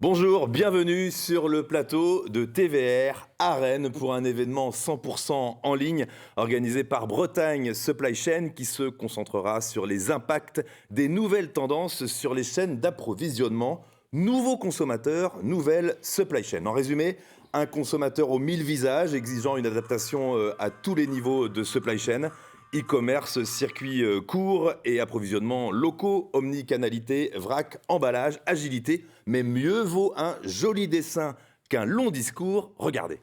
Bonjour, bienvenue sur le plateau de TVR à Rennes pour un événement 100% en ligne organisé par Bretagne Supply Chain qui se concentrera sur les impacts des nouvelles tendances sur les chaînes d'approvisionnement. Nouveaux consommateurs, nouvelle supply chain. En résumé, un consommateur aux 1000 visages exigeant une adaptation à tous les niveaux de supply chain. E-commerce, circuits courts et approvisionnement locaux, omnicanalité, vrac, emballage, agilité. Mais mieux vaut un joli dessin qu'un long discours. Regardez.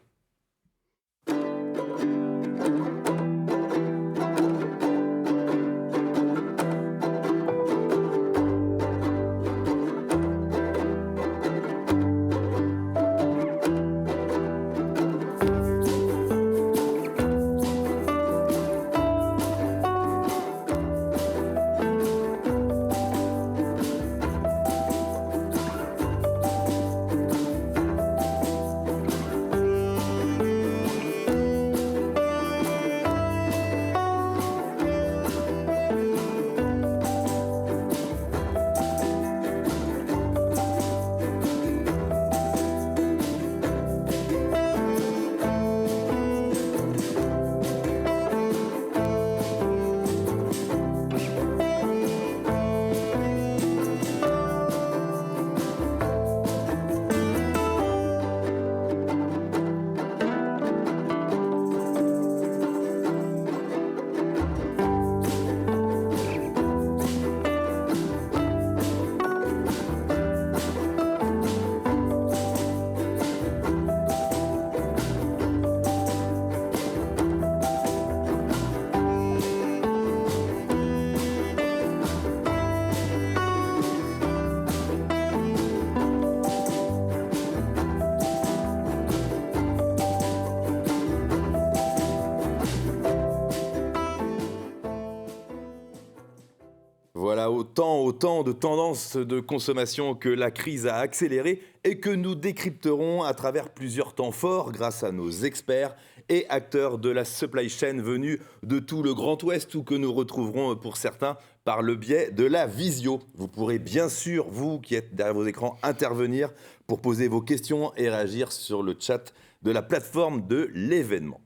Voilà autant de tendances de consommation que la crise a accéléré et que nous décrypterons à travers plusieurs temps forts grâce à nos experts et acteurs de la supply chain venus de tout le Grand Ouest ou que nous retrouverons pour certains par le biais de la visio. Vous pourrez bien sûr, vous qui êtes derrière vos écrans, intervenir pour poser vos questions et réagir sur le chat de la plateforme de l'événement.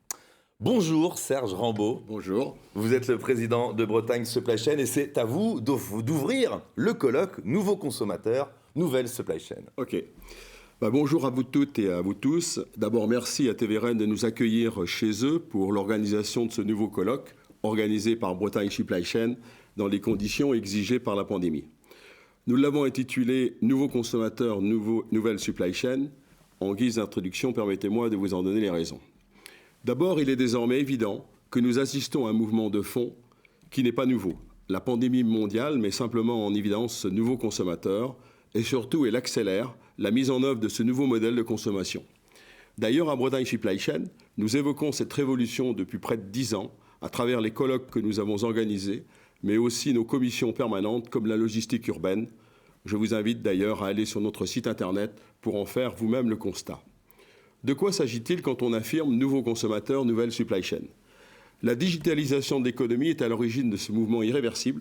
Bonjour Serge Rambaud. Bonjour. Vous êtes le président de Bretagne Supply Chain et c'est à vous d'ouvrir le colloque Nouveaux consommateurs, nouvelle supply chain. Ok. Bonjour à vous toutes et à vous tous. D'abord, merci à TV Rennes de nous accueillir chez eux pour l'organisation de ce nouveau colloque organisé par Bretagne Supply Chain dans les conditions exigées par la pandémie. Nous l'avons intitulé Nouveaux consommateurs, nouvelle supply chain. En guise d'introduction, permettez-moi de vous en donner les raisons. D'abord, il est désormais évident que nous assistons à un mouvement de fond qui n'est pas nouveau. La pandémie mondiale met simplement en évidence ce nouveau consommateur et surtout, elle accélère la mise en œuvre de ce nouveau modèle de consommation. D'ailleurs, à Bretagne Supply Chain, nous évoquons cette révolution depuis près de 10 ans à travers les colloques que nous avons organisés, mais aussi nos commissions permanentes comme la logistique urbaine. Je vous invite d'ailleurs à aller sur notre site internet pour en faire vous-même le constat. De quoi s'agit-il quand on affirme « nouveaux consommateurs, nouvelle supply chain » La digitalisation de l'économie est à l'origine de ce mouvement irréversible,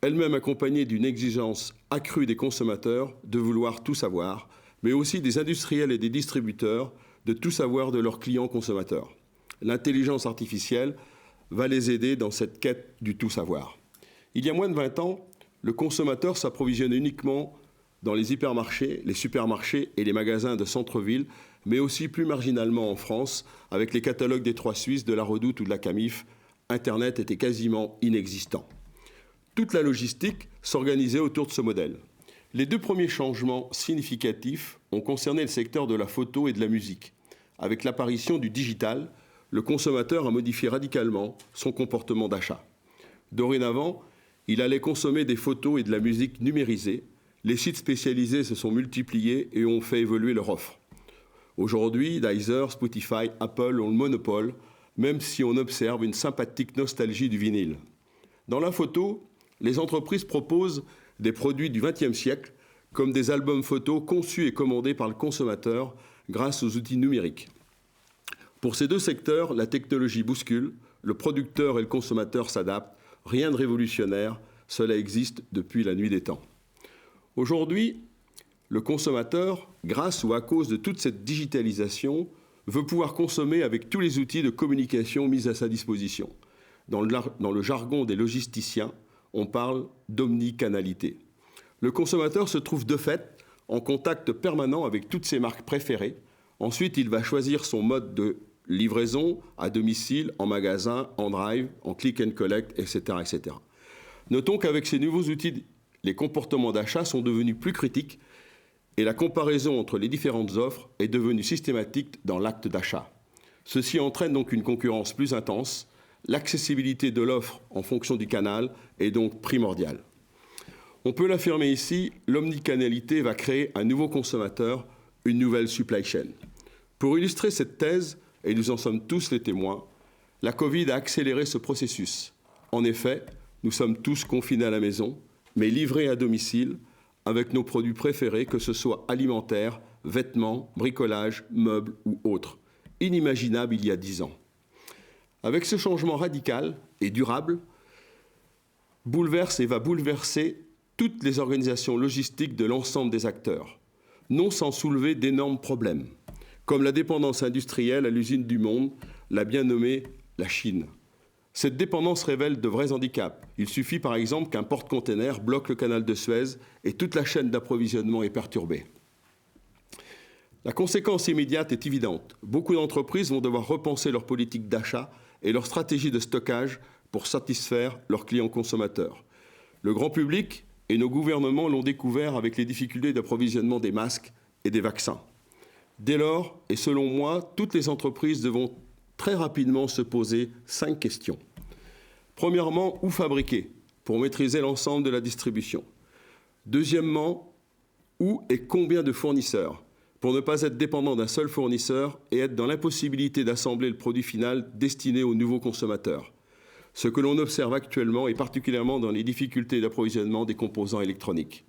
elle-même accompagnée d'une exigence accrue des consommateurs de vouloir tout savoir, mais aussi des industriels et des distributeurs de tout savoir de leurs clients consommateurs. L'intelligence artificielle va les aider dans cette quête du tout savoir. Il y a moins de 20 ans, le consommateur s'approvisionnait uniquement dans les hypermarchés, les supermarchés et les magasins de centre-ville, mais aussi plus marginalement en France, avec les catalogues des Trois Suisses, de la Redoute ou de la Camif, Internet était quasiment inexistant. Toute la logistique s'organisait autour de ce modèle. Les deux premiers changements significatifs ont concerné le secteur de la photo et de la musique. Avec l'apparition du digital, le consommateur a modifié radicalement son comportement d'achat. Dorénavant, il allait consommer des photos et de la musique numérisées. Les sites spécialisés se sont multipliés et ont fait évoluer leur offre. Aujourd'hui, Deezer, Spotify, Apple ont le monopole, même si on observe une sympathique nostalgie du vinyle. Dans la photo, les entreprises proposent des produits du XXe siècle, comme des albums photos conçus et commandés par le consommateur grâce aux outils numériques. Pour ces deux secteurs, la technologie bouscule, le producteur et le consommateur s'adaptent, rien de révolutionnaire, cela existe depuis la nuit des temps. Aujourd'hui, le consommateur, grâce ou à cause de toute cette digitalisation, veut pouvoir consommer avec tous les outils de communication mis à sa disposition. Dans le jargon des logisticiens, on parle d'omnicanalité. Le consommateur se trouve de fait en contact permanent avec toutes ses marques préférées. Ensuite, il va choisir son mode de livraison à domicile, en magasin, en drive, en click and collect, etc., etc. Notons qu'avec ces nouveaux outils, les comportements d'achat sont devenus plus critiques et la comparaison entre les différentes offres est devenue systématique dans l'acte d'achat. Ceci entraîne donc une concurrence plus intense. L'accessibilité de l'offre en fonction du canal est donc primordiale. On peut l'affirmer ici, l'omnicanalité va créer un nouveau consommateur, une nouvelle supply chain. Pour illustrer cette thèse, et nous en sommes tous les témoins, la Covid a accéléré ce processus. En effet, nous sommes tous confinés à la maison, mais livrés à domicile, avec nos produits préférés, que ce soit alimentaires, vêtements, bricolage, meubles ou autres. Inimaginable il y a 10 ans. Avec ce changement radical et durable, bouleverse et va bouleverser toutes les organisations logistiques de l'ensemble des acteurs, non sans soulever d'énormes problèmes, comme la dépendance industrielle à l'usine du monde, la bien nommée la Chine. Cette dépendance révèle de vrais handicaps. Il suffit par exemple qu'un porte-container bloque le canal de Suez et toute la chaîne d'approvisionnement est perturbée. La conséquence immédiate est évidente. Beaucoup d'entreprises vont devoir repenser leur politique d'achat et leur stratégie de stockage pour satisfaire leurs clients consommateurs. Le grand public et nos gouvernements l'ont découvert avec les difficultés d'approvisionnement des masques et des vaccins. Dès lors, et selon moi, toutes les entreprises devront très rapidement se poser 5 questions. Premièrement, où fabriquer pour maîtriser l'ensemble de la distribution? Deuxièmement, où et combien de fournisseurs pour ne pas être dépendant d'un seul fournisseur et être dans l'impossibilité d'assembler le produit final destiné aux nouveaux consommateurs. Ce que l'on observe actuellement et particulièrement dans les difficultés d'approvisionnement des composants électroniques.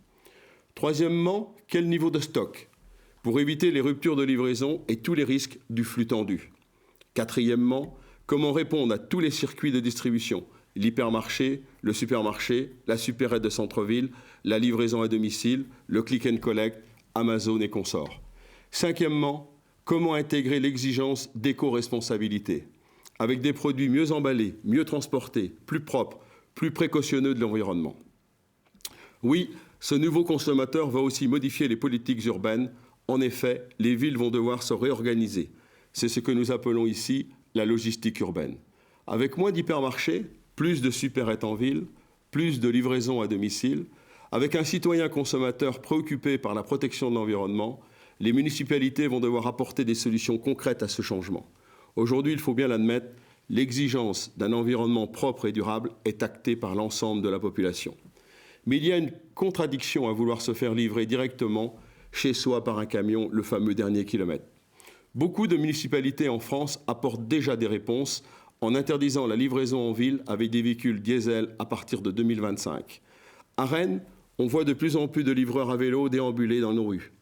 Troisièmement, quel niveau de stock pour éviter les ruptures de livraison et tous les risques du flux tendu. Quatrièmement, comment répondre à tous les circuits de distribution, l'hypermarché, le supermarché, la supérette de centre-ville, la livraison à domicile, le click and collect, Amazon et consorts. Cinquièmement, comment intégrer l'exigence d'éco-responsabilité avec des produits mieux emballés, mieux transportés, plus propres, plus précautionneux de l'environnement. Oui, ce nouveau consommateur va aussi modifier les politiques urbaines. En effet, les villes vont devoir se réorganiser. C'est ce que nous appelons ici la logistique urbaine. Avec moins d'hypermarchés, plus de supérettes en ville, plus de livraisons à domicile, avec un citoyen consommateur préoccupé par la protection de l'environnement, les municipalités vont devoir apporter des solutions concrètes à ce changement. Aujourd'hui, il faut bien l'admettre, l'exigence d'un environnement propre et durable est actée par l'ensemble de la population. Mais il y a une contradiction à vouloir se faire livrer directement chez soi par un camion, le fameux dernier kilomètre. Beaucoup de municipalités en France apportent déjà des réponses en interdisant la livraison en ville avec des véhicules diesel à partir de 2025. À Rennes, on voit de plus en plus de livreurs à vélo déambuler dans nos rues.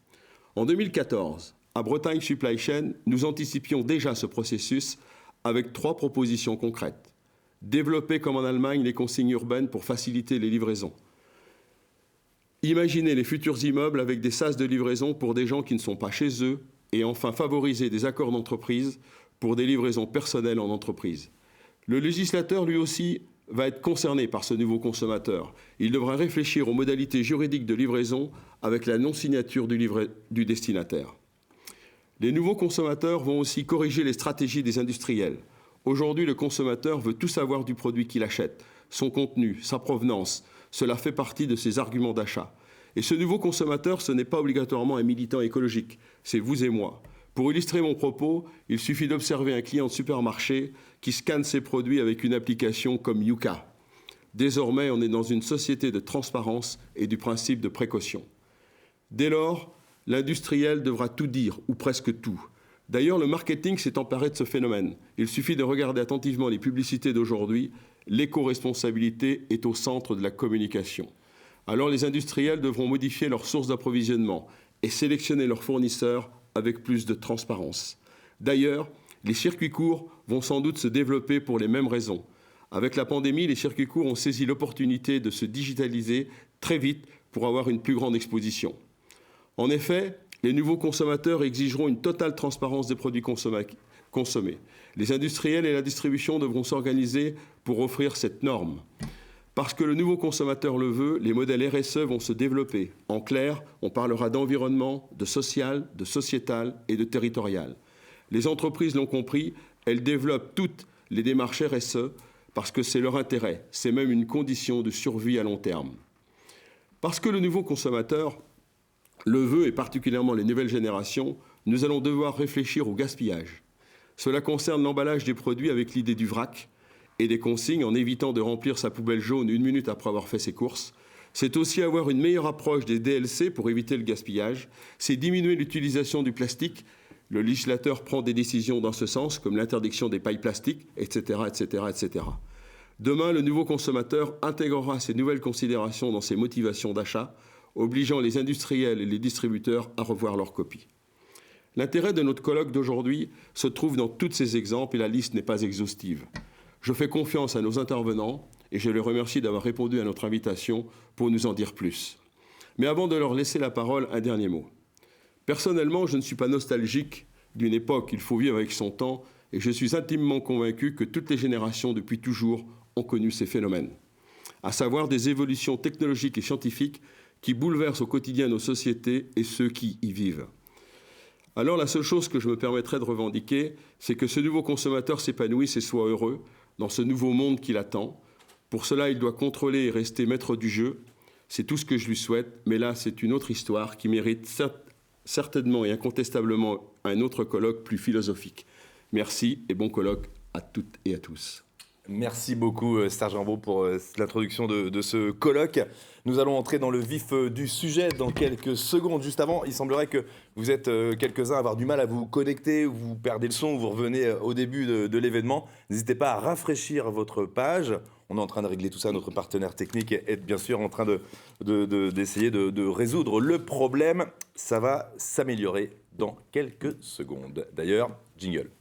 En 2014, à Bretagne Supply Chain, nous anticipions déjà ce processus avec 3 propositions concrètes. Développer comme en Allemagne les consignes urbaines pour faciliter les livraisons. Imaginer les futurs immeubles avec des sas de livraison pour des gens qui ne sont pas chez eux et enfin favoriser des accords d'entreprise pour des livraisons personnelles en entreprise. Le législateur, lui aussi, va être concerné par ce nouveau consommateur. Il devra réfléchir aux modalités juridiques de livraison avec la non-signature du destinataire. Les nouveaux consommateurs vont aussi corriger les stratégies des industriels. Aujourd'hui, le consommateur veut tout savoir du produit qu'il achète, son contenu, sa provenance. Cela fait partie de ses arguments d'achat. Et ce nouveau consommateur, ce n'est pas obligatoirement un militant écologique, c'est vous et moi. Pour illustrer mon propos, il suffit d'observer un client de supermarché qui scanne ses produits avec une application comme Yuka. Désormais, on est dans une société de transparence et du principe de précaution. Dès lors, l'industriel devra tout dire, ou presque tout. D'ailleurs, le marketing s'est emparé de ce phénomène. Il suffit de regarder attentivement les publicités d'aujourd'hui. L'éco-responsabilité est au centre de la communication. Alors les industriels devront modifier leurs sources d'approvisionnement et sélectionner leurs fournisseurs avec plus de transparence. D'ailleurs, les circuits courts vont sans doute se développer pour les mêmes raisons. Avec la pandémie, les circuits courts ont saisi l'opportunité de se digitaliser très vite pour avoir une plus grande exposition. En effet, les nouveaux consommateurs exigeront une totale transparence des produits consommés. Les industriels et la distribution devront s'organiser pour offrir cette norme. Parce que le nouveau consommateur le veut, les modèles RSE vont se développer. En clair, on parlera d'environnement, de social, de sociétal et de territorial. Les entreprises l'ont compris, elles développent toutes les démarches RSE parce que c'est leur intérêt. C'est même une condition de survie à long terme. Parce que le nouveau consommateur le veut, et particulièrement les nouvelles générations, nous allons devoir réfléchir au gaspillage. Cela concerne l'emballage des produits avec l'idée du vrac et des consignes en évitant de remplir sa poubelle jaune 1 minute après avoir fait ses courses. C'est aussi avoir une meilleure approche des DLC pour éviter le gaspillage. C'est diminuer l'utilisation du plastique. Le législateur prend des décisions dans ce sens, comme l'interdiction des pailles plastiques, etc., etc., etc. Demain, le nouveau consommateur intégrera ces nouvelles considérations dans ses motivations d'achat, obligeant les industriels et les distributeurs à revoir leurs copies. L'intérêt de notre colloque d'aujourd'hui se trouve dans tous ces exemples et la liste n'est pas exhaustive. Je fais confiance à nos intervenants et je les remercie d'avoir répondu à notre invitation pour nous en dire plus. Mais avant de leur laisser la parole, un dernier mot. Personnellement, je ne suis pas nostalgique d'une époque, il faut vivre avec son temps, et je suis intimement convaincu que toutes les générations depuis toujours ont connu ces phénomènes, à savoir des évolutions technologiques et scientifiques qui bouleversent au quotidien nos sociétés et ceux qui y vivent. Alors la seule chose que je me permettrai de revendiquer, c'est que ce nouveau consommateur s'épanouisse et soit heureux dans ce nouveau monde qui l'attend. Pour cela, il doit contrôler et rester maître du jeu. C'est tout ce que je lui souhaite, mais là, c'est une autre histoire qui mérite certainement et incontestablement un autre colloque plus philosophique. Merci et bon colloque à toutes et à tous. Merci beaucoup, Serge Beau, pour l'introduction de ce colloque. Nous allons entrer dans le vif du sujet dans quelques secondes. Juste avant, il semblerait que vous êtes quelques-uns à avoir du mal à vous connecter, vous perdez le son, vous revenez au début de l'événement. N'hésitez pas à rafraîchir votre page. On est en train de régler tout ça. Notre partenaire technique est bien sûr en train d'essayer de résoudre le problème. Ça va s'améliorer dans quelques secondes. D'ailleurs, jingle.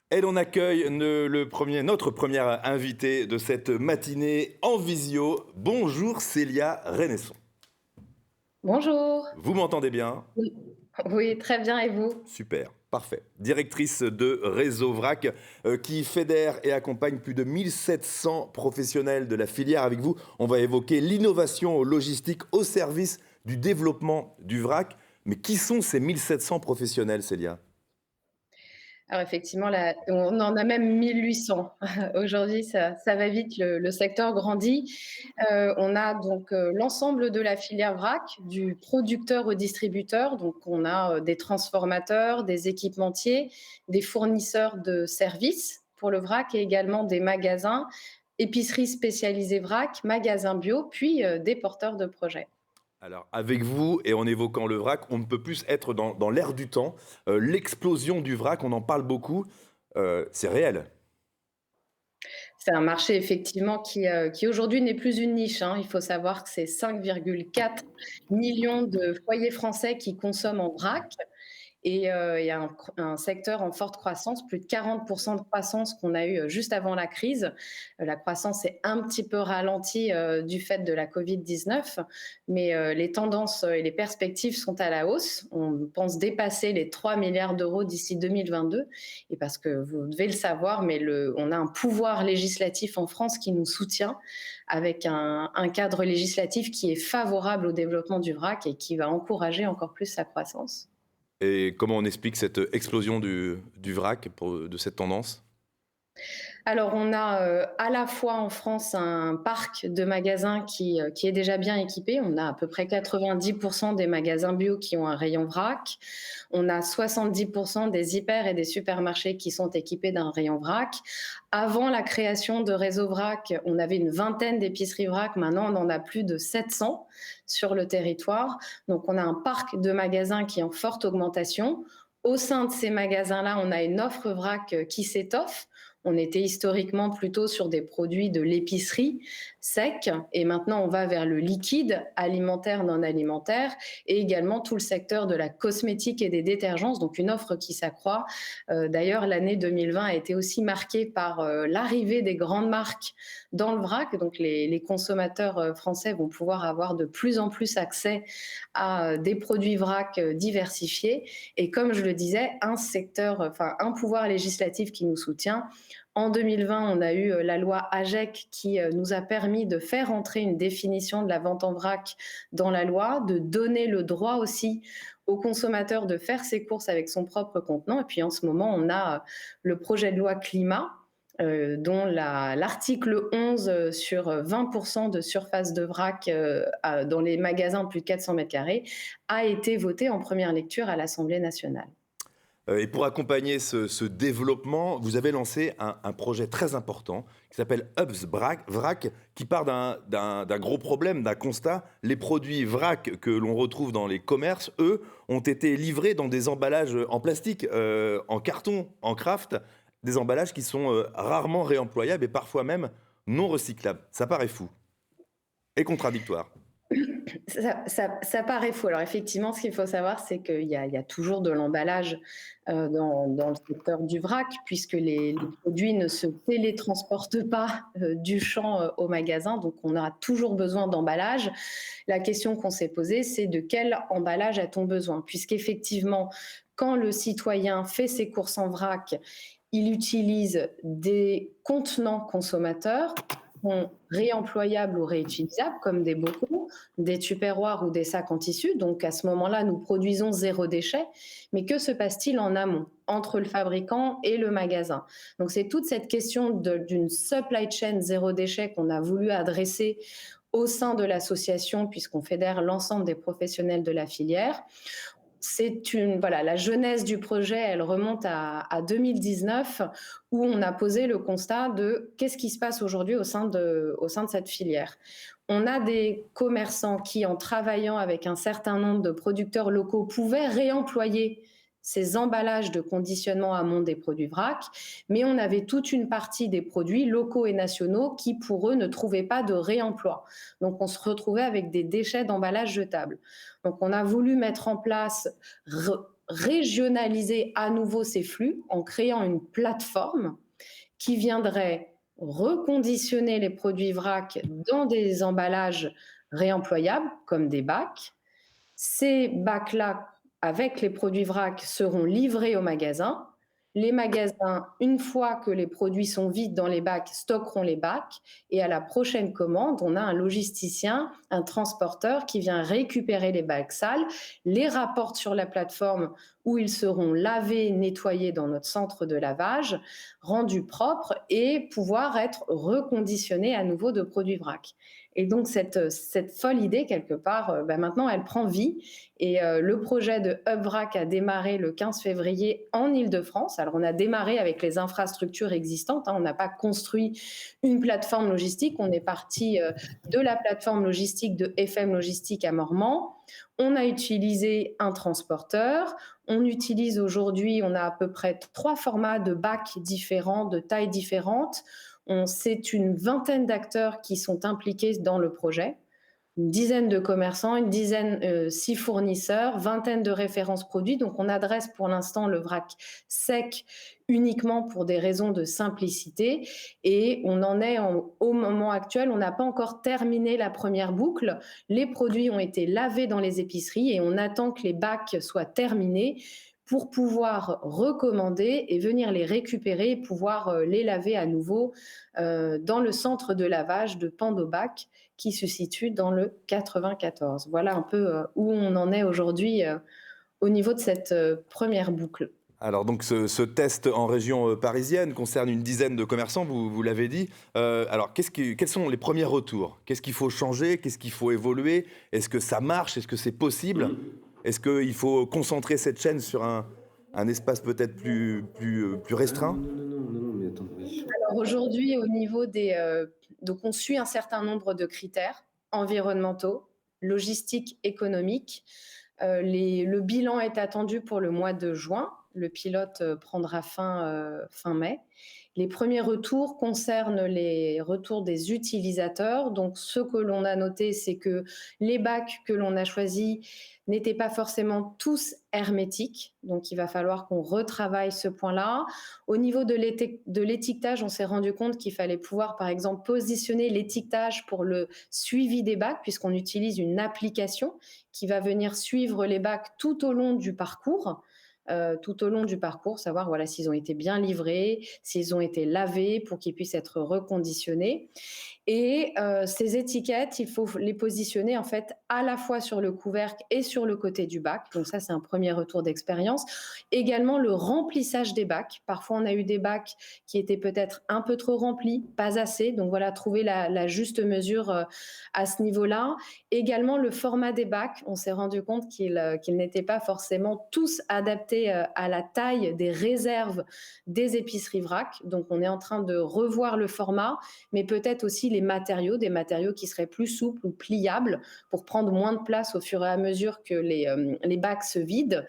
Et l'on accueille notre première invitée de cette matinée en visio. Bonjour Célia Renesson. Bonjour. Vous m'entendez bien ? Oui, très bien, et vous ? Super, parfait. Directrice de Réseau Vrac qui fédère et accompagne plus de 1700 professionnels de la filière. Avec vous, on va évoquer l'innovation logistique au service du développement du vrac. Mais qui sont ces 1700 professionnels, Célia ? Alors effectivement, on en a même 1800. Aujourd'hui, ça va vite, le secteur grandit. On a donc l'ensemble de la filière vrac, du producteur au distributeur. Donc on a des transformateurs, des équipementiers, des fournisseurs de services pour le vrac et également des magasins, épiceries spécialisées vrac, magasins bio, puis des porteurs de projets. Alors, avec vous et en évoquant le vrac, on ne peut plus être dans l'air du temps. L'explosion du vrac, on en parle beaucoup. C'est réel. C'est un marché effectivement qui aujourd'hui n'est plus une niche, hein. Il faut savoir que c'est 5,4 millions de foyers français qui consomment en vrac. Et il y a un secteur en forte croissance, plus de 40% de croissance qu'on a eu juste avant la crise. La croissance est un petit peu ralentie du fait de la Covid-19, mais les tendances et les perspectives sont à la hausse. On pense dépasser les 3 milliards d'euros d'ici 2022. Et parce que vous devez le savoir, mais on a un pouvoir législatif en France qui nous soutient avec un cadre législatif qui est favorable au développement du vrac et qui va encourager encore plus sa croissance. Et comment on explique cette explosion du vrac de cette tendance ? Alors, on a à la fois en France un parc de magasins qui est déjà bien équipé. On a à peu près 90% des magasins bio qui ont un rayon vrac. On a 70% des hyper et des supermarchés qui sont équipés d'un rayon vrac. Avant la création de Réseau Vrac, on avait une vingtaine d'épiceries vrac. Maintenant, on en a plus de 700 sur le territoire. Donc, on a un parc de magasins qui est en forte augmentation. Au sein de ces magasins-là, on a une offre vrac qui s'étoffe. On était historiquement plutôt sur des produits de l'épicerie. sec, et maintenant on va vers le liquide, alimentaire, non alimentaire, et également tout le secteur de la cosmétique et des détergents, donc une offre qui s'accroît. D'ailleurs, l'année 2020 a été aussi marquée par l'arrivée des grandes marques dans le vrac, donc les consommateurs français vont pouvoir avoir de plus en plus accès à des produits vrac diversifiés, et comme je le disais, un pouvoir législatif qui nous soutient. En 2020, on a eu la loi AGEC qui nous a permis de faire entrer une définition de la vente en vrac dans la loi, de donner le droit aussi au consommateur de faire ses courses avec son propre contenant. Et puis en ce moment, on a le projet de loi climat, dont l'article 11 sur 20% de surface de vrac dans les magasins de plus de 400 mètres carrés a été voté en première lecture à l'Assemblée nationale. Et pour accompagner ce développement, vous avez lancé un projet très important qui s'appelle Hubs Vrac, qui part d'un gros problème, d'un constat. Les produits vrac que l'on retrouve dans les commerces, eux, ont été livrés dans des emballages en plastique, en carton, en craft, des emballages qui sont rarement réemployables et parfois même non recyclables. Ça paraît fou et contradictoire. Ça paraît fou. Alors effectivement, ce qu'il faut savoir, c'est qu'il y a toujours de l'emballage dans le secteur du vrac, puisque les produits ne se télétransportent pas du champ au magasin, donc on aura toujours besoin d'emballage. La question qu'on s'est posée, c'est de quel emballage a-t-on besoin? Puisqu'effectivement, quand le citoyen fait ses courses en vrac, il utilise des contenants consommateurs sont réemployables ou réutilisables, comme des bocaux, des tupperwares ou des sacs en tissu. Donc à ce moment-là, nous produisons zéro déchet. Mais que se passe-t-il en amont, entre le fabricant et le magasin? Donc c'est toute cette question d'une supply chain zéro déchet qu'on a voulu adresser au sein de l'association, puisqu'on fédère l'ensemble des professionnels de la filière. La genèse du projet, elle remonte à 2019, où on a posé le constat de qu'est-ce qui se passe aujourd'hui au sein de cette filière. On a des commerçants qui, en travaillant avec un certain nombre de producteurs locaux, pouvaient réemployer ces emballages de conditionnement amont des produits vrac, mais on avait toute une partie des produits locaux et nationaux qui, pour eux, ne trouvaient pas de réemploi. Donc on se retrouvait avec des déchets d'emballage jetables. Donc on a voulu mettre en place, régionaliser à nouveau ces flux en créant une plateforme qui viendrait reconditionner les produits vrac dans des emballages réemployables, comme des bacs. Ces bacs-là, avec les produits vrac, seront livrés aux magasins. Les magasins, une fois que les produits sont vides dans les bacs, stockeront les bacs. Et à la prochaine commande, on a un logisticien, un transporteur qui vient récupérer les bacs sales, les rapporte sur la plateforme où ils seront lavés, nettoyés dans notre centre de lavage, rendus propres et pouvoir être reconditionnés à nouveau de produits vrac. Et donc cette folle idée, quelque part, maintenant, elle prend vie. Et le projet de Hub Vrac a démarré le 15 février en Île-de-France. Alors on a démarré avec les infrastructures existantes, on n'a pas construit une plateforme logistique, on est parti de la plateforme logistique de FM Logistique à Mormant. On a utilisé un transporteur. On utilise aujourd'hui, on a à peu près 3 formats de bacs différents, de tailles différentes. C'est une vingtaine d'acteurs qui sont impliqués dans le projet, une dizaine de commerçants, 6 fournisseurs, vingtaine de références produits. Donc on adresse pour l'instant le vrac sec uniquement pour des raisons de simplicité, et on en est au moment actuel, on n'a pas encore terminé la première boucle. Les produits ont été lavés dans les épiceries et on attend que les bacs soient terminés pour pouvoir recommander et venir les récupérer et pouvoir les laver à nouveau dans le centre de lavage de Pandobac qui se situe dans le 94. Voilà un peu où on en est aujourd'hui au niveau de cette première boucle. Alors donc ce test en région parisienne concerne une dizaine de commerçants, vous l'avez dit. Alors quels sont les premiers retours? Qu'est-ce qu'il faut changer? Qu'est-ce qu'il faut évoluer? Est-ce que ça marche? Est-ce que c'est possible? Est-ce qu'il faut concentrer cette chaîne sur un espace peut-être plus restreint? Non, mais attends. Alors aujourd'hui, au niveau donc on suit un certain nombre de critères environnementaux, logistiques, économiques. Le bilan est attendu pour le mois de juin. Le pilote prendra fin mai. Les premiers retours concernent les retours des utilisateurs. Donc, ce que l'on a noté, c'est que les bacs que l'on a choisis n'étaient pas forcément tous hermétiques. Donc, il va falloir qu'on retravaille ce point-là. Au niveau de l'étiquetage, on s'est rendu compte qu'il fallait pouvoir, par exemple, positionner l'étiquetage pour le suivi des bacs, puisqu'on utilise une application qui va venir suivre les bacs tout au long du parcours. Savoir voilà, s'ils ont été bien livrés, s'ils ont été lavés pour qu'ils puissent être reconditionnés. Et ces étiquettes, il faut les positionner en fait à la fois sur le couvercle et sur le côté du bac. Donc ça, c'est un premier retour d'expérience. Également, le remplissage des bacs. Parfois, on a eu des bacs qui étaient peut-être un peu trop remplis, pas assez. Donc voilà, trouver la juste mesure à ce niveau-là. Également, le format des bacs. On s'est rendu compte qu'ils n'étaient pas forcément tous adaptés à la taille des réserves des épiceries vrac. Donc on est en train de revoir le format, mais peut-être aussi des matériaux qui seraient plus souples ou pliables pour prendre moins de place au fur et à mesure que les bacs se vident.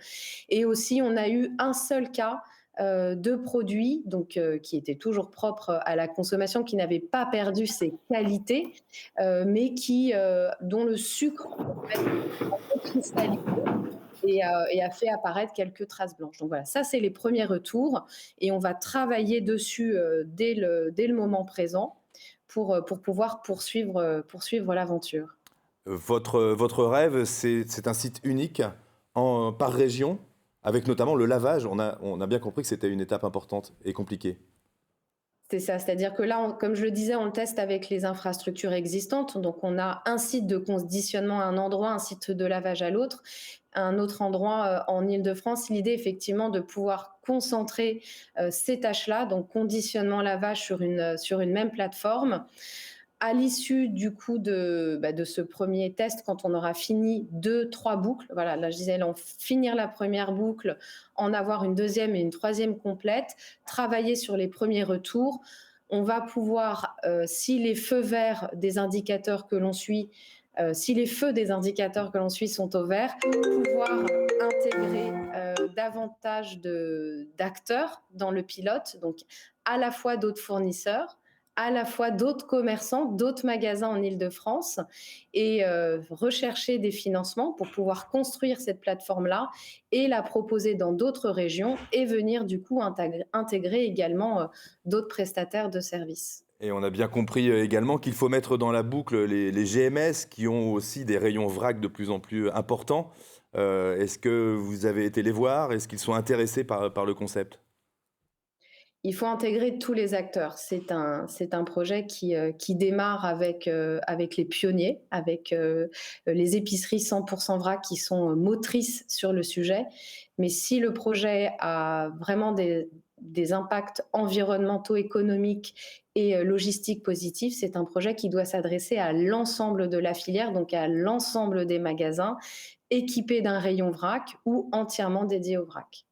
Et aussi, on a eu un seul cas de produits qui étaient toujours propres à la consommation, qui n'avaient pas perdu ses qualités, mais dont le sucre en fait, a cristallisé et a fait apparaître quelques traces blanches. Donc voilà, ça c'est les premiers retours et on va travailler dessus dès le moment présent pour pouvoir poursuivre l'aventure. Votre rêve, c'est un site unique par région, avec notamment le lavage. On a bien compris que c'était une étape importante et compliquée. C'est ça, c'est-à-dire que là, comme je le disais, on le teste avec les infrastructures existantes. Donc, on a un site de conditionnement à un endroit, un site de lavage à l'autre, un autre endroit en Île-de-France. L'idée, effectivement, de pouvoir concentrer ces tâches-là, donc conditionnement, lavage sur une même plateforme. À l'issue du coup de ce premier test, quand on aura fini 2-3 boucles, voilà, là je disais, finir la première boucle, en avoir une deuxième et une troisième complète, travailler sur les premiers retours. On va pouvoir, si les feux verts des indicateurs que l'on suit, si les feux des indicateurs que l'on suit sont au vert, pouvoir intégrer davantage d'acteurs dans le pilote, donc à la fois d'autres fournisseurs, à la fois d'autres commerçants, d'autres magasins en Île-de-France et rechercher des financements pour pouvoir construire cette plateforme-là et la proposer dans d'autres régions et venir du coup intégrer également d'autres prestataires de services. Et on a bien compris également qu'il faut mettre dans la boucle les GMS qui ont aussi des rayons vrac de plus en plus importants. Est-ce que vous avez été les voir? Est-ce qu'ils sont intéressés par le concept? Il faut intégrer tous les acteurs. C'est un projet qui démarre avec les pionniers, avec les épiceries 100% vrac qui sont motrices sur le sujet. Mais si le projet a vraiment des impacts environnementaux, économiques et logistiques positifs, c'est un projet qui doit s'adresser à l'ensemble de la filière, donc à l'ensemble des magasins équipés d'un rayon vrac ou entièrement dédié au vrac.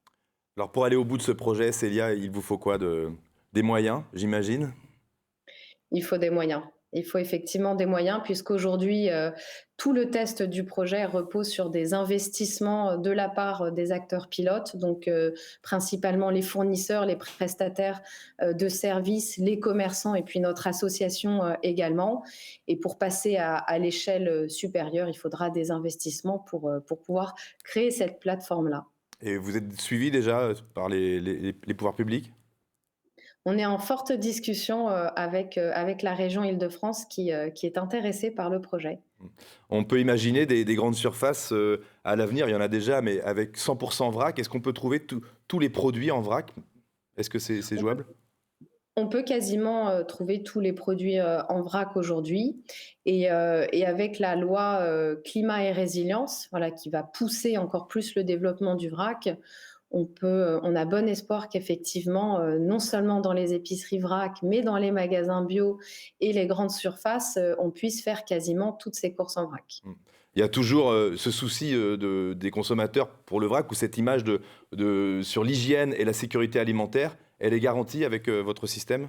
Alors pour aller au bout de ce projet, Célia, il vous faut quoi des moyens, j'imagine? Il faut des moyens. Il faut effectivement des moyens puisqu'aujourd'hui, tout le test du projet repose sur des investissements de la part des acteurs pilotes, donc principalement les fournisseurs, les prestataires de services, les commerçants et puis notre association également. Et pour passer à l'échelle supérieure, il faudra des investissements pour pouvoir créer cette plateforme-là. Et vous êtes suivi déjà par les pouvoirs publics? On est en forte discussion avec la région Île-de-France qui est intéressée par le projet. On peut imaginer des grandes surfaces à l'avenir, il y en a déjà, mais avec 100% vrac, est-ce qu'on peut trouver tous les produits en vrac? Est-ce que c'est jouable? On peut quasiment trouver tous les produits en vrac aujourd'hui. Et avec la loi climat et résilience, voilà, qui va pousser encore plus le développement du vrac, on a bon espoir qu'effectivement, non seulement dans les épiceries vrac, mais dans les magasins bio et les grandes surfaces, on puisse faire quasiment toutes ces courses en vrac. Mmh. Il y a toujours ce souci des consommateurs pour le vrac ou cette image sur l'hygiène et la sécurité alimentaire, elle est garantie avec votre système?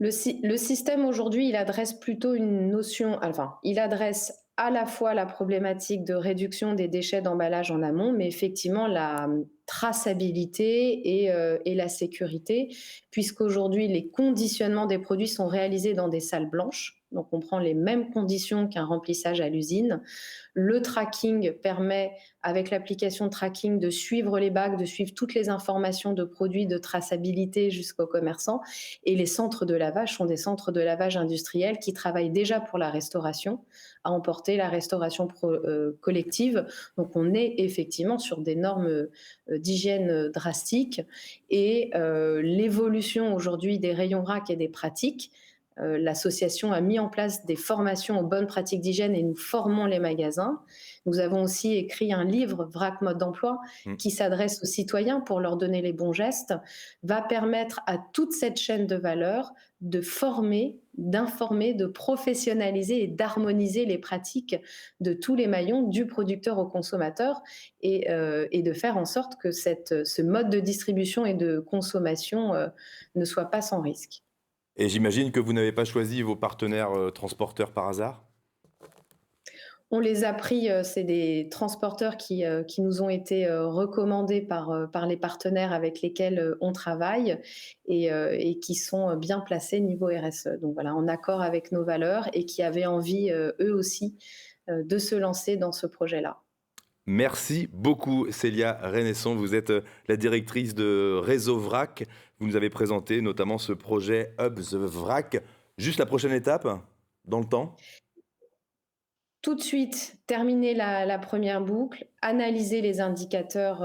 Le système aujourd'hui, il adresse plutôt une notion, enfin, il adresse à la fois la problématique de réduction des déchets d'emballage en amont, mais effectivement la traçabilité et la sécurité, puisqu'aujourd'hui les conditionnements des produits sont réalisés dans des salles blanches, donc on prend les mêmes conditions qu'un remplissage à l'usine. Le tracking permet, avec l'application de tracking, de suivre les bacs, de suivre toutes les informations de produits, de traçabilité jusqu'aux commerçants. Et les centres de lavage sont des centres de lavage industriels qui travaillent déjà pour la restauration, à emporter la restauration collective. Donc on est effectivement sur des normes d'hygiène drastiques. Et l'évolution aujourd'hui des rayons RAC et des pratiques, l'association a mis en place des formations aux bonnes pratiques d'hygiène et nous formons les magasins. Nous avons aussi écrit un livre, VRAC mode d'emploi, Mm. qui s'adresse aux citoyens pour leur donner les bons gestes, va permettre à toute cette chaîne de valeur de former, d'informer, de professionnaliser et d'harmoniser les pratiques de tous les maillons, du producteur au consommateur, et de faire en sorte que ce mode de distribution et de consommation ne soit pas sans risque. Et j'imagine que vous n'avez pas choisi vos partenaires transporteurs par hasard? On les a pris, c'est des transporteurs qui nous ont été recommandés par les partenaires avec lesquels on travaille et qui sont bien placés niveau RSE. Donc voilà, en accord avec nos valeurs et qui avaient envie, eux aussi, de se lancer dans ce projet-là. Merci beaucoup Célia Renesson, vous êtes la directrice de Réseau VRAC. Vous nous avez présenté notamment ce projet Hub the VRAC. Juste la prochaine étape, dans le temps? Tout de suite, terminer la première boucle, analyser les indicateurs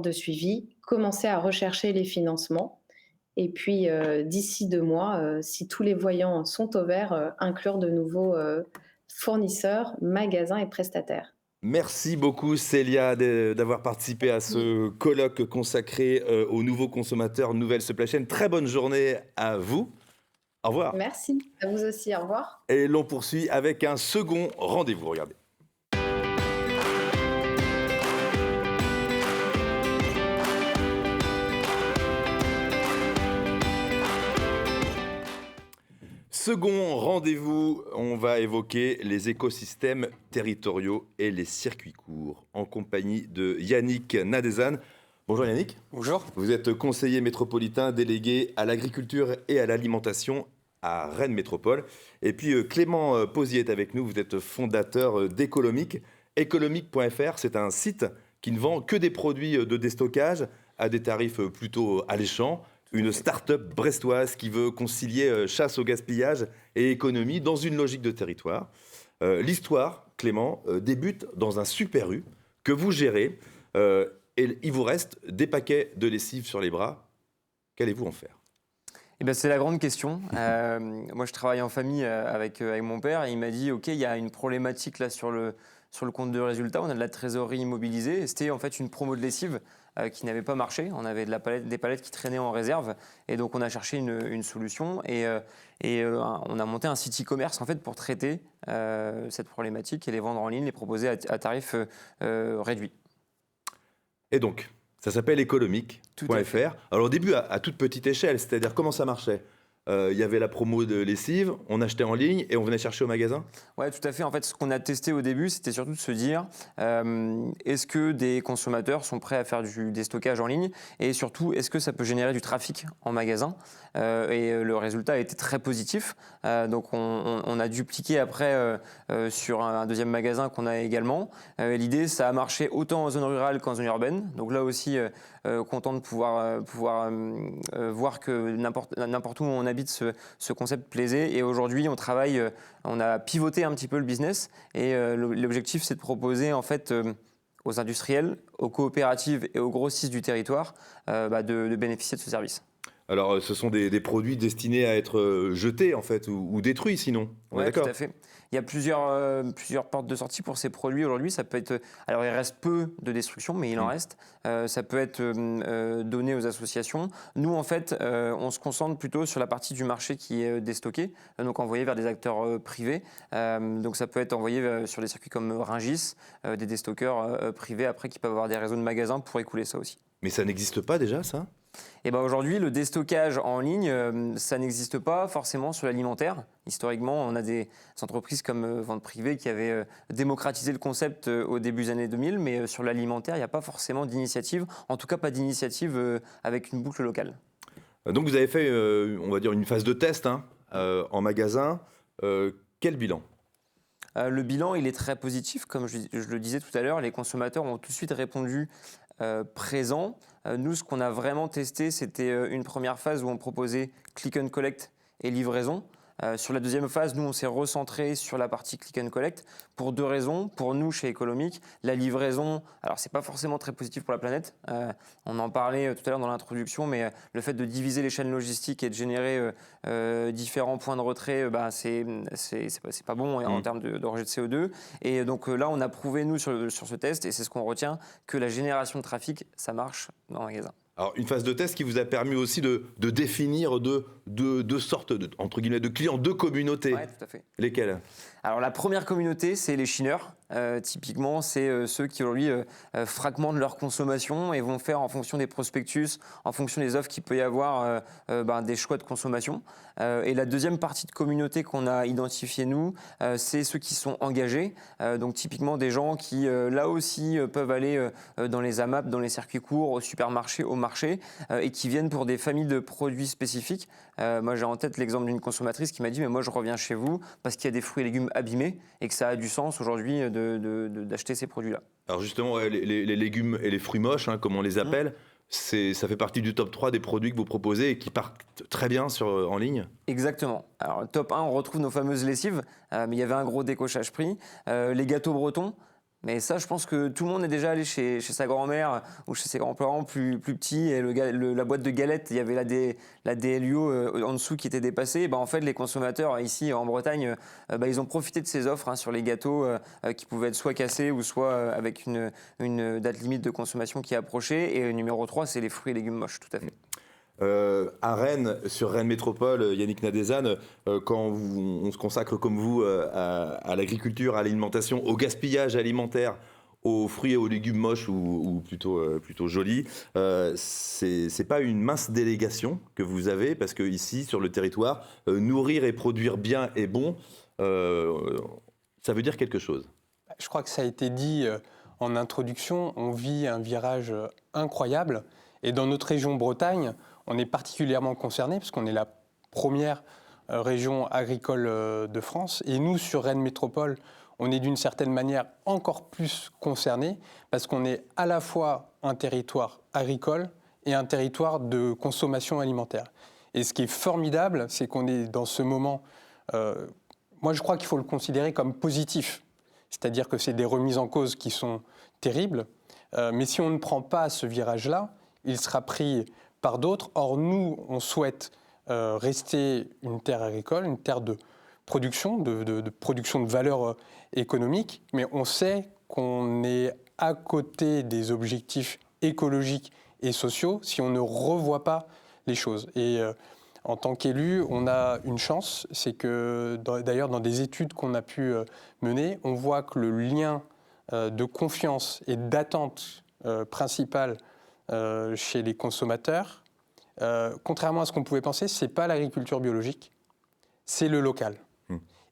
de suivi, commencer à rechercher les financements et puis, d'ici 2 mois, si tous les voyants sont au vert, inclure de nouveaux, fournisseurs, magasins et prestataires. Merci beaucoup Célia d'avoir participé à ce colloque consacré aux nouveaux consommateurs, nouvelles supply chain. Très bonne journée à vous. Au revoir. Merci, à vous aussi, au revoir. Et l'on poursuit avec un second rendez-vous. Regardez. Second rendez-vous, on va évoquer les écosystèmes territoriaux et les circuits courts en compagnie de Yannick Nadezan. Bonjour Yannick. Bonjour. Vous êtes conseiller métropolitain délégué à l'agriculture et à l'alimentation à Rennes Métropole. Et puis Clément Posier est avec nous, vous êtes fondateur d'Écolomique. Écolomique.fr, c'est un site qui ne vend que des produits de déstockage à des tarifs plutôt alléchants. Une start-up brestoise qui veut concilier chasse au gaspillage et économie dans une logique de territoire. L'histoire, Clément, débute dans un Super U que vous gérez et il vous reste des paquets de lessive sur les bras. Qu'allez-vous en faire ? Eh ben, c'est la grande question. Moi, je travaille en famille avec mon père et il m'a dit « Ok, il y a une problématique là sur le compte de résultat, on a de la trésorerie immobilisée. » Et c'était en fait une promo de lessive qui n'avait pas marché. On avait des palettes qui traînaient en réserve et donc on a cherché une solution et on a monté un site e-commerce en fait pour traiter cette problématique et les vendre en ligne, les proposer à tarif réduit. Et donc, ça s'appelle Écolomique.fr. Alors au début, à toute petite échelle, c'est-à-dire comment ça marchait ? Il y avait la promo de lessive, on achetait en ligne et on venait chercher au magasin ? Oui, tout à fait. En fait, ce qu'on a testé au début, c'était surtout de se dire est-ce que des consommateurs sont prêts à faire du déstockage en ligne ? Et surtout, est-ce que ça peut générer du trafic en magasin ? Et le résultat a été très positif. Donc, on a dupliqué après sur un deuxième magasin qu'on a également. L'idée, ça a marché autant en zone rurale qu'en zone urbaine. Donc là aussi, content de pouvoir voir que n'importe où on habite, ce concept plaisait. Et aujourd'hui, on a pivoté un petit peu le business. Et l'objectif, c'est de proposer en fait aux industriels, aux coopératives et aux grossistes du territoire de bénéficier de ce service. Alors, ce sont des produits destinés à être jetés, en fait, ou détruits, sinon. On est Oui, tout d'accord ? à fait. Il y a plusieurs portes de sortie pour ces produits aujourd'hui. Ça peut être, alors il reste peu de destruction, mais il en reste. Ça peut être donné aux associations. Nous, en fait, on se concentre plutôt sur la partie du marché qui est déstockée, donc envoyé vers des acteurs privés. Donc ça peut être envoyé sur des circuits comme Rungis, des déstockeurs privés après qui peuvent avoir des réseaux de magasins pour écouler ça aussi. Mais ça n'existe pas déjà, ça ? Et ben aujourd'hui, le déstockage en ligne, ça n'existe pas forcément sur l'alimentaire. Historiquement, on a des entreprises comme Vente Privée qui avaient démocratisé le concept au début des années 2000, mais sur l'alimentaire, il n'y a pas forcément d'initiative, en tout cas pas d'initiative avec une boucle locale. Donc vous avez fait, on va dire, une phase de test en magasin. Quel bilan? Le bilan, il est très positif. Comme je le disais tout à l'heure, les consommateurs ont tout de suite répondu présent. Nous, ce qu'on a vraiment testé, c'était une première phase où on proposait click and collect et livraison. Sur la deuxième phase, nous, on s'est recentré sur la partie click and collect pour 2 raisons. Pour nous, chez Economic, la livraison, alors c'est pas forcément très positif pour la planète. On en parlait tout à l'heure dans l'introduction, mais le fait de diviser les chaînes logistiques et de générer différents points de retrait, c'est pas bon en termes de rejet de CO2. Et donc là, on a prouvé, nous, sur ce test, et c'est ce qu'on retient, que la génération de trafic, ça marche dans le magasin. Alors, une phase de test qui vous a permis aussi de définir deux sortes, entre guillemets, de clients, 2 communautés. Oui, tout à fait. Lesquelles? Alors la première communauté, c'est les chineurs. Typiquement, c'est ceux qui aujourd'hui fragmentent leur consommation et vont faire en fonction des prospectus, en fonction des offres qu'il peut y avoir, des choix de consommation. Et la deuxième partie de communauté qu'on a identifiée, nous, c'est ceux qui sont engagés. Donc typiquement des gens qui, là aussi, peuvent aller dans les AMAP, dans les circuits courts, au supermarché, au marché, et qui viennent pour des familles de produits spécifiques. Moi, j'ai en tête l'exemple d'une consommatrice qui m'a dit « mais moi, je reviens chez vous parce qu'il y a des fruits et légumes abîmés et que ça a du sens aujourd'hui d'acheter ces produits-là. » Alors justement, les légumes et les fruits moches, comme on les appelle, ça fait partie du top 3 des produits que vous proposez et qui partent très bien en ligne? Exactement. Alors top 1, on retrouve nos fameuses lessives, mais il y avait un gros décochage prix. Les gâteaux bretons. Mais ça, je pense que tout le monde est déjà allé chez sa grand-mère ou chez ses grands-parents plus petits. Et la boîte de galettes, il y avait la DLUO en dessous qui était dépassée. En fait, les consommateurs ici en Bretagne, ils ont profité de ces offres sur les gâteaux qui pouvaient être soit cassés ou soit avec une date limite de consommation qui approchait. Et numéro 3, c'est les fruits et légumes moches, tout à fait. À Rennes, sur Rennes Métropole, Yannick Nadezan, quand on se consacre comme vous à l'agriculture, à l'alimentation, au gaspillage alimentaire, aux fruits et aux légumes moches ou plutôt jolis, c'est pas une mince délégation que vous avez, parce que ici, sur le territoire, nourrir et produire bien et bon, ça veut dire quelque chose. Je crois que ça a été dit en introduction, on vit un virage incroyable, et dans notre région Bretagne, on est particulièrement concerné parce qu'on est la première région agricole de France. Et nous, sur Rennes Métropole, on est d'une certaine manière encore plus concerné parce qu'on est à la fois un territoire agricole et un territoire de consommation alimentaire. Et ce qui est formidable, c'est qu'on est dans ce moment, moi je crois qu'il faut le considérer comme positif. C'est-à-dire que c'est des remises en cause qui sont terribles. Mais si on ne prend pas ce virage-là, il sera pris par d'autres. Or, nous, on souhaite rester une terre agricole, une terre de production, de production de valeur économique, mais on sait qu'on est à côté des objectifs écologiques et sociaux si on ne revoit pas les choses. Et en tant qu'élu, on a une chance, c'est que, d'ailleurs, dans des études qu'on a pu mener, on voit que le lien de confiance et d'attente principale chez les consommateurs, contrairement à ce qu'on pouvait penser, ce n'est pas l'agriculture biologique, c'est le local.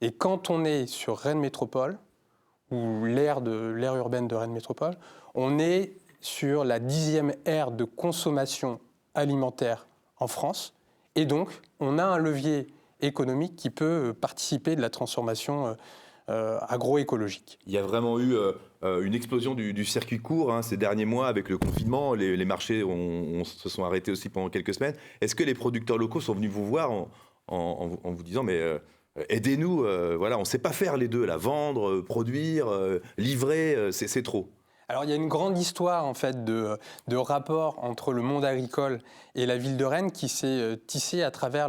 Et quand on est sur Rennes Métropole, ou l'aire urbaine de Rennes Métropole, on est sur la 10e aire de consommation alimentaire en France. Et donc, on a un levier économique qui peut participer de la transformation agroécologique. Il y a vraiment eu une explosion du circuit court ces derniers mois avec le confinement. Les marchés se sont arrêtés aussi pendant quelques semaines. Est-ce que les producteurs locaux sont venus vous voir en vous disant mais aidez-nous, voilà, on ne sait pas faire les deux, là, vendre, produire, livrer, c'est trop. Alors il y a une grande histoire en fait de rapport entre le monde agricole et la ville de Rennes qui s'est tissée à travers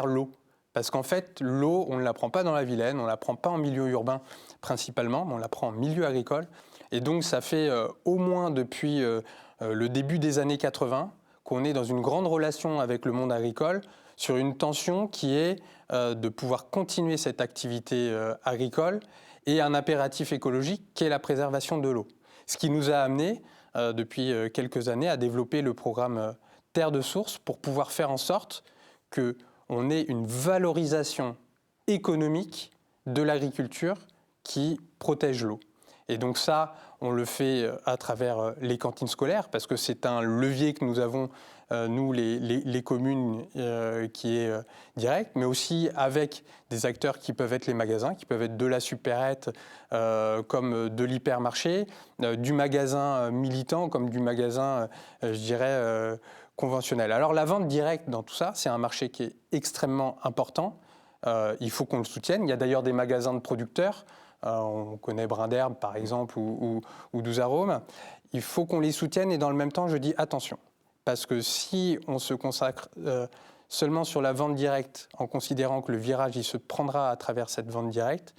l'eau. Parce qu'en fait, l'eau, on ne la prend pas dans la Vilaine, on ne la prend pas en milieu urbain principalement, mais on la prend en milieu agricole. Et donc ça fait au moins depuis le début des années 80 qu'on est dans une grande relation avec le monde agricole sur une tension qui est de pouvoir continuer cette activité agricole et un impératif écologique qui est la préservation de l'eau. Ce qui nous a amené depuis quelques années, à développer le programme Terre de Source pour pouvoir faire en sorte qu'on ait une valorisation économique de l'agriculture qui protège l'eau. Et donc ça, on le fait à travers les cantines scolaires, parce que c'est un levier que nous avons, nous, les communes, qui est direct, mais aussi avec des acteurs qui peuvent être les magasins, qui peuvent être de la supérette, comme de l'hypermarché, du magasin militant, comme du magasin, je dirais, conventionnel. Alors la vente directe dans tout ça, c'est un marché qui est extrêmement important. Il faut qu'on le soutienne. Il y a d'ailleurs des magasins de producteurs. On connaît Brin d'Herbe, par exemple, ou 12 Arômes. Il faut qu'on les soutienne et dans le même temps, je dis attention. Parce que si on se consacre seulement sur la vente directe, en considérant que le virage il se prendra à travers cette vente directe,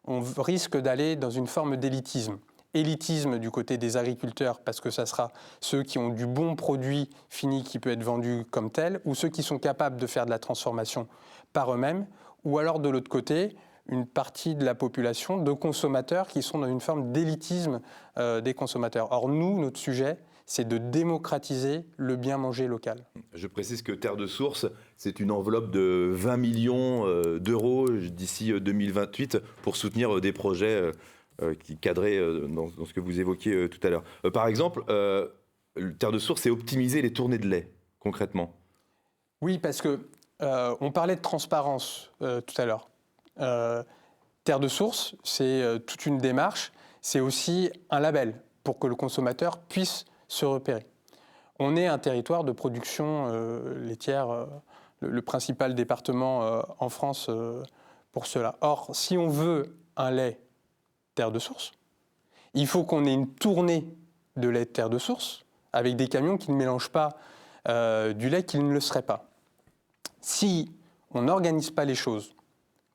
on risque d'aller dans une forme d'élitisme. Élitisme du côté des agriculteurs, parce que ça sera ceux qui ont du bon produit fini qui peut être vendu comme tel, ou ceux qui sont capables de faire de la transformation par eux-mêmes, ou alors de l'autre côté, une partie de la population, de consommateurs qui sont dans une forme d'élitisme des consommateurs. Or, nous, notre sujet, c'est de démocratiser le bien manger local. Je précise que Terre de Source, c'est une enveloppe de 20 millions d'euros d'ici 2028 pour soutenir des projets qui cadraient dans ce que vous évoquiez tout à l'heure. Par exemple, Terre de Source, c'est optimiser les tournées de lait, concrètement. Oui, parce que on parlait de transparence tout à l'heure. Terre de Source, c'est toute une démarche, c'est aussi un label pour que le consommateur puisse se repérer. On est un territoire de production laitière, le principal département en France pour cela. Or, si on veut un lait Terre de Source, il faut qu'on ait une tournée de lait Terre de Source avec des camions qui ne mélangent pas du lait qui ne le serait pas. Si on n'organise pas les choses,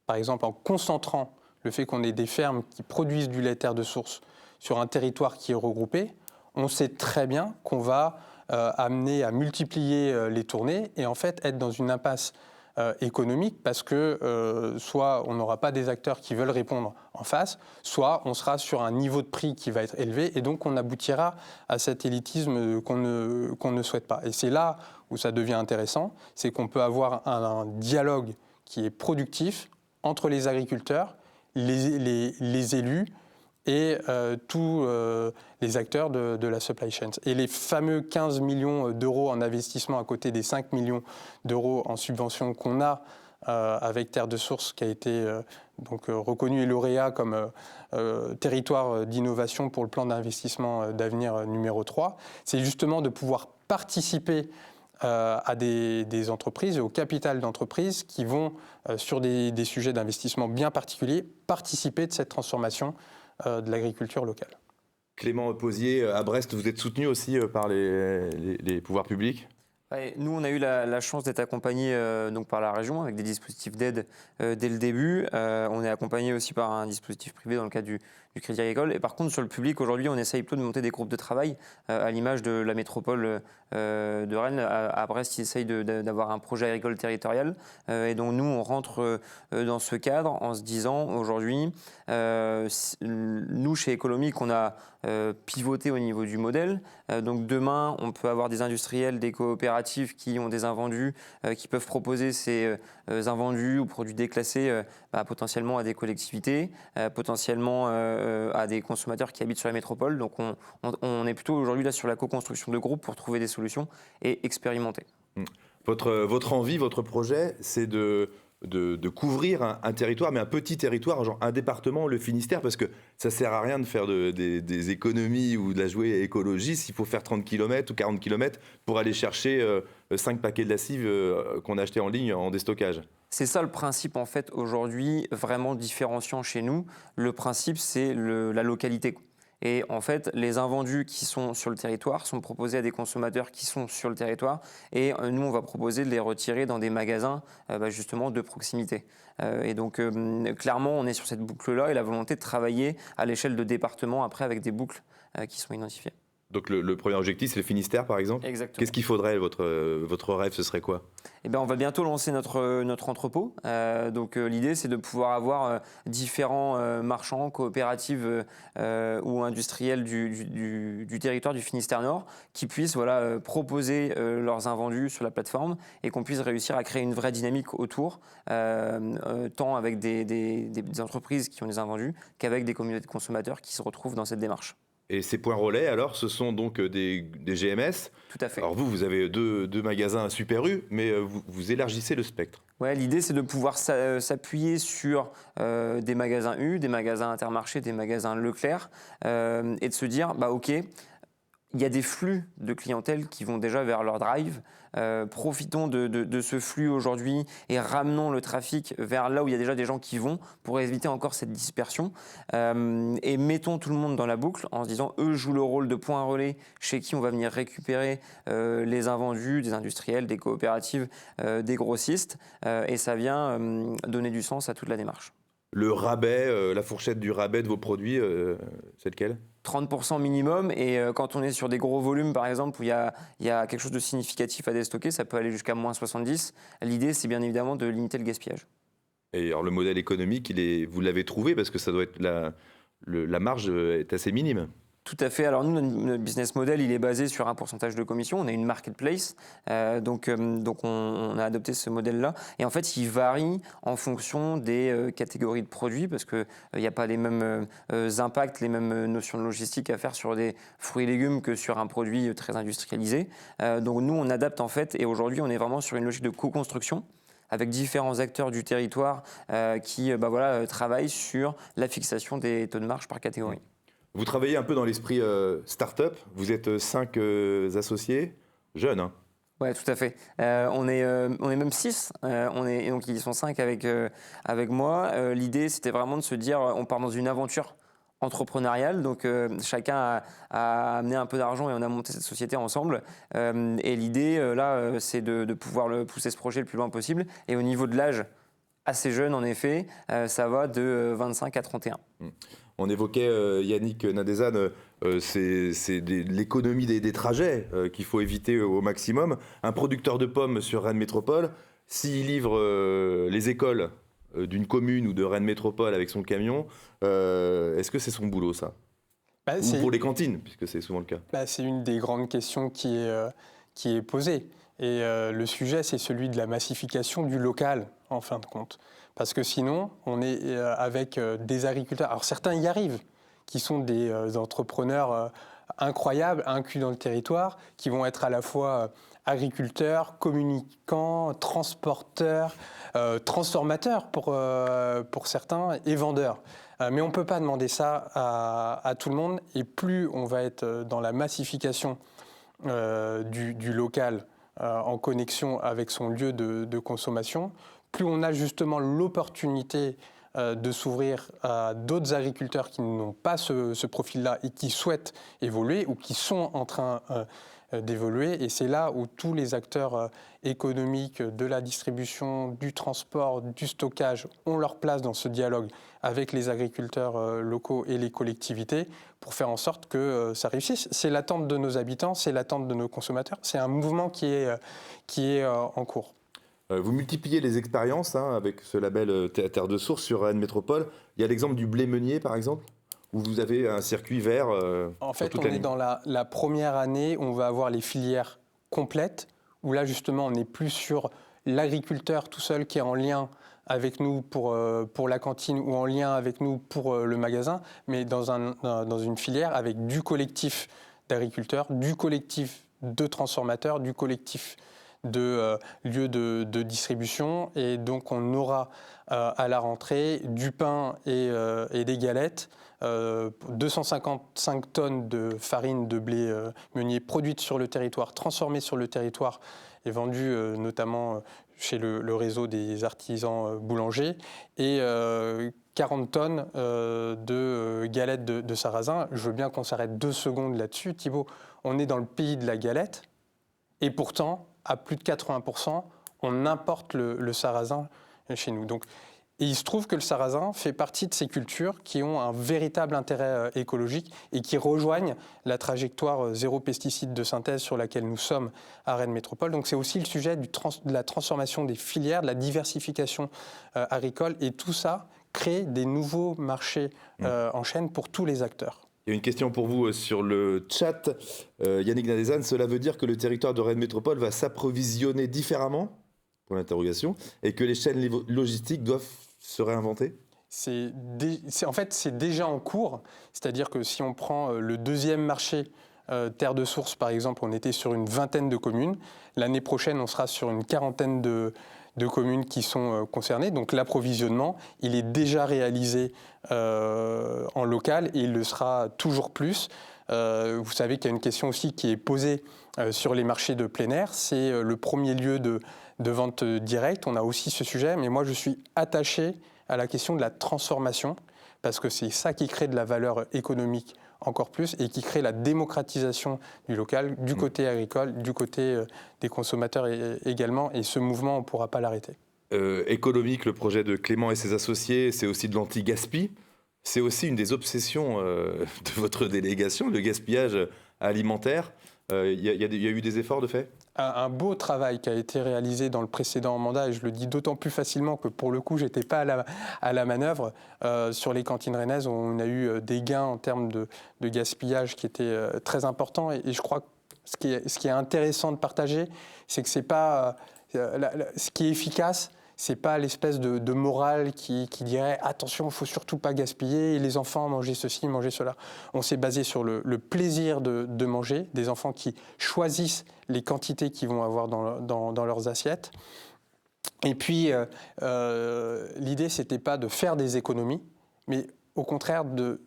par exemple en concentrant le fait qu'on ait des fermes qui produisent du lait Terre de Source sur un territoire qui est regroupé, on sait très bien qu'on va amener à multiplier les tournées et en fait être dans une impasse économique parce que soit on n'aura pas des acteurs qui veulent répondre en face, soit on sera sur un niveau de prix qui va être élevé et donc on aboutira à cet élitisme qu'on ne souhaite pas. Et c'est là où ça devient intéressant, c'est qu'on peut avoir un dialogue qui est productif entre les agriculteurs, les élus et tous les acteurs de la supply chain. Et les fameux 15 millions d'euros en investissement à côté des 5 millions d'euros en subvention qu'on a avec Terre de Source, qui a été donc, reconnu et lauréat comme territoire d'innovation pour le plan d'investissement d'avenir numéro 3, c'est justement de pouvoir participer à des entreprises et au capital d'entreprises qui vont, sur des sujets d'investissement bien particuliers, participer de cette transformation de l'agriculture locale. Clément Posier, à Brest, vous êtes soutenu aussi par les pouvoirs publics ? Ouais, nous, on a eu la chance d'être accompagnés donc par la région avec des dispositifs d'aide dès le début. On est accompagné aussi par un dispositif privé dans le cadre du Crédit Agricole. Et par contre, sur le public, aujourd'hui, on essaye plutôt de monter des groupes de travail à l'image de la métropole de Rennes. À Brest, ils essayent d'avoir un projet agricole territorial. Et donc, nous, on rentre dans ce cadre en se disant, aujourd'hui, nous, chez Économique, on a pivoté au niveau du modèle. Donc, demain, on peut avoir des industriels, des coopératives qui ont des invendus, qui peuvent proposer ces invendus ou produits déclassés potentiellement à des collectivités, potentiellement à des consommateurs qui habitent sur la métropole. Donc on est plutôt aujourd'hui là sur la co-construction de groupes pour trouver des solutions et expérimenter. Votre envie, votre projet, c'est de couvrir un territoire, mais un petit territoire, genre un département, le Finistère, parce que ça ne sert à rien de faire des économies ou de la jouer écologie s'il faut faire 30 km ou 40 km pour aller chercher 5 paquets de lessive qu'on a achetés en ligne en déstockage. C'est ça le principe en fait aujourd'hui vraiment différenciant chez nous. Le principe c'est la localité. Et en fait, les invendus qui sont sur le territoire sont proposés à des consommateurs qui sont sur le territoire. Et nous, on va proposer de les retirer dans des magasins justement de proximité. Et donc, clairement, on est sur cette boucle-là et la volonté de travailler à l'échelle de département après avec des boucles qui sont identifiées. Donc le premier objectif, c'est le Finistère, par exemple. Exactement. Qu'est-ce qu'il faudrait, votre rêve, ce serait quoi? Eh ben, on va bientôt lancer notre entrepôt. Donc l'idée, c'est de pouvoir avoir différents marchands, coopératives ou industriels du territoire du Finistère Nord qui puissent proposer leurs invendus sur la plateforme et qu'on puisse réussir à créer une vraie dynamique autour, tant avec des entreprises qui ont des invendus qu'avec des communautés de consommateurs qui se retrouvent dans cette démarche. Et ces points relais, alors, ce sont donc des GMS. Tout à fait. Alors vous avez deux magasins Super U, mais vous élargissez le spectre. Ouais, l'idée, c'est de pouvoir s'appuyer sur des magasins U, des magasins Intermarché, des magasins Leclerc, et de se dire, OK, il y a des flux de clientèle qui vont déjà vers leur drive. Profitons de ce flux aujourd'hui et ramenons le trafic vers là où il y a déjà des gens qui vont pour éviter encore cette dispersion. Et mettons tout le monde dans la boucle en se disant, eux jouent le rôle de point relais chez qui on va venir récupérer les invendus des industriels, des coopératives, des grossistes. Et ça vient donner du sens à toute la démarche. Le rabais, la fourchette du rabais de vos produits, c'est lequel? 30% minimum, et quand on est sur des gros volumes par exemple où il y a quelque chose de significatif à déstocker, ça peut aller jusqu'à moins 70. L'idée, c'est bien évidemment de limiter le gaspillage. Et alors le modèle économique, vous l'avez trouvé parce que ça doit être la marge est assez minime. Tout à fait. Alors nous, notre business model, il est basé sur un pourcentage de commission. On a une marketplace, donc on a adopté ce modèle-là. Et en fait, il varie en fonction des catégories de produits parce qu'il n'y a pas les mêmes impacts, les mêmes notions de logistique à faire sur des fruits et légumes que sur un produit très industrialisé. Donc nous, on adapte en fait, et aujourd'hui, on est vraiment sur une logique de co-construction avec différents acteurs du territoire qui travaillent sur la fixation des taux de marge par catégorie. Vous travaillez un peu dans l'esprit start-up. Vous êtes 5 associés, jeunes. Hein. Oui, tout à fait. On est même 6. Donc ils sont 5 avec moi. L'idée, c'était vraiment de se dire, on part dans une aventure entrepreneuriale. Donc chacun a amené un peu d'argent et on a monté cette société ensemble. Et l'idée, là, c'est de pouvoir pousser ce projet le plus loin possible. Et au niveau de l'âge, assez jeune en effet, ça va de 25 à 31. On évoquait, Yannick Nadezan, c'est l'économie des trajets qu'il faut éviter au maximum. Un producteur de pommes sur Rennes Métropole, s'il livre les écoles d'une commune ou de Rennes Métropole avec son camion, est-ce que c'est son boulot, ça? Ou pour les cantines, puisque c'est souvent le cas. C'est une des grandes questions qui est posée. Et le sujet, c'est celui de la massification du local, en fin de compte. Parce que sinon, on est avec des agriculteurs. Alors certains y arrivent, qui sont des entrepreneurs incroyables, inclus dans le territoire, qui vont être à la fois agriculteurs, communicants, transporteurs, transformateurs pour certains, et vendeurs. Mais on ne peut pas demander ça à tout le monde. Et plus on va être dans la massification du local en connexion avec son lieu de consommation, plus on a justement l'opportunité de s'ouvrir à d'autres agriculteurs qui n'ont pas ce profil-là et qui souhaitent évoluer ou qui sont en train d'évoluer. Et c'est là où tous les acteurs économiques de la distribution, du transport, du stockage ont leur place dans ce dialogue avec les agriculteurs locaux et les collectivités pour faire en sorte que ça réussisse. C'est l'attente de nos habitants, c'est l'attente de nos consommateurs. C'est un mouvement qui est en cours. Vous multipliez les expériences avec ce label Terre de Source sur Rennes Métropole. Il y a l'exemple du blé meunier, par exemple, où vous avez un circuit vert en fait, toute on l'année. est dans la première année où on va avoir les filières complètes, où là, justement, on n'est plus sur l'agriculteur tout seul qui est en lien avec nous pour la cantine ou en lien avec nous pour le magasin, mais dans une filière avec du collectif d'agriculteurs, du collectif de transformateurs, du collectif de lieux de distribution. Et donc, on aura à la rentrée du pain et des galettes, 255 tonnes de farine de blé meunier produite sur le territoire, transformée sur le territoire et vendue notamment chez le réseau des artisans boulangers, et 40 tonnes de galettes de sarrasin. Je veux bien qu'on s'arrête 2 secondes là-dessus. Thibaut, on est dans le pays de la galette, et pourtant, à plus de 80%, on importe le sarrasin chez nous. Donc, Et il se trouve que le sarrasin fait partie de ces cultures qui ont un véritable intérêt écologique et qui rejoignent la trajectoire zéro pesticide de synthèse sur laquelle nous sommes à Rennes Métropole. Donc c'est aussi le sujet de la transformation des filières, de la diversification agricole, et tout ça crée des nouveaux marchés en chaîne pour tous les acteurs. Il y a une question pour vous sur le chat. Yannick Nadezan, cela veut dire que le territoire de Rennes Métropole va s'approvisionner différemment, pour l'interrogation, et que les chaînes logistiques doivent se réinventer ? En fait, c'est déjà en cours. C'est-à-dire que si on prend le deuxième marché terre de source, par exemple, on était sur une vingtaine de communes. L'année prochaine, on sera sur une quarantaine de communes qui sont concernées. Donc l'approvisionnement, il est déjà réalisé en local et il le sera toujours plus. Vous savez qu'il y a une question aussi qui est posée sur les marchés de plein air. C'est le premier lieu de vente directe. On a aussi ce sujet, mais moi je suis attaché à la question de la transformation parce que c'est ça qui crée de la valeur économique encore plus et qui crée la démocratisation du local, du côté agricole, du côté des consommateurs également. Et ce mouvement, on ne pourra pas l'arrêter. Économique, le projet de Clément et ses associés, c'est aussi de l'anti-gaspi. C'est aussi une des obsessions de votre délégation, le gaspillage alimentaire. Il y a eu des efforts de fait ? Un beau travail qui a été réalisé dans le précédent mandat, et je le dis d'autant plus facilement que pour le coup, je n'étais pas à la manœuvre. Sur les cantines rennaises, on a eu des gains en termes de gaspillage qui étaient très importants. Et je crois que ce qui est intéressant de partager, c'est que c'est pas ce qui est efficace. C'est pas l'espèce de morale qui dirait attention, il faut surtout pas gaspiller, et les enfants manger ceci, manger cela. On s'est basé sur le plaisir de manger, des enfants qui choisissent les quantités qu'ils vont avoir dans leurs assiettes. Et puis l'idée c'était pas de faire des économies, mais au contraire de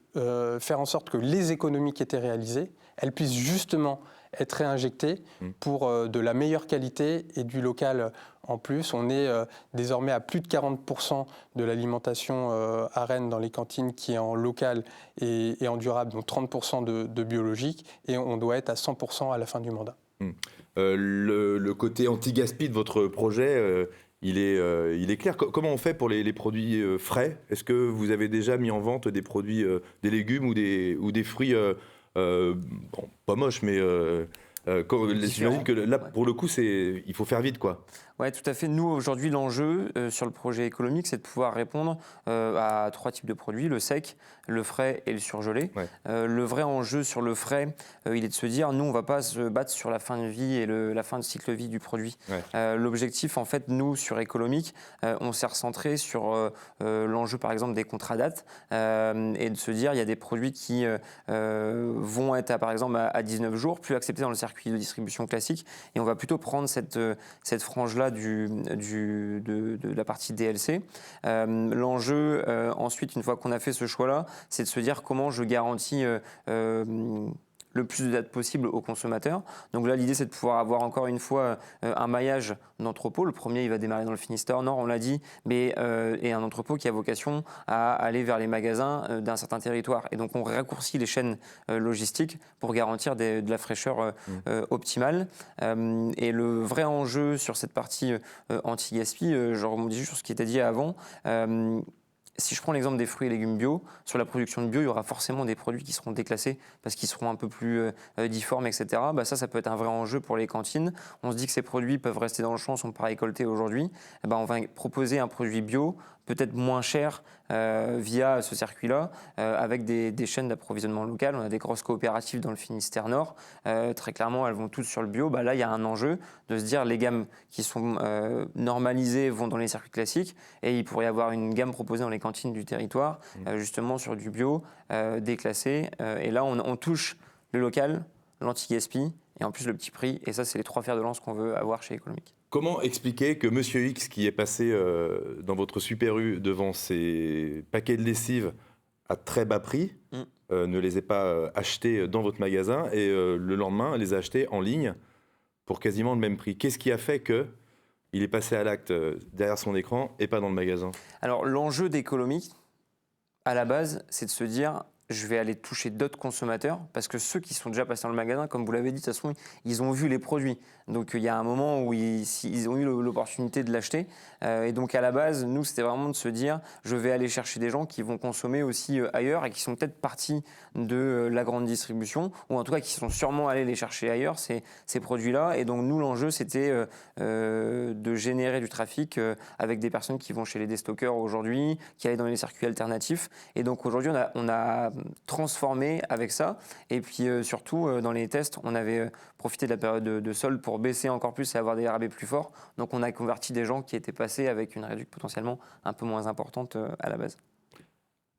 faire en sorte que les économies qui étaient réalisées, elles puissent justement être réinjectées pour de la meilleure qualité et du local en plus. On est désormais à plus de 40% de l'alimentation à Rennes dans les cantines qui est en local et en durable, donc 30% de biologique, et on doit être à 100% à la fin du mandat. Le côté anti-gaspi de votre projet, il est clair. Comment on fait pour les produits frais ? Est-ce que vous avez déjà mis en vente des produits, des légumes ou des fruits pas moches, mais j'imagine que là, pour le coup, il faut faire vite, quoi. Oui, tout à fait. Nous, aujourd'hui, l'enjeu sur le projet économique, c'est de pouvoir répondre à 3 types de produits, le sec, le frais et le surgelé. Ouais. Le vrai enjeu sur le frais, il est de se dire, nous, on ne va pas se battre sur la fin de vie et la fin de cycle de vie du produit. Ouais. L'objectif, en fait, nous, sur économique, on s'est recentré sur l'enjeu, par exemple, des contrats dates et de se dire, il y a des produits qui vont être, par exemple, à 19 jours, plus acceptés dans le circuit de distribution classique, et on va plutôt prendre cette frange-là de la partie DLC. L'enjeu, ensuite, une fois qu'on a fait ce choix-là, c'est de se dire comment je garantis le plus de dates possible aux consommateurs. Donc là, l'idée, c'est de pouvoir avoir encore une fois un maillage d'entrepôts. Le premier, il va démarrer dans le Finistère Nord, on l'a dit, mais et un entrepôt qui a vocation à aller vers les magasins d'un certain territoire. Et donc, on raccourcit les chaînes logistiques pour garantir de la fraîcheur optimale. Et le vrai enjeu sur cette partie anti-gaspi, je rebondis juste sur ce qui était dit avant, si je prends l'exemple des fruits et légumes bio, sur la production de bio, il y aura forcément des produits qui seront déclassés parce qu'ils seront un peu plus difformes, etc. Ça peut être un vrai enjeu pour les cantines. On se dit que ces produits peuvent rester dans le champ, ne sont pas récoltés aujourd'hui. On va proposer un produit bio, peut-être moins cher via ce circuit-là, avec des chaînes d'approvisionnement locales. On a des grosses coopératives dans le Finistère Nord. Très clairement, elles vont toutes sur le bio. Là, il y a un enjeu de se dire les gammes qui sont normalisées vont dans les circuits classiques et il pourrait y avoir une gamme proposée dans les cantines du territoire, justement sur du bio, déclassé. Et là, on touche le local, l'anti-gaspi et en plus le petit prix. Et ça, c'est les 3 fers de lance qu'on veut avoir chez Économique. Comment expliquer que Monsieur X, qui est passé dans votre Super U devant ses paquets de lessive à très bas prix, ne les ait pas achetés dans votre magasin et le lendemain les a achetés en ligne pour quasiment le même prix ? Qu'est-ce qui a fait qu'il est passé à l'acte derrière son écran et pas dans le magasin ? Alors, l'enjeu d'Économique, à la base, c'est de se dire je vais aller toucher d'autres consommateurs parce que ceux qui sont déjà passés dans le magasin, comme vous l'avez dit, de toute façon, ils ont vu les produits. Donc il y a un moment où ils ont eu l'opportunité de l'acheter. Et donc à la base, nous, c'était vraiment de se dire, je vais aller chercher des gens qui vont consommer aussi ailleurs et qui sont peut-être partis de la grande distribution ou en tout cas qui sont sûrement allés les chercher ailleurs, ces produits-là. Et donc nous, l'enjeu, c'était de générer du trafic avec des personnes qui vont chez les déstockeurs aujourd'hui, qui allaient dans les circuits alternatifs. Et donc aujourd'hui, on a transformé avec ça. Et puis surtout, dans les tests, on avait profité de la période de solde pour baisser encore plus et avoir des rabais plus forts. Donc on a converti des gens qui étaient passés avec une réduction potentiellement un peu moins importante à la base.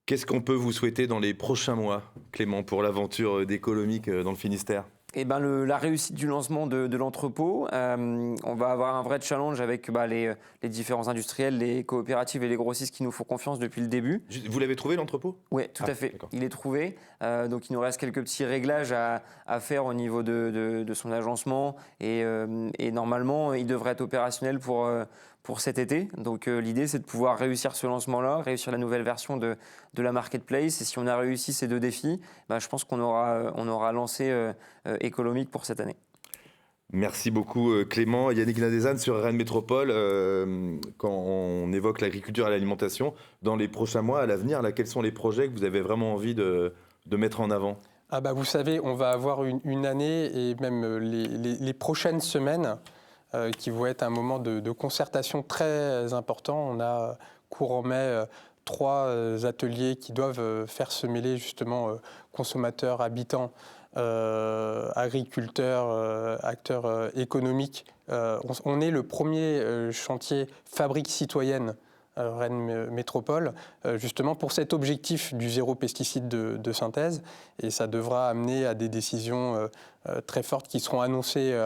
Qu'est-ce qu'on peut vous souhaiter dans les prochains mois, Clément, pour l'aventure d'Écolomique dans le Finistère ? Eh ben la réussite du lancement de l'entrepôt, on va avoir un vrai challenge avec les différents industriels, les coopératives et les grossistes qui nous font confiance depuis le début. Vous l'avez trouvé, l'entrepôt ? Oui, tout à fait. D'accord. Il est trouvé. Donc il nous reste quelques petits réglages à faire au niveau de son agencement. Et normalement, il devrait être opérationnel pour cet été. Donc l'idée, c'est de pouvoir réussir ce lancement-là, réussir la nouvelle version de la marketplace. Et si on a réussi ces deux défis, je pense qu'on aura lancé Écolomique pour cette année. Merci beaucoup Clément. Yannick Nadezan sur Rennes Métropole. Quand on évoque l'agriculture et l'alimentation, dans les prochains mois, à l'avenir, quels sont les projets que vous avez vraiment envie de mettre en avant ? Vous savez, on va avoir une année et même les prochaines semaines qui vont être un moment de concertation très important. On a courant mai 3 ateliers qui doivent faire se mêler justement consommateurs, habitants, agriculteurs, acteurs économiques. On est le premier chantier fabrique citoyenne Rennes Métropole, justement pour cet objectif du zéro pesticide de synthèse. Et ça devra amener à des décisions très fortes qui seront annoncées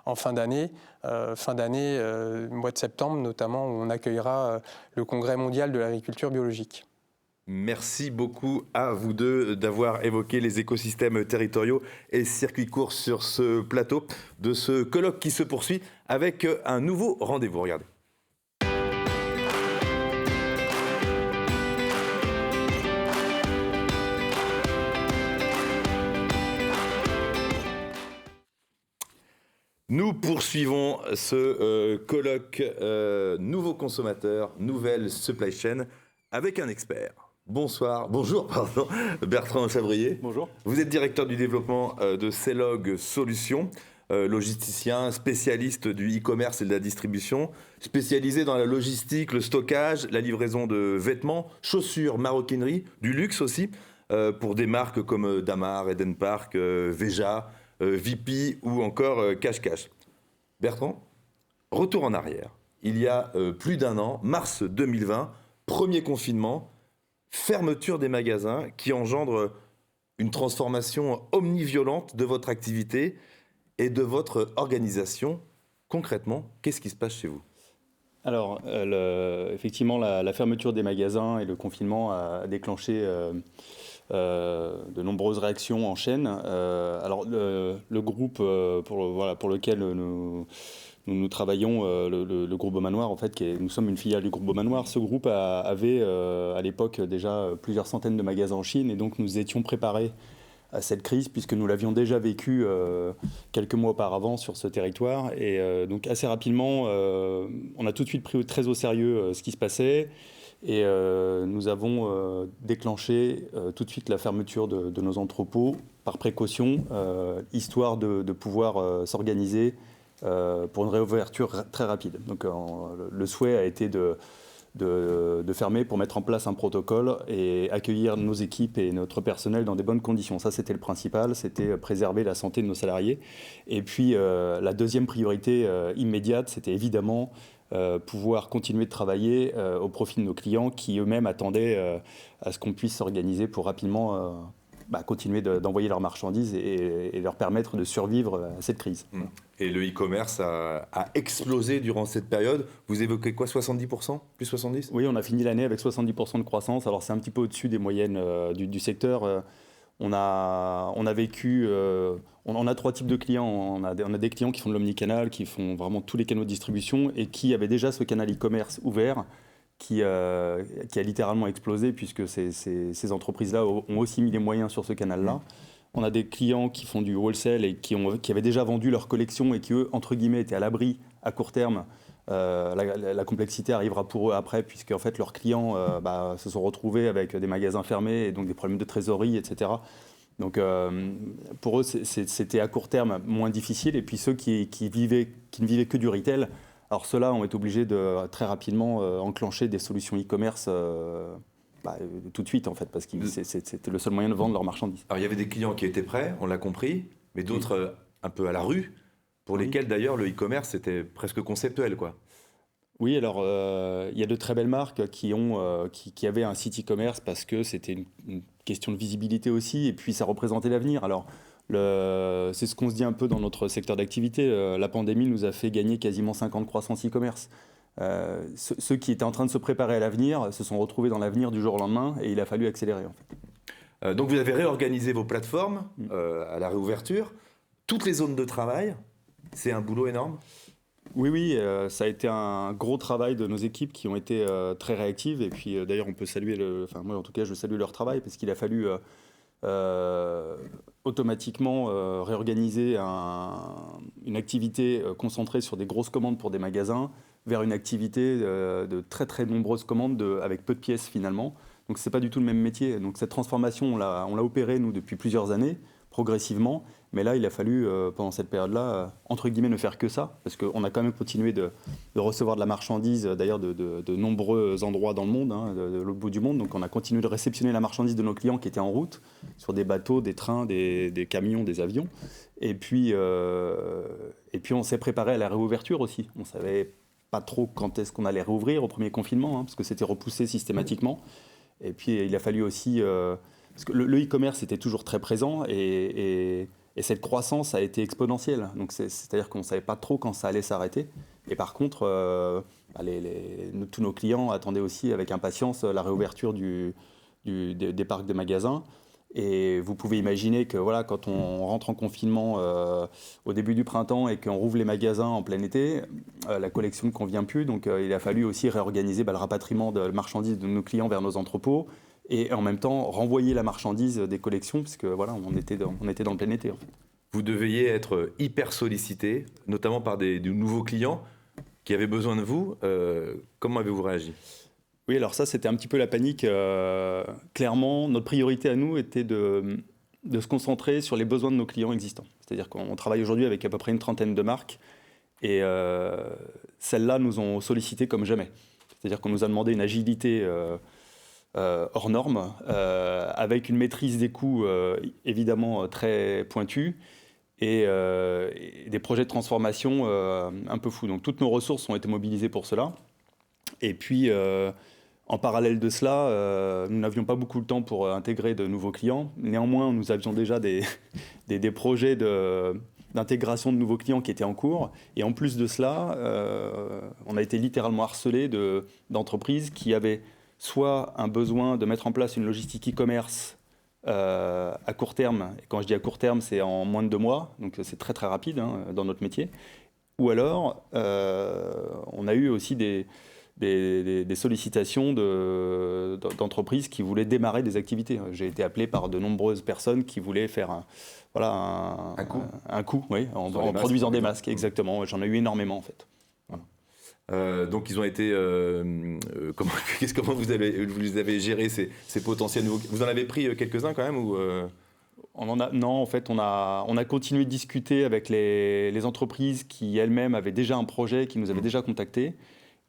en fin d'année. Mois de septembre notamment, où on accueillera le Congrès mondial de l'agriculture biologique. Merci beaucoup à vous deux d'avoir évoqué les écosystèmes territoriaux et circuits courts sur ce plateau de ce colloque qui se poursuit avec un nouveau rendez-vous. Regardez. Nous poursuivons ce colloque Nouveaux consommateurs, nouvelle supply chain avec un expert. Bonjour, Bertrand Chavrier. Bonjour. Vous êtes directeur du développement de Celog Solutions, logisticien, spécialiste du e-commerce et de la distribution, spécialisé dans la logistique, le stockage, la livraison de vêtements, chaussures, maroquinerie, du luxe aussi, pour des marques comme Damar, Eden Park, Veja, VP ou encore Cash. Bertrand, retour en arrière. Il y a plus d'un an, mars 2020, premier confinement, fermeture des magasins qui engendre une transformation omniviolente de votre activité et de votre organisation. Concrètement, qu'est-ce qui se passe chez vous ? Alors, effectivement, la fermeture des magasins et le confinement a déclenché de nombreuses réactions en chaîne. Alors, le groupe pour lequel nous travaillons, le groupe Beaumanoir, en fait, nous sommes une filiale du groupe Beaumanoir. Ce groupe avait à l'époque déjà plusieurs centaines de magasins en Chine, et donc nous étions préparés à cette crise puisque nous l'avions déjà vécu quelques mois auparavant sur ce territoire. Et donc assez rapidement, on a tout de suite pris très au sérieux ce qui se passait. Et nous avons déclenché tout de suite la fermeture de nos entrepôts par précaution, histoire de pouvoir s'organiser pour une réouverture très rapide. Donc le souhait a été de fermer pour mettre en place un protocole et accueillir nos équipes et notre personnel dans des bonnes conditions. Ça, c'était le principal, c'était préserver la santé de nos salariés. Et puis la deuxième priorité immédiate, c'était évidemment pouvoir continuer de travailler au profit de nos clients qui eux-mêmes attendaient à ce qu'on puisse s'organiser pour rapidement continuer d'envoyer leurs marchandises et leur permettre de survivre à cette crise. Et le e-commerce a explosé durant cette période. Vous évoquez quoi, 70%? Plus 70%? Oui, on a fini l'année avec 70% de croissance. Alors c'est un petit peu au-dessus des moyennes du secteur. On a vécu... on a 3 types de clients. On a des clients qui font de l'omnicanal, qui font vraiment tous les canaux de distribution et qui avaient déjà ce canal e-commerce ouvert, qui a littéralement explosé, puisque ces entreprises-là ont aussi mis les moyens sur ce canal-là. On a des clients qui font du wholesale et qui avaient déjà vendu leur collection et qui, eux, entre guillemets, étaient à l'abri à court terme. La complexité arrivera pour eux après, puisque en fait, leurs clients se sont retrouvés avec des magasins fermés et donc des problèmes de trésorerie, etc. Donc pour eux, c'était à court terme moins difficile. Et puis ceux qui ne vivaient que du retail, alors ceux-là ont été obligés de très rapidement enclencher des solutions e-commerce tout de suite, en fait, parce que c'était le seul moyen de vendre leurs marchandises. Alors il y avait des clients qui étaient prêts, on l'a compris, mais d'autres un peu à la rue, pour lesquels d'ailleurs le e-commerce était presque conceptuel, quoi. Oui, alors il y a de très belles marques qui avaient un site e-commerce parce que c'était une question de visibilité aussi, et puis ça représentait l'avenir. Alors c'est ce qu'on se dit un peu dans notre secteur d'activité. La pandémie nous a fait gagner quasiment 5 ans de croissance e-commerce. Ceux qui étaient en train de se préparer à l'avenir se sont retrouvés dans l'avenir du jour au lendemain, et il a fallu accélérer, en fait. Donc vous avez réorganisé vos plateformes à la réouverture, toutes les zones de travail. C'est un boulot énorme. Oui, ça a été un gros travail de nos équipes qui ont été très réactives. Et puis d'ailleurs, on peut saluer moi en tout cas, je salue leur travail, parce qu'il a fallu automatiquement réorganiser une activité concentrée sur des grosses commandes pour des magasins vers une activité de très très nombreuses commandes avec peu de pièces finalement. Donc c'est pas du tout le même métier. Donc cette transformation, on l'a opérée nous depuis plusieurs années, progressivement. Mais là, il a fallu, pendant cette période-là, entre guillemets, ne faire que ça, parce qu'on a quand même continué de recevoir de la marchandise, d'ailleurs, de nombreux endroits dans le monde, de l'autre bout du monde. Donc, on a continué de réceptionner la marchandise de nos clients qui étaient en route, sur des bateaux, des trains, des camions, des avions. Et puis on s'est préparé à la réouverture aussi. On ne savait pas trop quand est-ce qu'on allait réouvrir au premier confinement, parce que c'était repoussé systématiquement. Et puis, il a fallu aussi... parce que le e-commerce était toujours très présent, et cette croissance a été exponentielle. Donc c'est-à-dire qu'on ne savait pas trop quand ça allait s'arrêter. Et par contre, tous nos clients attendaient aussi avec impatience la réouverture des parcs de magasins. Et vous pouvez imaginer que voilà, quand on rentre en confinement au début du printemps et qu'on rouvre les magasins en plein été, la collection ne convient plus. Donc il a fallu aussi réorganiser le rapatriement de marchandises de nos clients vers nos entrepôts. Et en même temps renvoyer la marchandise des collections, puisque voilà, on était dans le plein été. En fait. Vous deviez être hyper sollicité, notamment par de nouveaux clients qui avaient besoin de vous. Comment avez-vous réagi ? Oui, alors ça, c'était un petit peu la panique. Clairement, notre priorité à nous était de se concentrer sur les besoins de nos clients existants. C'est-à-dire qu'on travaille aujourd'hui avec à peu près une trentaine de marques, et celles-là nous ont sollicité comme jamais. C'est-à-dire qu'on nous a demandé une agilité hors norme, avec une maîtrise des coûts évidemment très pointue, et des projets de transformation un peu fous. Donc toutes nos ressources ont été mobilisées pour cela. Et puis en parallèle de cela, nous n'avions pas beaucoup de temps pour intégrer de nouveaux clients. Néanmoins, nous avions déjà des projets d'intégration de nouveaux clients qui étaient en cours. Et en plus de cela, on a été littéralement harcelés d'entreprises qui avaient soit un besoin de mettre en place une logistique e-commerce à court terme. Et quand je dis à court terme, c'est en moins de 2 mois, donc c'est très très rapide dans notre métier. Ou alors, on a eu aussi des sollicitations d'entreprises qui voulaient démarrer des activités. J'ai été appelé par de nombreuses personnes qui voulaient faire un coup, oui, en produisant des masques, exactement. J'en ai eu énormément en fait. Donc ils ont été... comment vous avez géré ces potentiels nouveaux... Vous en avez pris quelques-uns quand même ou Non, en fait, on a continué de discuter avec les entreprises qui elles-mêmes avaient déjà un projet, qui nous avaient déjà contactés.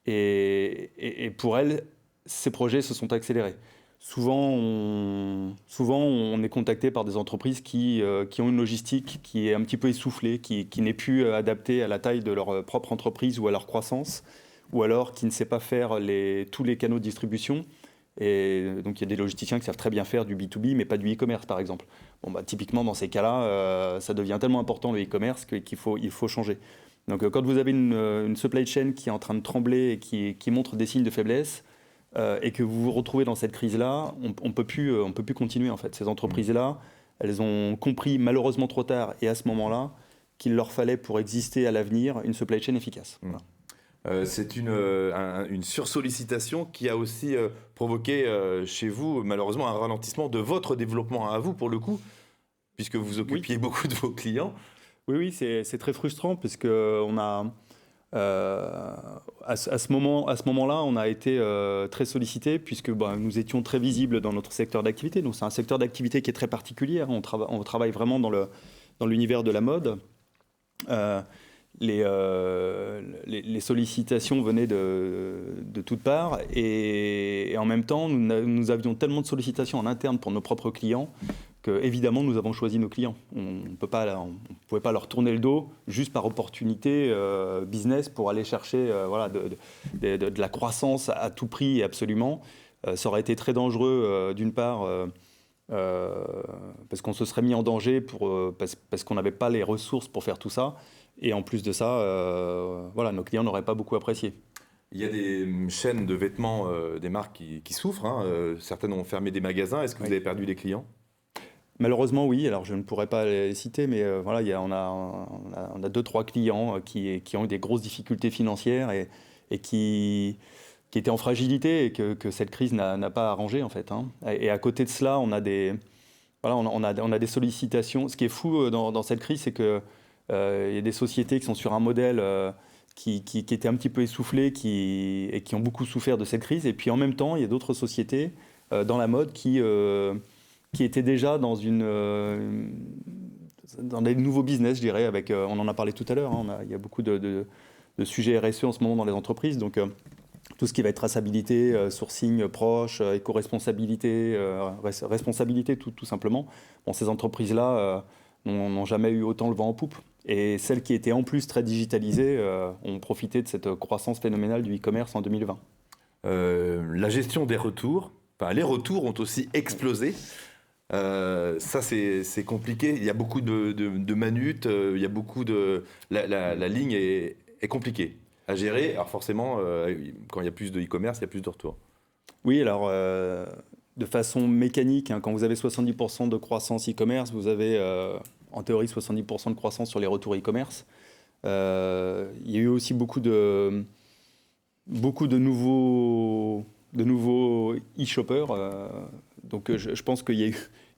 Et pour elles, ces projets se sont accélérés. Souvent, on est contacté par des entreprises qui ont une logistique qui est un petit peu essoufflée, qui n'est plus adaptée à la taille de leur propre entreprise ou à leur croissance, ou alors qui ne sait pas faire tous les canaux de distribution. Et donc, il y a des logisticiens qui savent très bien faire du B2B, mais pas du e-commerce, par exemple. Typiquement, dans ces cas-là, ça devient tellement important, le e-commerce, qu'il faut changer. Donc, quand vous avez une supply chain qui est en train de trembler et qui montre des signes de faiblesse, et que vous vous retrouvez dans cette crise-là, on peut plus continuer en fait. Ces entreprises-là, elles ont compris malheureusement trop tard et à ce moment-là qu'il leur fallait pour exister à l'avenir une supply chain efficace. Voilà. C'est une sursollicitation qui a aussi provoqué chez vous, malheureusement, un ralentissement de votre développement à vous, pour le coup, puisque vous occupiez beaucoup de vos clients. Oui, c'est très frustrant parce que on a à ce moment-là, on a été très sollicité puisque nous étions très visibles dans notre secteur d'activité. Donc c'est un secteur d'activité qui est très particulier. Hein. On travaille vraiment dans l'univers de la mode. Les sollicitations venaient de toutes parts et en même temps, nous avions tellement de sollicitations en interne pour nos propres clients que, évidemment, nous avons choisi nos clients. On ne pouvait pas leur tourner le dos juste par opportunité business pour aller chercher de la croissance à tout prix et absolument. Ça aurait été très dangereux, d'une part, parce qu'on se serait mis en danger parce qu'on n'avait pas les ressources pour faire tout ça. Et en plus de ça, nos clients n'auraient pas beaucoup apprécié. Il y a des chaînes de vêtements, des marques qui souffrent. Hein. Certaines ont fermé des magasins. Est-ce que vous avez perdu des clients ? Malheureusement, oui. Alors, je ne pourrais pas les citer, mais on a 2-3 clients qui ont eu des grosses difficultés financières et qui étaient en fragilité et que cette crise n'a pas arrangé, en fait. Hein. Et à côté de cela, on a des sollicitations. Ce qui est fou dans cette crise, c'est que il y a des sociétés qui sont sur un modèle qui était un petit peu essoufflé et qui ont beaucoup souffert de cette crise. Et puis en même temps, il y a d'autres sociétés dans la mode qui étaient déjà dans des nouveaux business, je dirais. On en a parlé tout à l'heure. Hein, il y a beaucoup de sujets RSE en ce moment dans les entreprises. Donc tout ce qui va être traçabilité, sourcing proche, éco-responsabilité, responsabilité tout simplement. Bon, ces entreprises-là n'ont jamais eu autant le vent en poupe. Et celles qui étaient en plus très digitalisées ont profité de cette croissance phénoménale du e-commerce en 2020. La gestion des retours, les retours ont aussi explosé. Ça, c'est compliqué. Il y a beaucoup de manutes, il y a beaucoup de... La ligne est compliquée à gérer. Alors forcément, quand il y a plus de e-commerce, il y a plus de retours. Oui, alors... de façon mécanique, hein, quand vous avez 70% de croissance e-commerce, vous avez en théorie 70% de croissance sur les retours e-commerce. Il y a eu aussi beaucoup de nouveaux e-shoppers. Donc je pense qu'il y a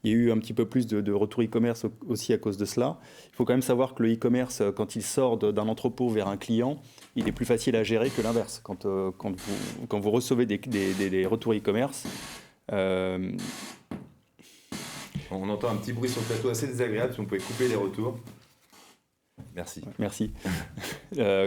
eu un petit peu plus de retours e-commerce aussi à cause de cela. Il faut quand même savoir que le e-commerce, quand il sort d'un entrepôt vers un client, il est plus facile à gérer que l'inverse. Quand vous recevez des retours e-commerce, on entend un petit bruit sur le plateau assez désagréable, si on pouvait couper les retours. Merci. Merci.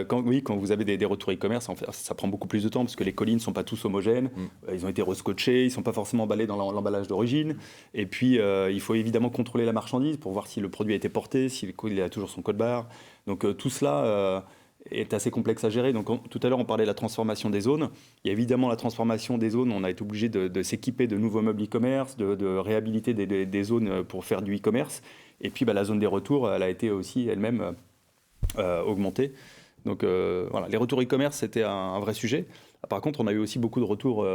Quand vous avez des retours e-commerce, en fait, ça prend beaucoup plus de temps parce que les colis ne sont pas tous homogènes. Ils ont été rescotchés, ils ne sont pas forcément emballés dans l'emballage d'origine. Et puis, il faut évidemment contrôler la marchandise pour voir si le produit a été porté, si il a toujours son code barre. Donc, tout cela est assez complexe à gérer. Donc, tout à l'heure, on parlait de la transformation des zones. Il y a évidemment la transformation des zones. On a été obligé de s'équiper de nouveaux meubles e-commerce, de réhabiliter des zones pour faire du e-commerce. Et puis, la zone des retours, elle a été aussi elle-même augmentée. Donc, les retours e-commerce, c'était un vrai sujet. Par contre, on a eu aussi beaucoup de retours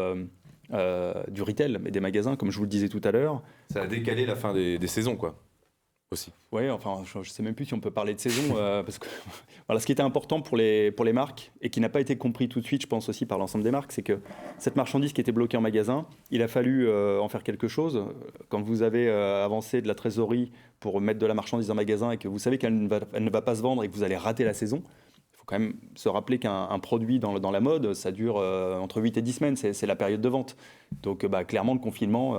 du retail, des magasins, comme je vous le disais tout à l'heure. Ça a décalé la fin des saisons, quoi. Aussi. Oui, enfin, je ne sais même plus si on peut parler de saison, parce que ce qui était important pour les marques, et qui n'a pas été compris tout de suite, je pense aussi par l'ensemble des marques, c'est que cette marchandise qui était bloquée en magasin, il a fallu en faire quelque chose. Quand vous avez avancé de la trésorerie pour mettre de la marchandise en magasin et que vous savez qu'elle ne va pas se vendre et que vous allez rater la saison, il faut quand même se rappeler qu'un produit dans la mode, ça dure entre 8 et 10 semaines, c'est la période de vente. Donc clairement, le confinement,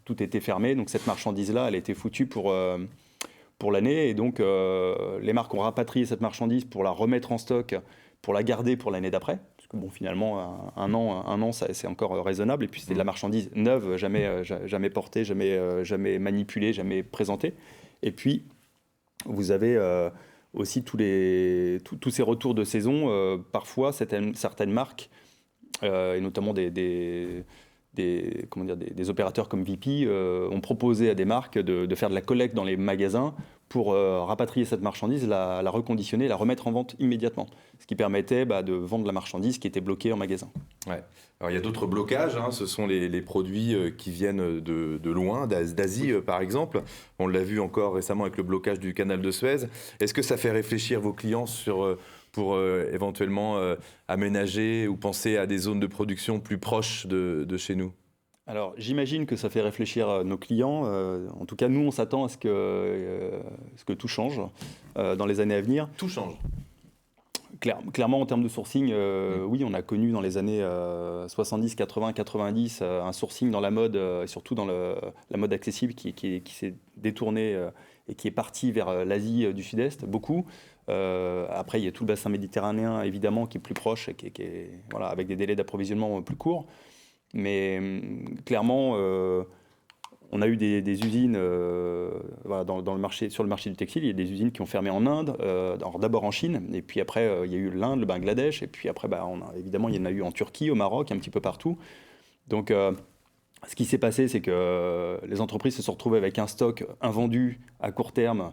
tout était fermé, donc cette marchandise-là, elle était foutue pour l'année, et donc les marques ont rapatrié cette marchandise pour la remettre en stock, pour la garder pour l'année d'après, parce que finalement un an c'est encore raisonnable, et puis c'est de la marchandise neuve, jamais portée, jamais manipulée, jamais présentée. Et puis vous avez aussi tous ces retours de saison. Parfois certaines marques, et notamment des opérateurs comme VP ont proposé à des marques de faire de la collecte dans les magasins pour rapatrier cette marchandise, la reconditionner, la remettre en vente immédiatement. Ce qui permettait de vendre la marchandise qui était bloquée en magasin. Ouais. Alors il y a d'autres blocages, hein. Ce sont les produits qui viennent de loin, d'Asie par exemple. On l'a vu encore récemment avec le blocage du canal de Suez. Est-ce que ça fait réfléchir vos clients sur pour éventuellement aménager ou penser à des zones de production plus proches de chez nous? Alors, j'imagine que ça fait réfléchir nos clients. En tout cas, nous, on s'attend à ce que tout change dans les années à venir. Tout change. Clairement, en termes de sourcing, oui, on a connu dans les années 70, 80, 90 un sourcing dans la mode, surtout dans la mode accessible qui s'est détourné et qui est parti vers l'Asie du Sud-Est, beaucoup. Après, il y a tout le bassin méditerranéen, évidemment, qui est plus proche et qui est, voilà, avec des délais d'approvisionnement plus courts. Mais clairement, on a eu des usines voilà, dans le marché, sur le marché du textile. Il y a des usines qui ont fermé en Inde, d'abord en Chine, et puis après, il y a eu l'Inde, le Bangladesh, et puis après, évidemment, il y en a eu en Turquie, au Maroc, un petit peu partout. Donc, ce qui s'est passé, c'est que les entreprises se sont retrouvées avec un stock invendu à court terme,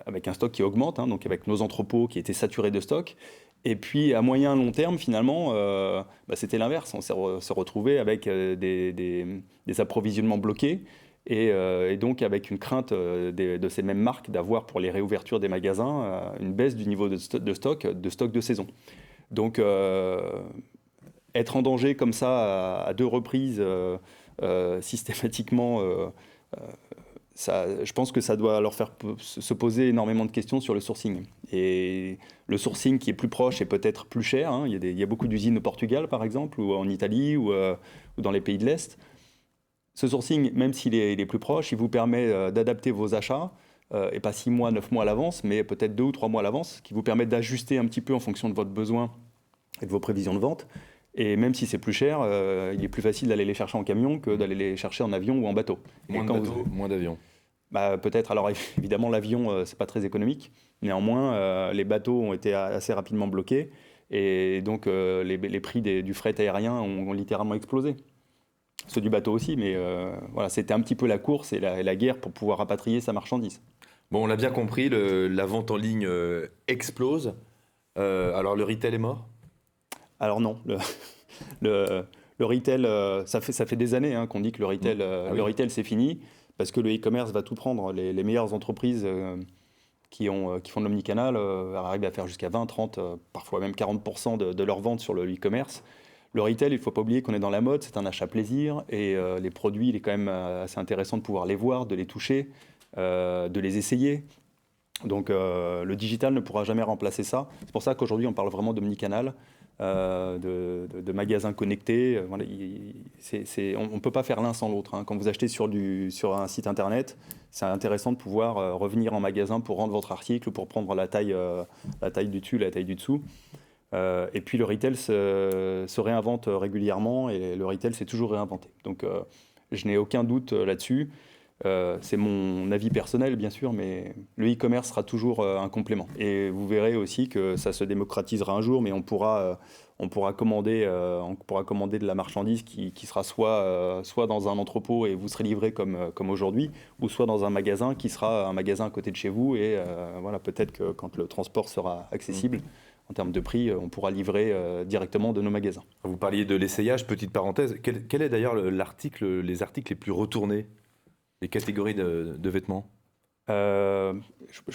avec un stock qui augmente, hein, donc avec nos entrepôts qui étaient saturés de stock. Et puis à moyen long terme, finalement, c'était l'inverse. On s'est retrouvé avec des approvisionnements bloqués et donc avec une crainte de ces mêmes marques d'avoir pour les réouvertures des magasins une baisse du niveau de stock de saison. Donc être en danger comme ça à deux reprises systématiquement, je pense que ça doit leur faire se poser énormément de questions sur le sourcing. Et le sourcing qui est plus proche est peut-être plus cher. Hein. Il y a beaucoup d'usines au Portugal, par exemple, ou en Italie, ou dans les pays de l'Est. Ce sourcing, même s'il est plus proche, il vous permet d'adapter vos achats, et pas 6 mois, 9 mois à l'avance, mais peut-être 2 ou 3 mois à l'avance, qui vous permet d'ajuster un petit peu en fonction de votre besoin et de vos prévisions de vente. Et même si c'est plus cher, il est plus facile d'aller les chercher en camion que d'aller les chercher en avion ou en bateau. Moins d'avions. Peut-être. Alors évidemment, l'avion, c'est pas très économique. Néanmoins, les bateaux ont été assez rapidement bloqués. Et donc, les prix du fret aérien ont littéralement explosé. Ceux du bateau aussi, mais voilà, c'était un petit peu la course et la guerre pour pouvoir rapatrier sa marchandise. Bon, on l'a bien compris, la vente en ligne explose. Alors, le retail est mort ? Alors non, le retail, ça fait des années qu'on dit que le retail c'est fini, parce que le e-commerce va tout prendre. Les meilleures entreprises qui font de l'omnicanal arrivent à faire jusqu'à 20, 30, parfois même 40% de leurs ventes sur le e-commerce. Le retail, il ne faut pas oublier qu'on est dans la mode, c'est un achat plaisir, et les produits, il est quand même assez intéressant de pouvoir les voir, de les toucher, de les essayer. Donc le digital ne pourra jamais remplacer ça. C'est pour ça qu'aujourd'hui, on parle vraiment d'omnicanal. De magasins connectés. Voilà, on ne peut pas faire l'un sans l'autre. Quand vous achetez sur un site internet, c'est intéressant de pouvoir revenir en magasin pour rendre votre article ou pour prendre la taille du dessus, la taille du dessous. Et puis le retail se réinvente régulièrement et le retail s'est toujours réinventé. Donc je n'ai aucun doute là-dessus. C'est mon avis personnel, bien sûr, mais le e-commerce sera toujours un complément. Et vous verrez aussi que ça se démocratisera un jour, mais on pourra commander de la marchandise qui sera soit dans un entrepôt et vous serez livré comme aujourd'hui, ou soit dans un magasin qui sera un magasin à côté de chez vous. Et voilà, peut-être que quand le transport sera accessible, en termes de prix, on pourra livrer directement de nos magasins. Vous parliez de l'essayage, petite parenthèse. Quel est d'ailleurs les articles les plus retournés ? Les catégories de vêtements ? Je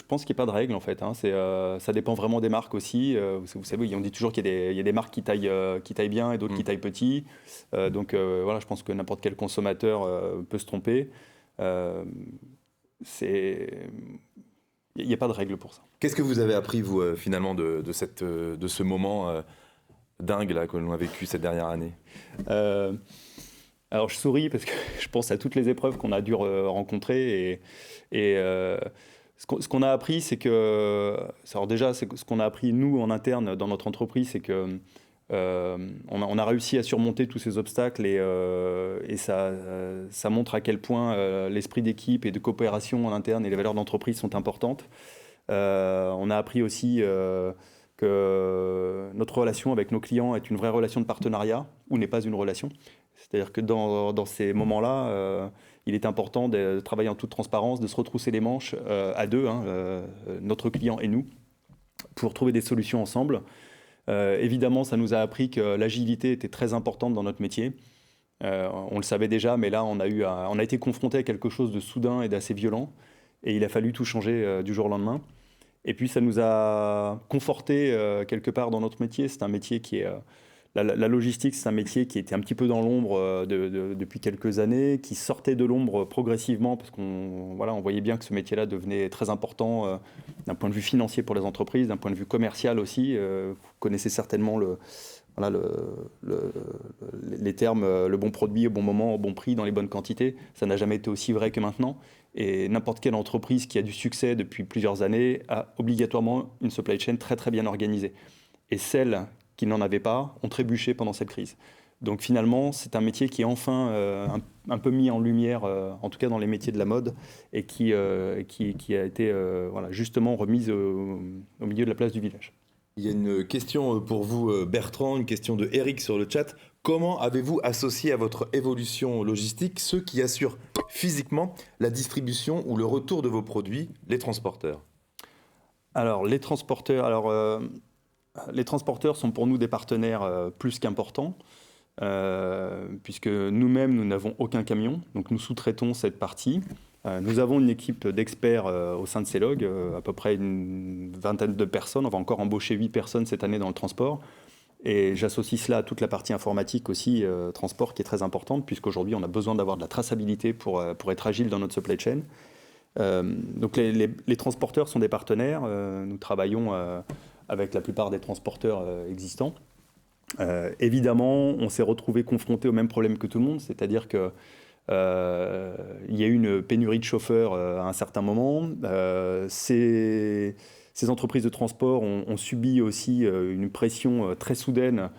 pense qu'il n'y a pas de règle en fait. Ça dépend vraiment des marques aussi. Vous savez, on dit toujours qu'il y a des marques qui taillent bien et d'autres qui taillent petit. Donc voilà, je pense que n'importe quel consommateur peut se tromper. Il n'y a pas de règle pour ça. Qu'est-ce que vous avez appris, vous, finalement, de ce moment dingue là, que l'on a vécu cette dernière année ? Alors je souris parce que je pense à toutes les épreuves qu'on a dû rencontrer et ce qu'on a appris, c'est que... Alors déjà, ce qu'on a appris, nous, en interne, dans notre entreprise, c'est que on a réussi à surmonter tous ces obstacles et ça montre à quel point l'esprit d'équipe et de coopération en interne et les valeurs d'entreprise sont importantes. On a appris aussi que notre relation avec nos clients est une vraie relation de partenariat ou n'est pas une relation. C'est-à-dire que dans ces moments-là, il est important de travailler en toute transparence, de se retrousser les manches à deux, notre client et nous, pour trouver des solutions ensemble. Évidemment, ça nous a appris que l'agilité était très importante dans notre métier. On le savait déjà, mais là, on a été confronté à quelque chose de soudain et d'assez violent. Et il a fallu tout changer du jour au lendemain. Et puis ça nous a conforté quelque part dans notre métier. C'est un métier qui est... La logistique, c'est un métier qui était un petit peu dans l'ombre depuis quelques années, qui sortait de l'ombre progressivement parce qu'on on voyait bien que ce métier-là devenait très important d'un point de vue financier pour les entreprises, d'un point de vue commercial aussi. Vous connaissez certainement les termes, le bon produit au bon moment, au bon prix, dans les bonnes quantités. Ça n'a jamais été aussi vrai que maintenant. Et n'importe quelle entreprise qui a du succès depuis plusieurs années a obligatoirement une supply chain très très bien organisée. Et celles qui n'en avaient pas ont trébuché pendant cette crise. Donc finalement, c'est un métier qui est enfin un peu mis en lumière, en tout cas dans les métiers de la mode, et qui a été justement remise au milieu de la place du village. Il y a une question pour vous, Bertrand, une question de Eric sur le chat. Comment avez-vous associé à votre évolution logistique ceux qui assurent physiquement la distribution ou le retour de vos produits, les transporteurs ? Alors, les transporteurs sont pour nous des partenaires plus qu'importants, puisque nous-mêmes, nous n'avons aucun camion, donc nous sous-traitons cette partie. Nous avons une équipe d'experts au sein de Celog, à peu près une vingtaine de personnes. On va encore embaucher 8 personnes cette année dans le transport. Et j'associe cela à toute la partie informatique aussi, transport, qui est très importante, puisqu'aujourd'hui, on a besoin d'avoir de la traçabilité pour être agile dans notre supply chain. Donc les transporteurs sont des partenaires. Nous travaillons avec la plupart des transporteurs existants. Évidemment, on s'est retrouvé confronté au même problème que tout le monde, c'est-à-dire que il y a eu une pénurie de chauffeurs à un certain moment. Ces entreprises de transport ont subi aussi une pression très soudaine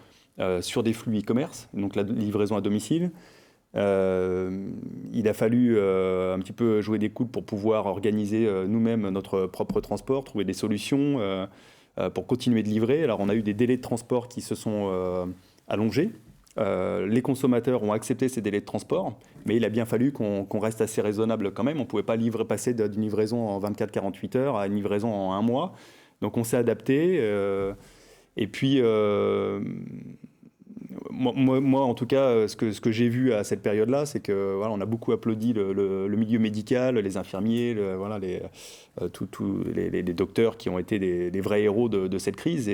sur des flux e-commerce, donc la livraison à domicile. Il a fallu un petit peu jouer des coudes pour pouvoir organiser nous-mêmes notre propre transport, trouver des solutions pour continuer de livrer. Alors on a eu des délais de transport qui se sont allongés. Les consommateurs ont accepté ces délais de transport, mais il a bien fallu qu'on reste assez raisonnable quand même. On ne pouvait pas passer d'une livraison en 24-48 heures à une livraison en 1 mois. Donc on s'est adapté. Et puis, moi, en tout cas, ce que j'ai vu à cette période-là, c'est que on a beaucoup applaudi le milieu médical, les infirmiers, tous les docteurs qui ont été des vrais héros de cette crise.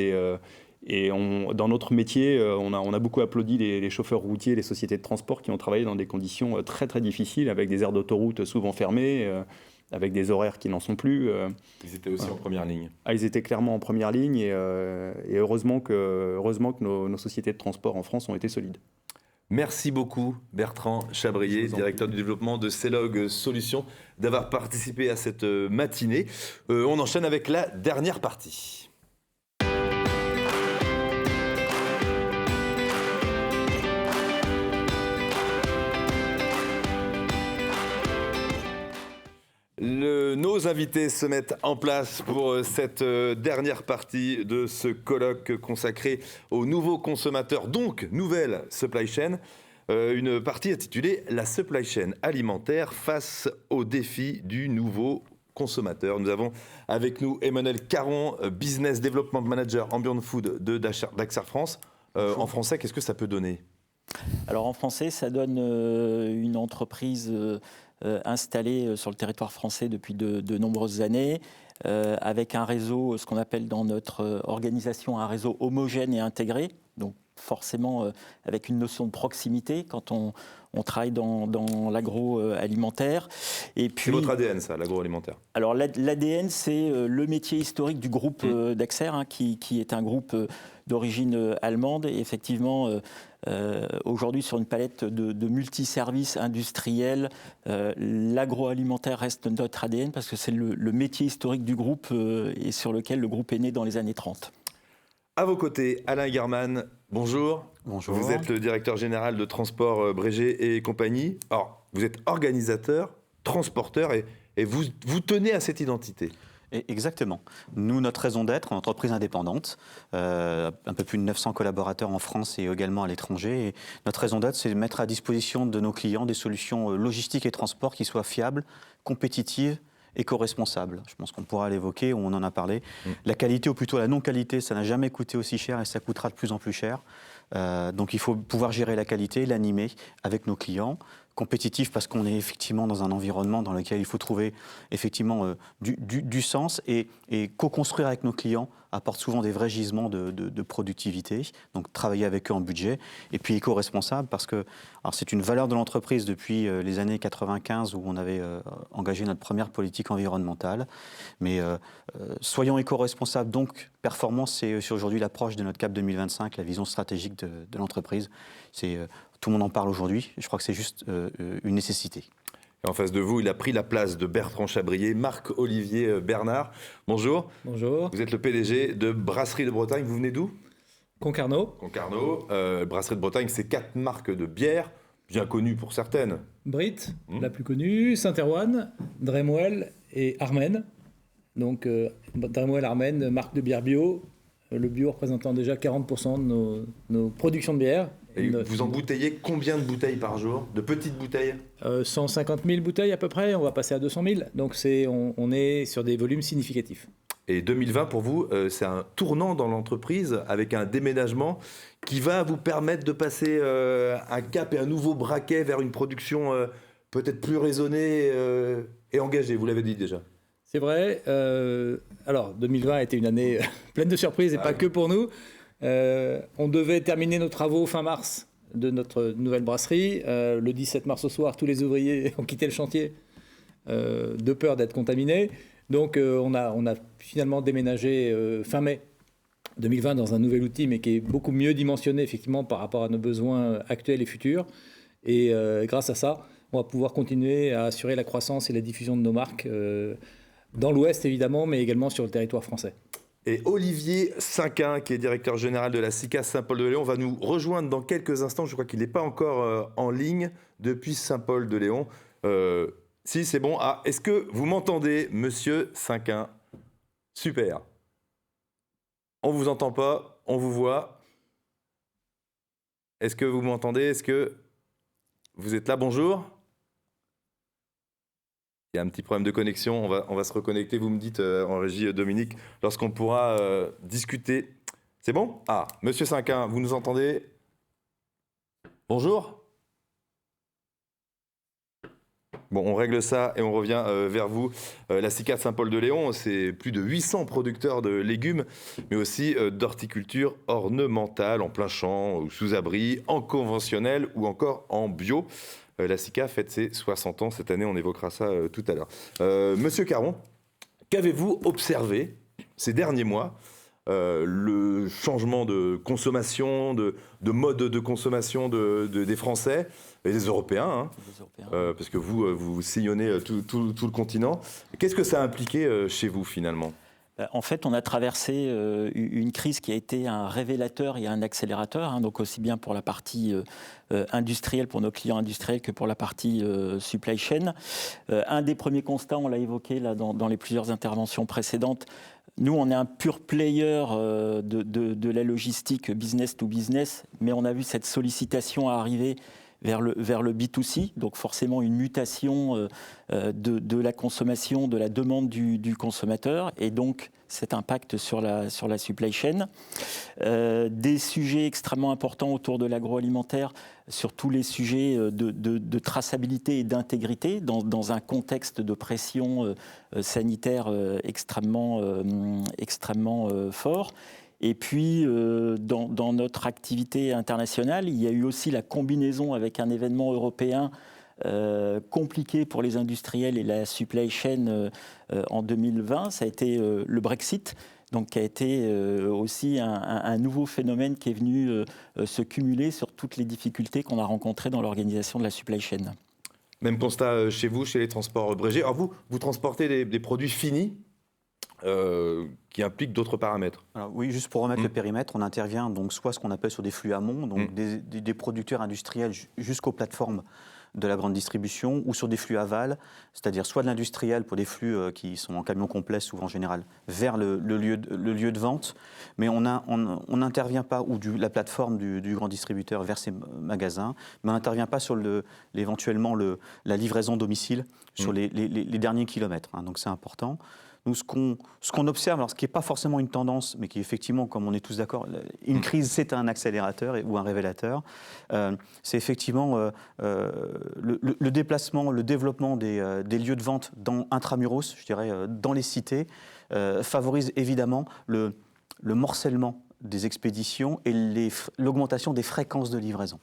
Et dans notre métier, on a beaucoup applaudi les chauffeurs routiers, les sociétés de transport qui ont travaillé dans des conditions très très difficiles, avec des aires d'autoroute souvent fermées, avec des horaires qui n'en sont plus. Ils étaient aussi en première ligne. Ils étaient clairement en première ligne et heureusement que nos sociétés de transport en France ont été solides. Merci beaucoup Bertrand Chabrier, directeur du développement de Celog Solutions, d'avoir participé à cette matinée. On enchaîne avec la dernière partie. Nos invités se mettent en place pour cette dernière partie de ce colloque consacré aux nouveaux consommateurs, donc nouvelle supply chain. Une partie intitulée « La supply chain alimentaire face aux défis du nouveau consommateur ». Nous avons avec nous Emmanuel Caron, Business Development Manager Ambient Food de Daxar France. En français, qu'est-ce que ça peut donner ? Alors en français, ça donne une entreprise installée sur le territoire français depuis de nombreuses années, avec un réseau, ce qu'on appelle dans notre organisation un réseau homogène et intégré, donc forcément avec une notion de proximité quand on travaille dans l'agroalimentaire. Et puis, c'est votre ADN, ça, l'agroalimentaire ? Alors l'ADN, c'est le métier historique du groupe Daxar, qui est un groupe d'origine allemande. Et effectivement, aujourd'hui, sur une palette de multiservices industriels, l'agroalimentaire reste notre ADN parce que c'est le métier historique du groupe et sur lequel le groupe est né dans les années 30. À vos côtés, Alain German, bonjour. Bonjour. Vous êtes le directeur général de Transport Bréger et compagnie. Alors, vous êtes organisateur, transporteur et vous tenez à cette identité. Exactement. Nous, notre raison d'être, une entreprise indépendante, un peu plus de 900 collaborateurs en France et également à l'étranger. Et notre raison d'être, c'est de mettre à disposition de nos clients des solutions logistiques et transport qui soient fiables, compétitives, éco-responsables. Je pense qu'on pourra l'évoquer, on en a parlé. La qualité, ou plutôt la non-qualité, ça n'a jamais coûté aussi cher et ça coûtera de plus en plus cher. Donc il faut pouvoir gérer la qualité, l'animer avec nos clients, compétitif parce qu'on est effectivement dans un environnement dans lequel il faut trouver effectivement du sens et co-construire avec nos clients apporte souvent des vrais gisements de productivité, donc travailler avec eux en budget, et puis éco-responsable parce que c'est une valeur de l'entreprise depuis les années 95 où on avait engagé notre première politique environnementale, mais soyons éco-responsables, donc performance, c'est aujourd'hui l'approche de notre CAP 2025, la vision stratégique de l'entreprise, tout le monde en parle aujourd'hui, je crois que c'est juste une nécessité. Et en face de vous, il a pris la place de Bertrand Chabrier, Marc-Olivier Bernard. Bonjour. Bonjour. Vous êtes le PDG de Brasserie de Bretagne. Vous venez d'où ? Concarneau. Concarneau. Brasserie de Bretagne, c'est 4 marques de bière, bien connues pour certaines. Brit, la plus connue, Saint-Erwan, Dremwell et Armen. Donc Dremwell, Armen, marque de bière bio. Le bio représentant déjà 40% de nos productions de bière. Et vous embouteillez combien de bouteilles par jour ? De petites bouteilles ? 150 000 bouteilles à peu près, on va passer à 200 000. Donc on est sur des volumes significatifs. Et 2020 pour vous, c'est un tournant dans l'entreprise avec un déménagement qui va vous permettre de passer un cap et un nouveau braquet vers une production peut-être plus raisonnée et engagée, vous l'avez dit déjà. C'est vrai. Alors 2020 a été une année pleine de surprises et pas que pour nous. On devait terminer nos travaux fin mars de notre nouvelle brasserie. Le 17 mars au soir, tous les ouvriers ont quitté le chantier de peur d'être contaminés. Donc on a finalement déménagé fin mai 2020 dans un nouvel outil, mais qui est beaucoup mieux dimensionné effectivement par rapport à nos besoins actuels et futurs. Et grâce à ça, on va pouvoir continuer à assurer la croissance et la diffusion de nos marques dans l'Ouest évidemment, mais également sur le territoire français. Et Olivier Cinquin, qui est directeur général de la SICA Saint-Paul-de-Léon, va nous rejoindre dans quelques instants. Je crois qu'il n'est pas encore en ligne depuis Saint-Paul-de-Léon. Si, c'est bon. Ah, est-ce que vous m'entendez, monsieur Cinquin ? Super. On ne vous entend pas, on vous voit. Est-ce que vous m'entendez ? Est-ce que vous êtes là ? Bonjour. Il y a un petit problème de connexion, on va se reconnecter. Vous me dites en régie, Dominique, lorsqu'on pourra discuter. C'est bon ? Ah, monsieur Cinquin, vous nous entendez ? Bonjour ? Bon, on règle ça et on revient vers vous. La SICA Saint-Paul-de-Léon, c'est plus de 800 producteurs de légumes, mais aussi d'horticulture ornementale, en plein champ, ou sous abri, en conventionnel ou encore en bio. La SICA fête ses 60 ans cette année, on évoquera ça tout à l'heure. Monsieur Caron, qu'avez-vous observé ces derniers mois ? Le changement de consommation, de mode de consommation des Français et des Européens, parce que vous sillonnez tout le continent. Qu'est-ce que ça a impliqué chez vous finalement ? En fait, on a traversé une crise qui a été un révélateur et un accélérateur, donc aussi bien pour la partie industrielle, pour nos clients industriels, que pour la partie supply chain. Un des premiers constats, on l'a évoqué là, dans les plusieurs interventions précédentes, nous, on est un pur player de la logistique business to business, mais on a vu cette sollicitation arriver vers le B2C, donc forcément une mutation de la consommation, de la demande du consommateur, et donc cet impact sur la supply chain. Des sujets extrêmement importants autour de l'agroalimentaire, sur tous les sujets de traçabilité et d'intégrité, dans un contexte de pression sanitaire extrêmement fort. Et puis, dans notre activité internationale, il y a eu aussi la combinaison avec un événement européen compliqué pour les industriels et la supply chain en 2020. Ça a été le Brexit, donc qui a été aussi un nouveau phénomène qui est venu se cumuler sur toutes les difficultés qu'on a rencontrées dans l'organisation de la supply chain. Même constat chez vous, chez les transports Bréger. Alors vous transportez des produits finis qui impliquent d'autres paramètres. Alors, oui, juste pour remettre le périmètre, on intervient donc soit ce qu'on appelle sur des flux amont, donc des producteurs industriels jusqu'aux plateformes de la grande distribution, ou sur des flux aval, c'est-à-dire soit de l'industriel pour des flux qui sont en camion complet, souvent en général, vers le lieu de vente, mais on n'intervient pas, ou la plateforme du grand distributeur vers ses magasins, mais on n'intervient pas sur éventuellement la livraison domicile sur les derniers kilomètres, donc c'est important. nous, ce qu'on observe, alors ce qui n'est pas forcément une tendance, mais qui effectivement, comme on est tous d'accord, une crise, c'est un accélérateur ou un révélateur, c'est effectivement le déplacement, le développement des lieux de vente intramuros, je dirais, dans les cités, favorise évidemment le morcellement des expéditions et l'augmentation des fréquences de livraison.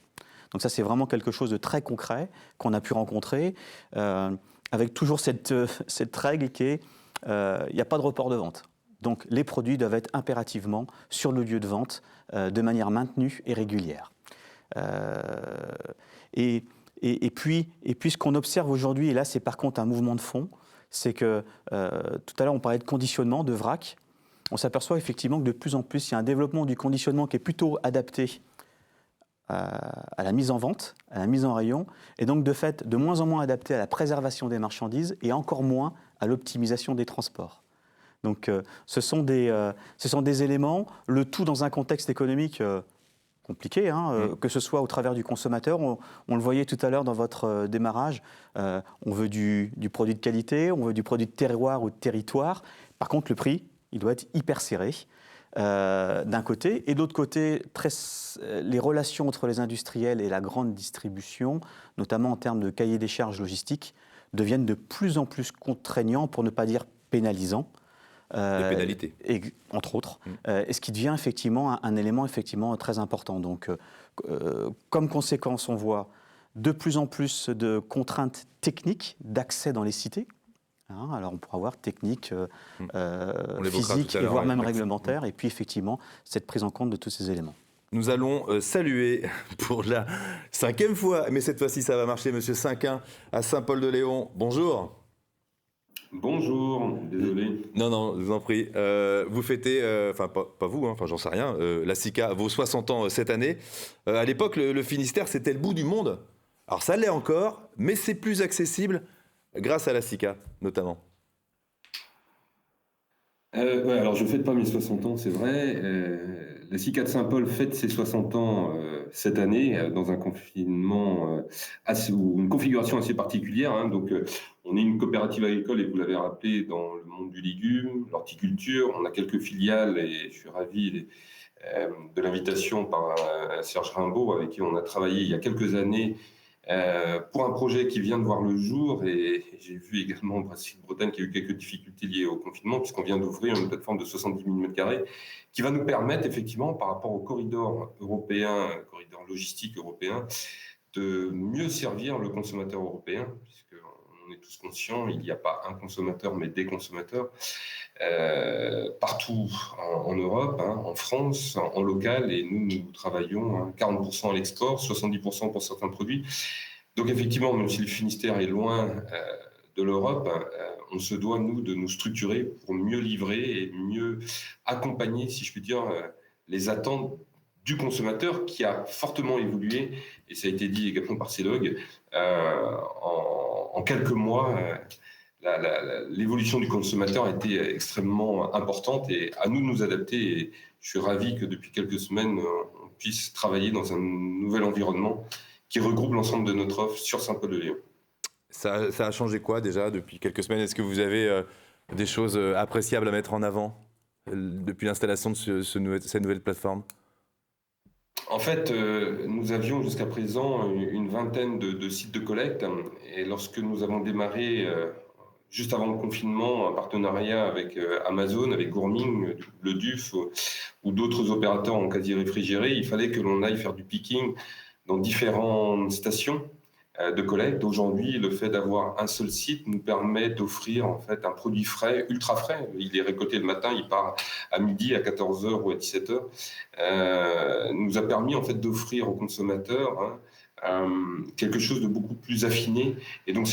Donc ça, c'est vraiment quelque chose de très concret qu'on a pu rencontrer, avec toujours cette règle qui est il n'y a pas de report de vente. Donc les produits doivent être impérativement sur le lieu de vente de manière maintenue et régulière. Et puis ce qu'on observe aujourd'hui, et là c'est par contre un mouvement de fond, c'est que tout à l'heure on parlait de conditionnement, de vrac. On s'aperçoit effectivement que de plus en plus il y a un développement du conditionnement qui est plutôt adapté à la mise en vente, à la mise en rayon, et donc de fait de moins en moins adapté à la préservation des marchandises et encore moins à l'optimisation des transports. Donc ce sont des éléments, le tout dans un contexte économique compliqué, que ce soit au travers du consommateur. On le voyait tout à l'heure dans votre démarrage, on veut du produit de qualité, on veut du produit de terroir ou de territoire. Par contre, le prix, il doit être hyper serré. D'un côté, et de l'autre côté, les relations entre les industriels et la grande distribution, notamment en termes de cahier des charges logistiques, deviennent de plus en plus contraignants, pour ne pas dire pénalisants. Des pénalités. Entre autres, et ce qui devient effectivement un élément effectivement très important. Donc, comme conséquence, on voit de plus en plus de contraintes techniques d'accès dans les cités. Alors on pourra voir technique, physique, et voire même réglementaire, et puis effectivement cette prise en compte de tous ces éléments. Nous allons saluer pour la 5e fois, mais cette fois-ci ça va marcher, Monsieur Cinquin à Saint-Paul-de-Léon. Bonjour. Bonjour, désolé. Non, je vous en prie. Vous fêtez, enfin pas vous, j'en sais rien, la SICA vos 60 ans cette année. À l'époque, le Finistère, c'était le bout du monde. Alors ça l'est encore, mais c'est plus accessible grâce à la SICA, notamment. Alors je ne fête pas mes 60 ans, c'est vrai. La SICA de Saint-Paul fête ses 60 ans cette année dans un confinement ou une configuration assez particulière. Donc on est une coopérative agricole, et vous l'avez rappelé, dans le monde du légume, l'horticulture. On a quelques filiales et je suis ravi de l'invitation par Serge Rimbaud, avec qui on a travaillé il y a quelques années pour un projet qui vient de voir le jour. Et j'ai vu également Bretagne qui a eu quelques difficultés liées au confinement, puisqu'on vient d'ouvrir une plateforme de 70 000 m² qui va nous permettre effectivement, par rapport au corridor européen, corridor logistique européen, de mieux servir le consommateur européen, puisqu'on est tous conscients, il n'y a pas un consommateur mais des consommateurs partout en Europe, en France, en local, et nous travaillons 40% à l'export, 70% pour certains produits. Donc effectivement, même si le Finistère est loin de l'Europe, on se doit, nous, de nous structurer pour mieux livrer et mieux accompagner, si je puis dire, les attentes du consommateur, qui a fortement évolué, et ça a été dit également par CEDOG, en quelques mois. L'évolution du consommateur a été extrêmement importante, et à nous de nous adapter. Et je suis ravi que depuis quelques semaines, on puisse travailler dans un nouvel environnement qui regroupe l'ensemble de notre offre sur Saint-Paul-de-Léon. Ça a changé quoi déjà depuis quelques semaines? Est-ce que vous avez des choses appréciables à mettre en avant depuis l'installation de cette nouvelle plateforme? En fait, nous avions jusqu'à présent une vingtaine de sites de collecte, et lorsque nous avons démarré juste avant le confinement, un partenariat avec Amazon, avec Gourming, le DUF ou d'autres opérateurs en quasi-réfrigéré, il fallait que l'on aille faire du picking dans différentes stations de collecte. Aujourd'hui, le fait d'avoir un seul site nous permet d'offrir en fait un produit frais, ultra frais. Il est récolté le matin, il part à midi, à 14h ou à 17h. Nous a permis en fait d'offrir aux consommateurs quelque chose de beaucoup plus affiné. Et donc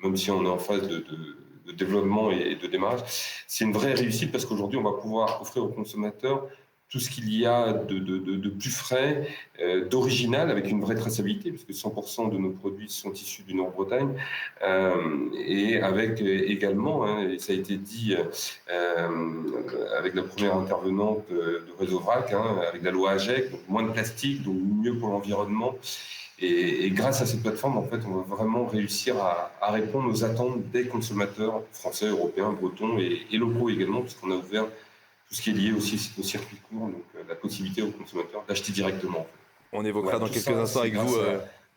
même si on est en phase de développement et de démarrage, c'est une vraie réussite, parce qu'aujourd'hui, on va pouvoir offrir aux consommateurs tout ce qu'il y a de plus frais, d'original, avec une vraie traçabilité, parce que 100% de nos produits sont issus du Nord-Bretagne, et avec également, et ça a été dit avec la première intervenante de Réseau Vrac, avec la loi AGEC, donc moins de plastique, donc mieux pour l'environnement. Et grâce à cette plateforme, en fait, on va vraiment réussir à répondre aux attentes des consommateurs français, européens, bretons et locaux également, puisqu'on a ouvert tout ce qui est lié aussi au circuit court, donc la possibilité aux consommateurs d'acheter directement. On évoquera dans quelques instants avec vous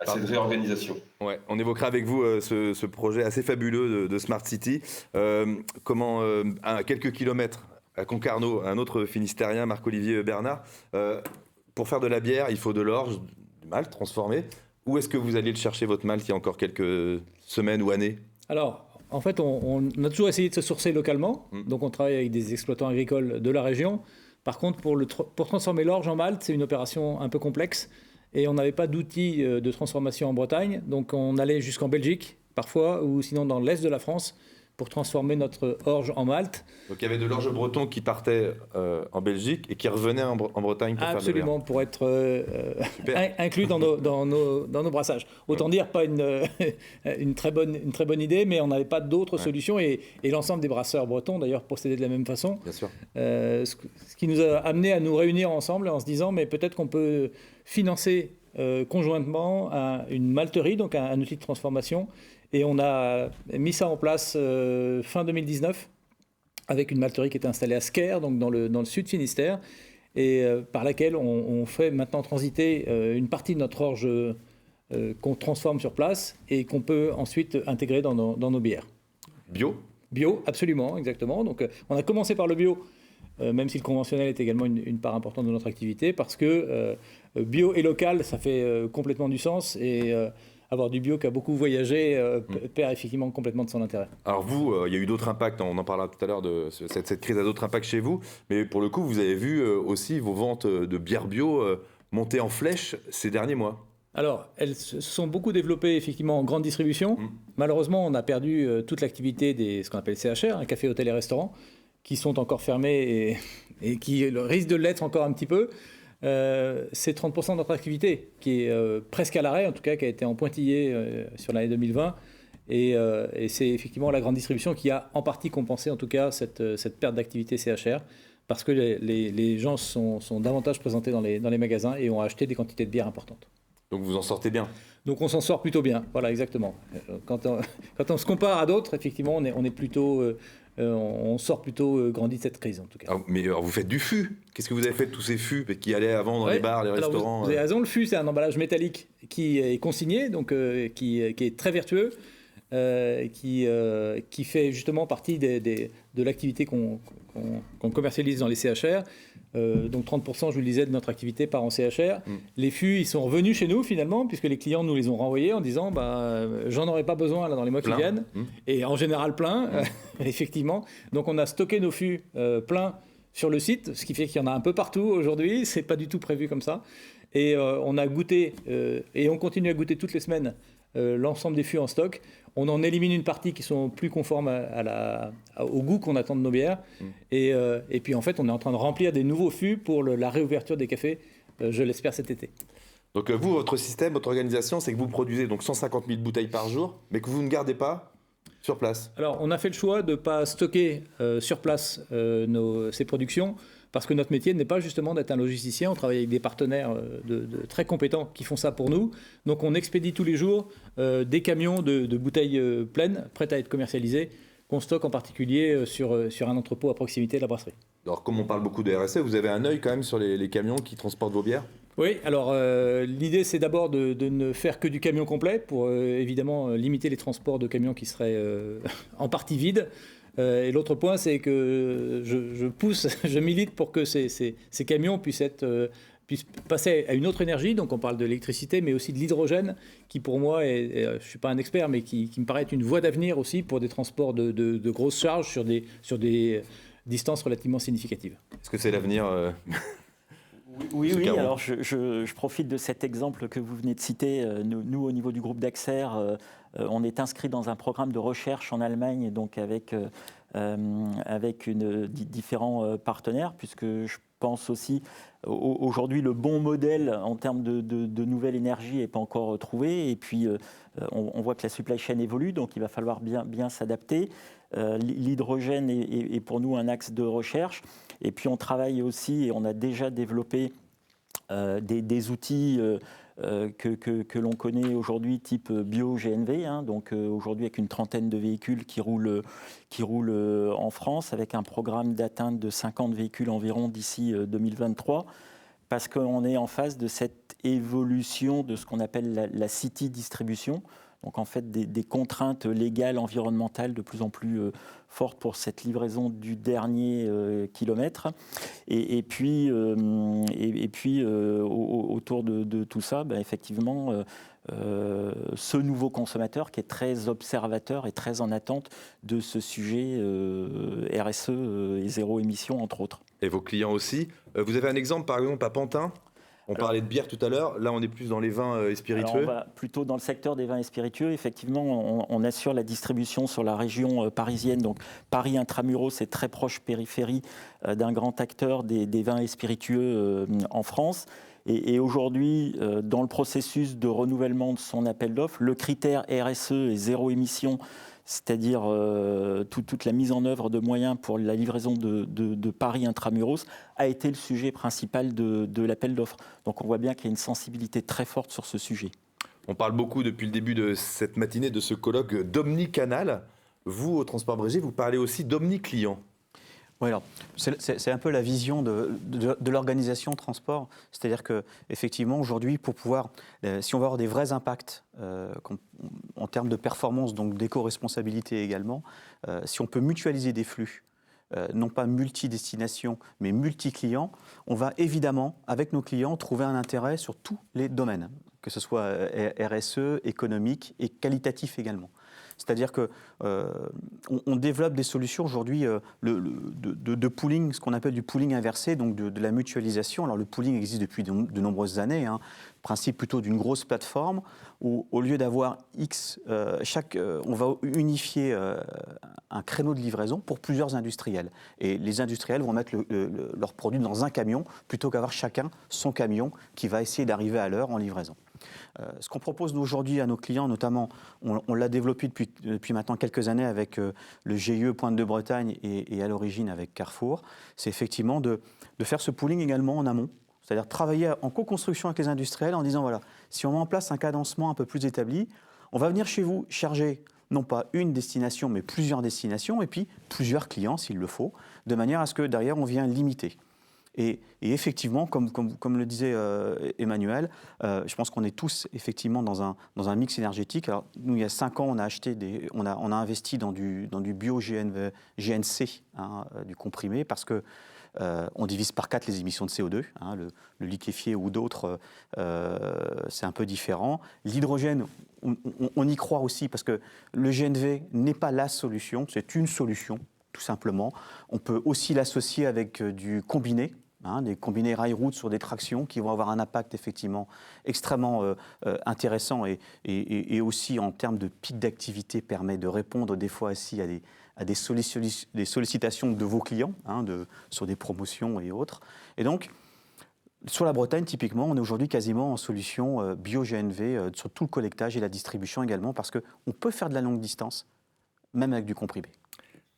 à cette réorganisation. Ouais, on évoquera avec vous ce projet assez fabuleux de Smart City. À quelques kilomètres, à Concarneau, un autre Finistérien, Marc-Olivier Bernard, pour faire de la bière, il faut de l'orge, du malt transformé. Où est-ce que vous alliez le chercher, votre malt, il y a encore quelques semaines ou années ? Alors, en fait, on a toujours essayé de se sourcer localement. Donc, on travaille avec des exploitants agricoles de la région. Par contre, pour transformer l'orge en malt, c'est une opération un peu complexe. Et on n'avait pas d'outils de transformation en Bretagne. Donc, on allait jusqu'en Belgique, parfois, ou sinon dans l'est de la France, pour transformer notre orge en malt. Donc il y avait de l'orge breton qui partait en Belgique et qui revenait en Bretagne pour Absolument, faire pour être inclus dans nos brassages. Autant dire, pas une très bonne idée, mais on n'avait pas d'autres solutions. Et l'ensemble des brasseurs bretons, d'ailleurs, procédaient de la même façon. Bien sûr. Ce qui nous a amené à nous réunir ensemble en se disant, mais peut-être qu'on peut financer conjointement une malterie, donc un outil de transformation. Et on a mis ça en place fin 2019 avec une malterie qui était installée à Sker, donc dans le sud Finistère, et par laquelle on fait maintenant transiter une partie de notre orge qu'on transforme sur place et qu'on peut ensuite intégrer dans nos bières. Bio ? Bio, absolument, exactement. Donc on a commencé par le bio, même si le conventionnel est également une part importante de notre activité, parce que bio et local, ça fait complètement du sens, et avoir du bio qui a beaucoup voyagé perd effectivement complètement de son intérêt. Alors vous, il y a eu d'autres impacts, on en parlera tout à l'heure, cette crise a d'autres impacts chez vous, mais pour le coup, vous avez vu aussi vos ventes de bière bio monter en flèche ces derniers mois. Alors, elles se sont beaucoup développées effectivement en grande distribution. Malheureusement, on a perdu toute l'activité ce qu'on appelle CHR, café, hôtel et restaurants, qui sont encore fermés et qui risquent de l'être encore un petit peu. C'est 30% de notre activité qui est presque à l'arrêt, en tout cas qui a été en pointillé sur l'année 2020. Et c'est effectivement la grande distribution qui a en partie compensé en tout cas cette perte d'activité CHR, parce que les gens sont davantage présentés dans les magasins et ont acheté des quantités de bière importantes. Donc vous en sortez bien. Donc on s'en sort plutôt bien, voilà, exactement. Quand on se compare à d'autres, effectivement, on est plutôt... on sort plutôt grandi de cette crise, en tout cas. Mais vous faites du fût. Qu'est-ce que vous avez fait de tous ces fûts qui allaient avant dans les bars, les restaurants? Vous avez raison, le fût, c'est un emballage métallique qui est consigné, donc qui est très vertueux, qui fait justement partie de l'activité qu'on commercialise dans les CHR. Donc 30%, je vous le disais, de notre activité part en CHR. Les fûts, ils sont revenus chez nous finalement, puisque les clients nous les ont renvoyés en disant j'en aurai pas besoin là, dans les mois qui viennent. Et en général plein, effectivement. Donc on a stocké nos fûts pleins sur le site, ce qui fait qu'il y en a un peu partout aujourd'hui. C'est pas du tout prévu comme ça. Et on a goûté, et on continue à goûter toutes les semaines l'ensemble des fûts en stock. On en élimine une partie qui sont plus conformes au goût qu'on attend de nos bières. Et puis en fait, on est en train de remplir des nouveaux fûts pour la réouverture des cafés, je l'espère cet été. Donc vous, votre système, votre organisation, c'est que vous produisez donc 150 000 bouteilles par jour, mais que vous ne gardez pas sur place. Alors on a fait le choix de ne pas stocker sur place ces productions, parce que notre métier n'est pas justement d'être un logisticien. On travaille avec des partenaires de très compétents qui font ça pour nous. Donc on expédie tous les jours des camions de bouteilles pleines, prêtes à être commercialisées, qu'on stocke en particulier sur un entrepôt à proximité de la brasserie. Alors comme on parle beaucoup de RSE, vous avez un œil quand même sur les camions qui transportent vos bières? Oui, alors l'idée c'est d'abord de ne faire que du camion complet pour évidemment limiter les transports de camions qui seraient en partie vides. Et l'autre point, c'est que je milite pour que ces camions puissent passer à une autre énergie. Donc on parle de l'électricité, mais aussi de l'hydrogène, qui pour moi, je ne suis pas un expert, mais qui me paraît être une voie d'avenir aussi pour des transports de grosses charges sur des distances relativement significatives. Est-ce que c'est l'avenir Oui. Alors je profite de cet exemple que vous venez de citer. Nous au niveau du groupe Dexer, on est inscrit dans un programme de recherche en Allemagne, donc avec différents partenaires, puisque je pense aussi aujourd'hui le bon modèle en termes de nouvelle énergie n'est pas encore trouvé. Et puis on voit que la supply chain évolue, donc il va falloir bien s'adapter. L'hydrogène est pour nous un axe de recherche. Et puis on travaille aussi et on a déjà développé des outils que l'on connaît aujourd'hui, type bio-GNV, hein, donc aujourd'hui avec une trentaine de véhicules qui roulent en France, avec un programme d'atteinte de 50 véhicules environ d'ici 2023, parce qu'on est en phase de cette évolution de ce qu'on appelle la city distribution. Donc en fait des contraintes légales, environnementales de plus en plus fortes pour cette livraison du dernier kilomètre. Et puis autour de tout ça, effectivement, ce nouveau consommateur qui est très observateur et très en attente de ce sujet RSE et zéro émission, entre autres. Et vos clients aussi. Vous avez un exemple, par exemple, à Pantin ? On parlait de bière tout à l'heure, là on est plus dans les vins et spiritueux. Alors on va plutôt dans le secteur des vins et spiritueux. Effectivement, on assure la distribution sur la région parisienne. Donc Paris intramuros, c'est très proche périphérie d'un grand acteur des vins et spiritueux en France. Et aujourd'hui, dans le processus de renouvellement de son appel d'offres, le critère RSE et zéro émission, c'est-à-dire toute la mise en œuvre de moyens pour la livraison de Paris intramuros, a été le sujet principal de l'appel d'offres. Donc on voit bien qu'il y a une sensibilité très forte sur ce sujet. On parle beaucoup depuis le début de cette matinée de ce colloque d'omnicanal. Vous, au Transport Brégier, vous parlez aussi d'omniclient. Oui, alors, c'est un peu la vision de l'organisation transport. C'est-à-dire qu'effectivement, aujourd'hui, pour pouvoir, si on veut avoir des vrais impacts en termes de performance, donc d'éco-responsabilité également, si on peut mutualiser des flux, non pas multi-destinations, mais multi-clients, on va évidemment, avec nos clients, trouver un intérêt sur tous les domaines, que ce soit RSE, économique et qualitatif également. C'est-à-dire qu'on développe des solutions aujourd'hui de pooling, ce qu'on appelle du pooling inversé, donc de la mutualisation. Alors le pooling existe depuis de nombreuses années, hein. Principe plutôt d'une grosse plateforme où au lieu d'avoir on va unifier un créneau de livraison pour plusieurs industriels. Et les industriels vont mettre leurs produits dans un camion plutôt qu'avoir chacun son camion qui va essayer d'arriver à l'heure en livraison. Ce qu'on propose aujourd'hui à nos clients, notamment, on l'a développé depuis maintenant quelques années avec le GIE Pointe de Bretagne et à l'origine avec Carrefour, c'est effectivement de faire ce pooling également en amont, c'est-à-dire travailler en co-construction avec les industriels en disant, voilà, si on met en place un cadencement un peu plus établi, on va venir chez vous charger non pas une destination, mais plusieurs destinations, et puis plusieurs clients s'il le faut, de manière à ce que derrière on vient limiter. Et effectivement, comme le disait Emmanuel, je pense qu'on est tous effectivement dans un mix énergétique. Alors, nous, il y a 5 ans, on a investi dans du bio-GNC, hein, du comprimé, parce que on divise par 4 les émissions de CO2. Hein, le liquéfié ou d'autres, c'est un peu différent. L'hydrogène, on y croit aussi, parce que le GNV n'est pas la solution, c'est une solution, tout simplement. On peut aussi l'associer avec du combiné, des combinés rail-route sur des tractions qui vont avoir un impact effectivement extrêmement intéressant et aussi en termes de pic d'activité permet de répondre des fois aussi à des sollicitations de vos clients, sur des promotions et autres. Et donc, sur la Bretagne, typiquement, on est aujourd'hui quasiment en solution bio-GNV sur tout le collectage et la distribution également, parce qu'on peut faire de la longue distance, même avec du comprimé.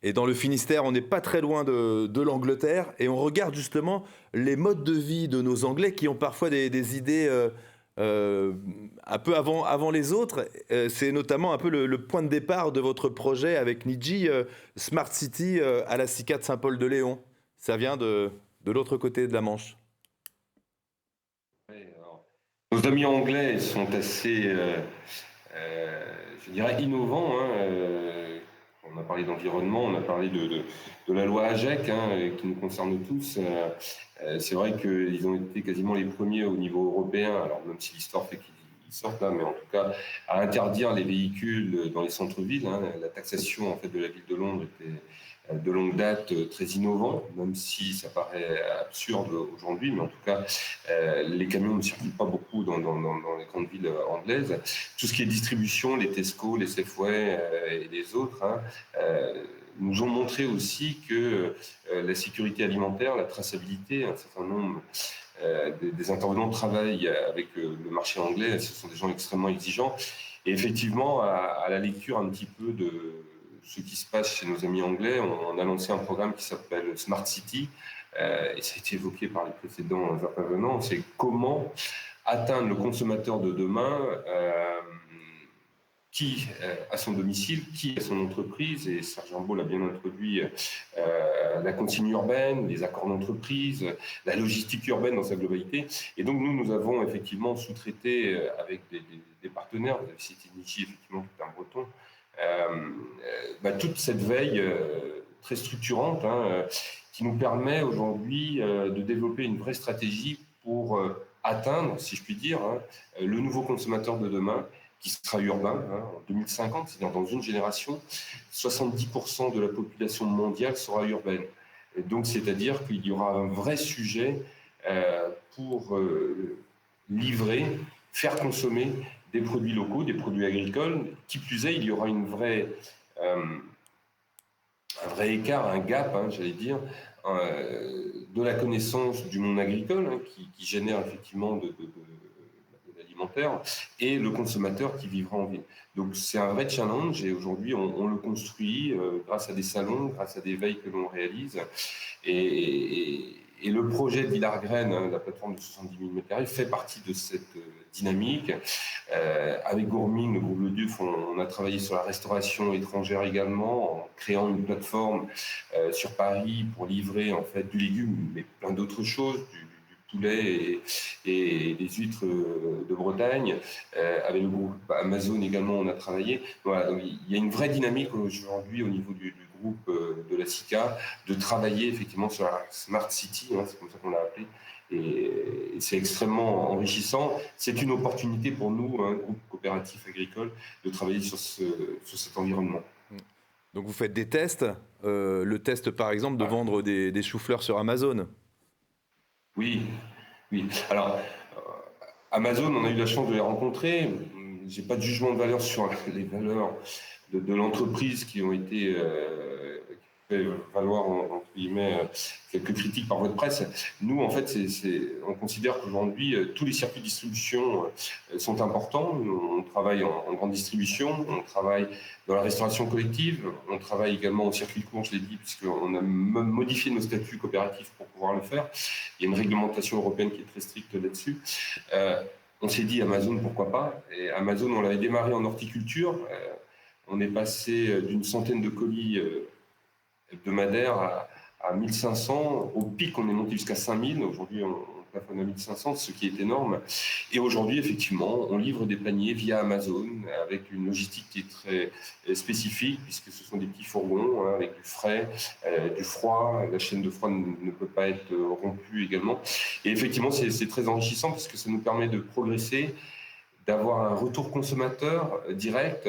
Et dans le Finistère, on n'est pas très loin de l'Angleterre, et on regarde justement les modes de vie de nos Anglais qui ont parfois des idées un peu avant les autres. C'est notamment un peu le point de départ de votre projet avec Niji, Smart City à la CICAD Saint-Paul-de-Léon. Ça vient de l'autre côté de la Manche. Oui, alors, nos amis anglais sont assez, je dirais, innovants. On a parlé d'environnement, on a parlé de la loi AGEC, qui nous concerne tous. C'est vrai qu'ils ont été quasiment les premiers au niveau européen, alors même si l'histoire fait qu'ils sortent là, mais en tout cas à interdire les véhicules dans les centres-villes. La taxation en fait de la ville de Londres était de longue date très innovant, même si ça paraît absurde aujourd'hui, mais en tout cas les camions ne circulent pas beaucoup dans les grandes villes anglaises. Tout ce qui est distribution, les Tesco, les Safeway et les autres, nous ont montré aussi que la sécurité alimentaire, la traçabilité, un certain nombre des intervenants travaillent avec le marché anglais, ce sont des gens extrêmement exigeants. Et effectivement, à la lecture un petit peu de ce qui se passe chez nos amis anglais, on a lancé un programme qui s'appelle Smart City, et ça a été évoqué par les précédents intervenants, c'est comment atteindre le consommateur de demain qui à son domicile, qui à son entreprise, et Serge Rambaud l'a bien introduit, la consigne urbaine, les accords d'entreprise, la logistique urbaine dans sa globalité. Et donc nous avons effectivement sous-traité avec des partenaires, vous avez cité Niji, effectivement, qui est un breton, toute cette veille très structurante qui nous permet aujourd'hui de développer une vraie stratégie pour atteindre, si je puis dire, le nouveau consommateur de demain, qui sera urbain en 2050, c'est-à-dire dans une génération, 70% de la population mondiale sera urbaine. Et donc, c'est-à-dire qu'il y aura un vrai sujet pour livrer, faire consommer des produits locaux, des produits agricoles. Qui plus est, il y aura un vrai écart, un gap, j'allais dire, de la connaissance du monde agricole, qui génère effectivement de alimentaire, et le consommateur qui vivra en ville. Donc c'est un vrai challenge, et aujourd'hui on le construit grâce à des salons, grâce à des veilles que l'on réalise, et le projet de Villard-Graines, la plateforme de 70 000 m², fait partie de cette dynamique. Avec Gourming, le groupe Le Duf, on a travaillé sur la restauration étrangère également, en créant une plateforme sur Paris pour livrer en fait du légume, mais plein d'autres choses, du poulet et des huîtres de Bretagne. Avec le groupe Amazon également, on a travaillé. Voilà, donc il y a une vraie dynamique aujourd'hui au niveau du groupe de la SICA de travailler effectivement sur la Smart City, c'est comme ça qu'on l'a appelé. Et c'est extrêmement enrichissant. C'est une opportunité pour nous, un groupe coopératif agricole, de travailler sur cet environnement. Donc vous faites des tests, le test par exemple de vendre des choux-fleurs sur Amazon. Oui. Alors, Amazon, on a eu la chance de les rencontrer. Je n'ai pas de jugement de valeur sur les valeurs de l'entreprise qui ont été fait valoir, entre guillemets, quelques critiques par votre presse. Nous, en fait, on considère qu'aujourd'hui, tous les circuits de distribution sont importants. On travaille en grande distribution, on travaille dans la restauration collective, on travaille également au circuit court, je l'ai dit, puisqu'on a modifié nos statuts coopératifs pour pouvoir le faire. Il y a une réglementation européenne qui est très stricte là-dessus. On s'est dit Amazon, pourquoi pas. Et Amazon, on l'avait démarré en horticulture. On est passé d'une centaine de colis hebdomadaires à 1500. Au pic, on est monté jusqu'à 5000. Aujourd'hui, on plafonne à 1500, ce qui est énorme. Et aujourd'hui, effectivement, on livre des paniers via Amazon avec une logistique qui est très spécifique, puisque ce sont des petits fourgons avec du frais, du froid. La chaîne de froid ne peut pas être rompue également. Et effectivement, c'est très enrichissant parce que ça nous permet de progresser, d'avoir un retour consommateur direct,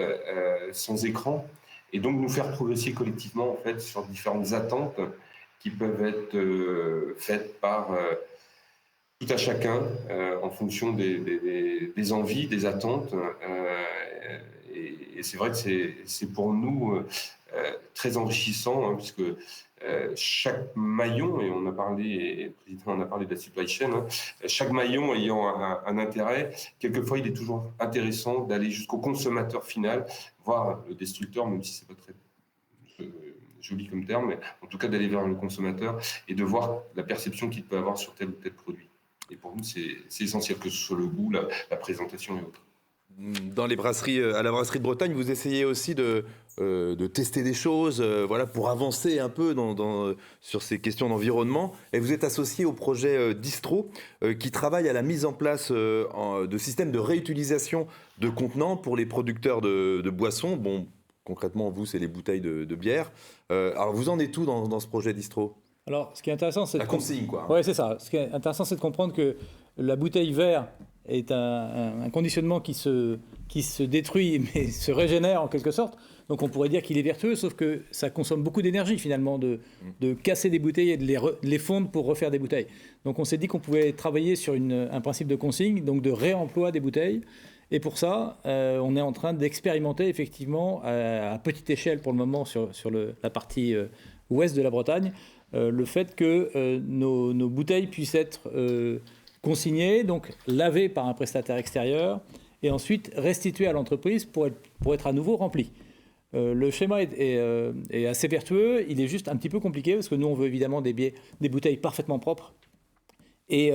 sans écran, et donc nous faire progresser collectivement en fait sur différentes attentes qui peuvent être faites par tout à chacun en fonction des envies, des attentes. Et c'est vrai que c'est pour nous très enrichissant, puisque chaque maillon, et on a parlé, et le président en a parlé de la supply chain, chaque maillon ayant un intérêt, quelquefois il est toujours intéressant d'aller jusqu'au consommateur final, voire le destructeur, même si c'est pas très joli comme terme, mais en tout cas d'aller vers le consommateur et de voir la perception qu'il peut avoir sur tel ou tel produit. Et pour nous, c'est essentiel, que ce soit le goût, la présentation et autres. Dans les brasseries, à la brasserie de Bretagne, vous essayez aussi de tester des choses, pour avancer un peu sur ces questions d'environnement. Et vous êtes associé au projet Distro, qui travaille à la mise en place de systèmes de réutilisation de contenants pour les producteurs de boissons. Bon, concrètement, vous, c'est les bouteilles de bière. Alors, vous en êtes où dans ce projet Distro ? Alors, ce qui est intéressant, c'est la consigne, quoi. Oui, c'est ça. Ce qui est intéressant, c'est de comprendre que la bouteille verre est un conditionnement qui se détruit, mais se régénère en quelque sorte. Donc, on pourrait dire qu'il est vertueux, sauf que ça consomme beaucoup d'énergie, finalement, de casser des bouteilles et de les fondre pour refaire des bouteilles. Donc, on s'est dit qu'on pouvait travailler sur un principe de consigne, donc de réemploi des bouteilles. Et pour ça, on est en train d'expérimenter, effectivement, à petite échelle pour le moment, sur la partie ouest de la Bretagne, le fait que nos bouteilles puissent être consignées, donc lavées par un prestataire extérieur, et ensuite restituées à l'entreprise pour être à nouveau remplies. Le schéma est assez vertueux, il est juste un petit peu compliqué, parce que nous, on veut évidemment des bouteilles parfaitement propres. Et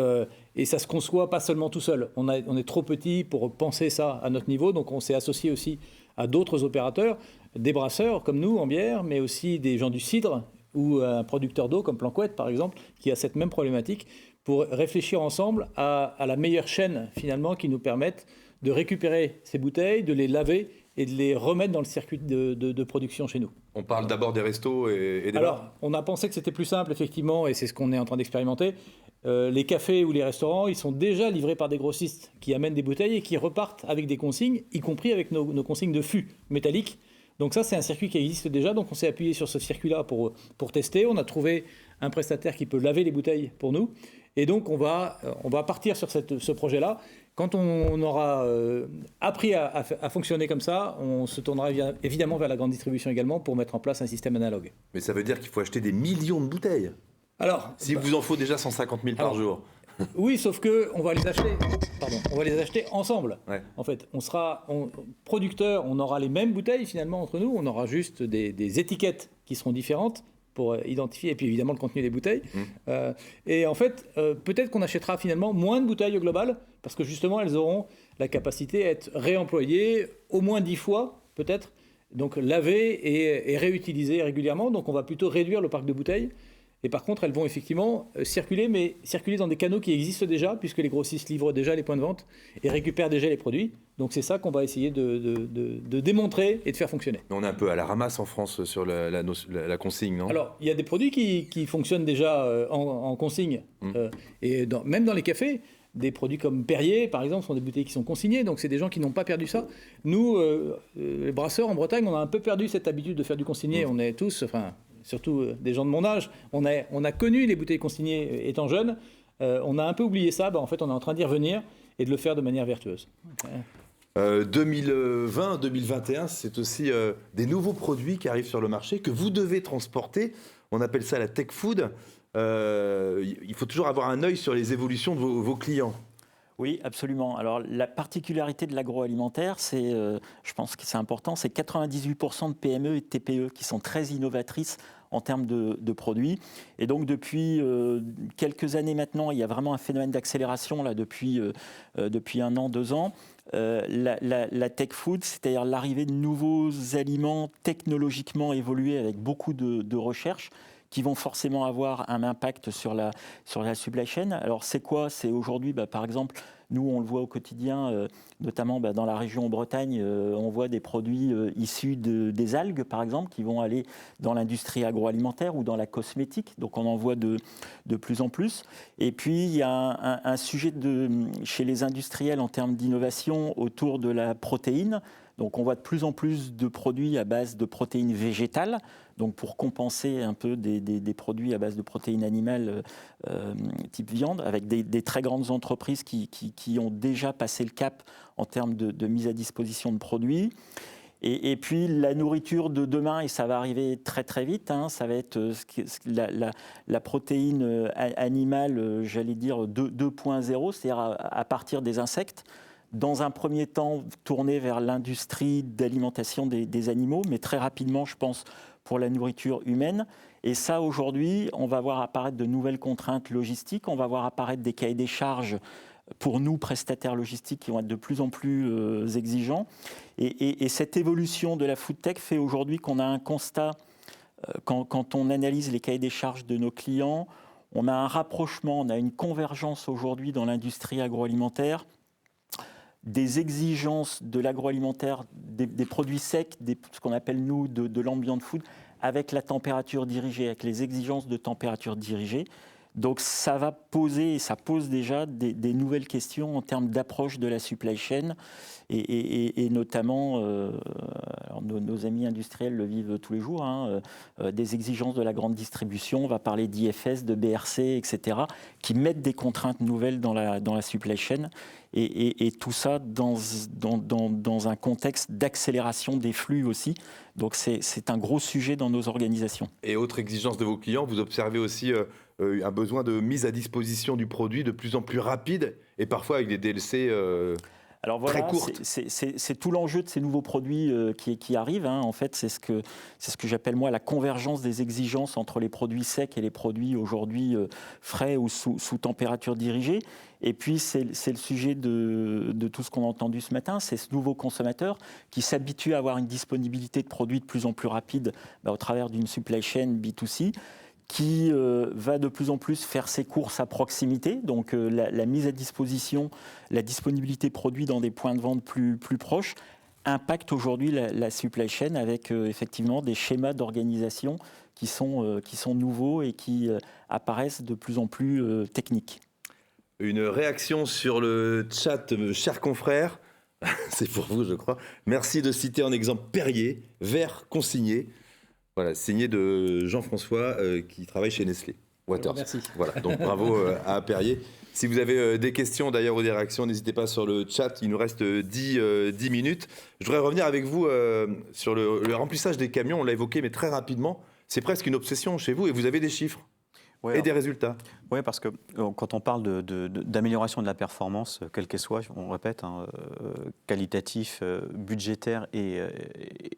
ça se conçoit pas seulement tout seul. On est trop petit pour penser ça à notre niveau, donc on s'est associé aussi à d'autres opérateurs, des brasseurs comme nous en bière, mais aussi des gens du cidre ou un producteur d'eau comme Planquette par exemple, qui a cette même problématique, pour réfléchir ensemble à la meilleure chaîne finalement qui nous permette de récupérer ces bouteilles, de les laver et de les remettre dans le circuit de production chez nous. On parle d'abord des restos et des bars. Alors, on a pensé que c'était plus simple, effectivement, et c'est ce qu'on est en train d'expérimenter. Les cafés ou les restaurants, ils sont déjà livrés par des grossistes qui amènent des bouteilles et qui repartent avec des consignes, y compris avec nos consignes de fûts métalliques. Donc ça, c'est un circuit qui existe déjà. Donc on s'est appuyé sur ce circuit-là pour tester. On a trouvé un prestataire qui peut laver les bouteilles pour nous. Et donc on va partir sur ce projet-là. Quand on aura appris à fonctionner comme ça, on se tournera évidemment vers la grande distribution également pour mettre en place un système analogue. Mais ça veut dire qu'il faut acheter des millions de bouteilles. Alors, s'il vous en faut déjà 150 000 par jour. Oui, sauf que on va les acheter ensemble. Ouais. En fait, producteurs, on aura les mêmes bouteilles finalement entre nous. On aura juste des étiquettes qui seront différentes pour identifier, et puis évidemment le contenu des bouteilles. Et en fait, peut-être qu'on achètera finalement moins de bouteilles au global, parce que justement, elles auront la capacité à être réemployées au moins 10 fois, peut-être, donc lavées et réutilisées régulièrement. Donc on va plutôt réduire le parc de bouteilles. Et par contre, elles vont effectivement circuler, mais circuler dans des canaux qui existent déjà, puisque les grossistes livrent déjà les points de vente et récupèrent déjà les produits. Donc c'est ça qu'on va essayer de démontrer et de faire fonctionner. On est un peu à la ramasse en France sur la consigne, non? Alors, il y a des produits qui fonctionnent déjà en consigne. Et même dans les cafés, des produits comme Perrier, par exemple, sont des bouteilles qui sont consignées. Donc c'est des gens qui n'ont pas perdu ça. Nous, les brasseurs en Bretagne, on a un peu perdu cette habitude de faire du consigné. On est tous... surtout des gens de mon âge, on a connu les bouteilles consignées étant jeunes, on a un peu oublié ça, en fait on est en train d'y revenir et de le faire de manière vertueuse. 2020-2021, c'est aussi des nouveaux produits qui arrivent sur le marché que vous devez transporter, on appelle ça la tech food. Il faut toujours avoir un œil sur les évolutions de vos clients. Oui, absolument. Alors, la particularité de l'agroalimentaire, je pense que c'est important, c'est 98% de PME et de TPE qui sont très innovatrices en termes de produits. Et donc, depuis quelques années maintenant, il y a vraiment un phénomène d'accélération là, depuis 1 an, 2 ans. La tech food, c'est-à-dire l'arrivée de nouveaux aliments technologiquement évolués avec beaucoup de recherche, qui vont forcément avoir un impact sur la supply chain. Alors c'est quoi? C'est aujourd'hui, par exemple, nous on le voit au quotidien, notamment dans la région Bretagne, on voit des produits issus des algues, par exemple, qui vont aller dans l'industrie agroalimentaire ou dans la cosmétique. Donc on en voit de plus en plus. Et puis il y a un sujet chez les industriels en termes d'innovation autour de la protéine. Donc on voit de plus en plus de produits à base de protéines végétales, donc pour compenser un peu des produits à base de protéines animales type viande, avec des très grandes entreprises qui ont déjà passé le cap en termes de mise à disposition de produits. Et puis la nourriture de demain, et ça va arriver très très vite, ça va être la protéine animale, j'allais dire 2.0, c'est-à-dire à partir des insectes. Dans un premier temps, tourner vers l'industrie d'alimentation des animaux, mais très rapidement, je pense, pour la nourriture humaine. Et ça, aujourd'hui, on va voir apparaître de nouvelles contraintes logistiques, on va voir apparaître des cahiers des charges pour nous, prestataires logistiques, qui vont être de plus en plus exigeants. Et cette évolution de la food tech fait aujourd'hui qu'on a un constat, quand on analyse les cahiers des charges de nos clients, on a un rapprochement, on a une convergence aujourd'hui dans l'industrie agroalimentaire, des exigences de l'agroalimentaire, des produits secs, ce qu'on appelle nous de l'ambient food, avec la température dirigée, avec les exigences de température dirigée. Donc ça va poser, et ça pose déjà des nouvelles questions en termes d'approche de la supply chain, et notamment, alors nos amis industriels le vivent tous les jours, des exigences de la grande distribution, on va parler d'IFS, de BRC, etc., qui mettent des contraintes nouvelles dans la supply chain. Et tout ça dans un contexte d'accélération des flux aussi. Donc c'est un gros sujet dans nos organisations. Et autre exigence de vos clients, vous observez aussi un besoin de mise à disposition du produit de plus en plus rapide et parfois avec des DLC Alors voilà, très courte. c'est tout l'enjeu de ces nouveaux produits qui arrivent. En fait, c'est ce que j'appelle moi la convergence des exigences entre les produits secs et les produits aujourd'hui frais ou sous température dirigée. Et puis c'est le sujet de tout ce qu'on a entendu ce matin, c'est ce nouveau consommateur qui s'habitue à avoir une disponibilité de produits de plus en plus rapide au travers d'une supply chain B2C, qui va de plus en plus faire ses courses à proximité, donc la mise à disposition, la disponibilité produit dans des points de vente plus proches, impacte aujourd'hui la supply chain avec effectivement des schémas d'organisation qui sont nouveaux et qui apparaissent de plus en plus techniques. Une réaction sur le chat, chers confrères, c'est pour vous je crois. Merci de citer en exemple Perrier, verre consigné. Voilà, signé de Jean-François qui travaille chez Nestlé Waters. Merci. Voilà, donc bravo à Perrier. Si vous avez des questions d'ailleurs ou des réactions, n'hésitez pas sur le chat, il nous reste 10 minutes. Je voudrais revenir avec vous sur le remplissage des camions, on l'a évoqué mais très rapidement. C'est presque une obsession chez vous et vous avez des chiffres. Ouais, et des résultats. Oui, parce que quand on parle d'amélioration de la performance, quelle qu'elle soit, on répète, qualitatif, budgétaire et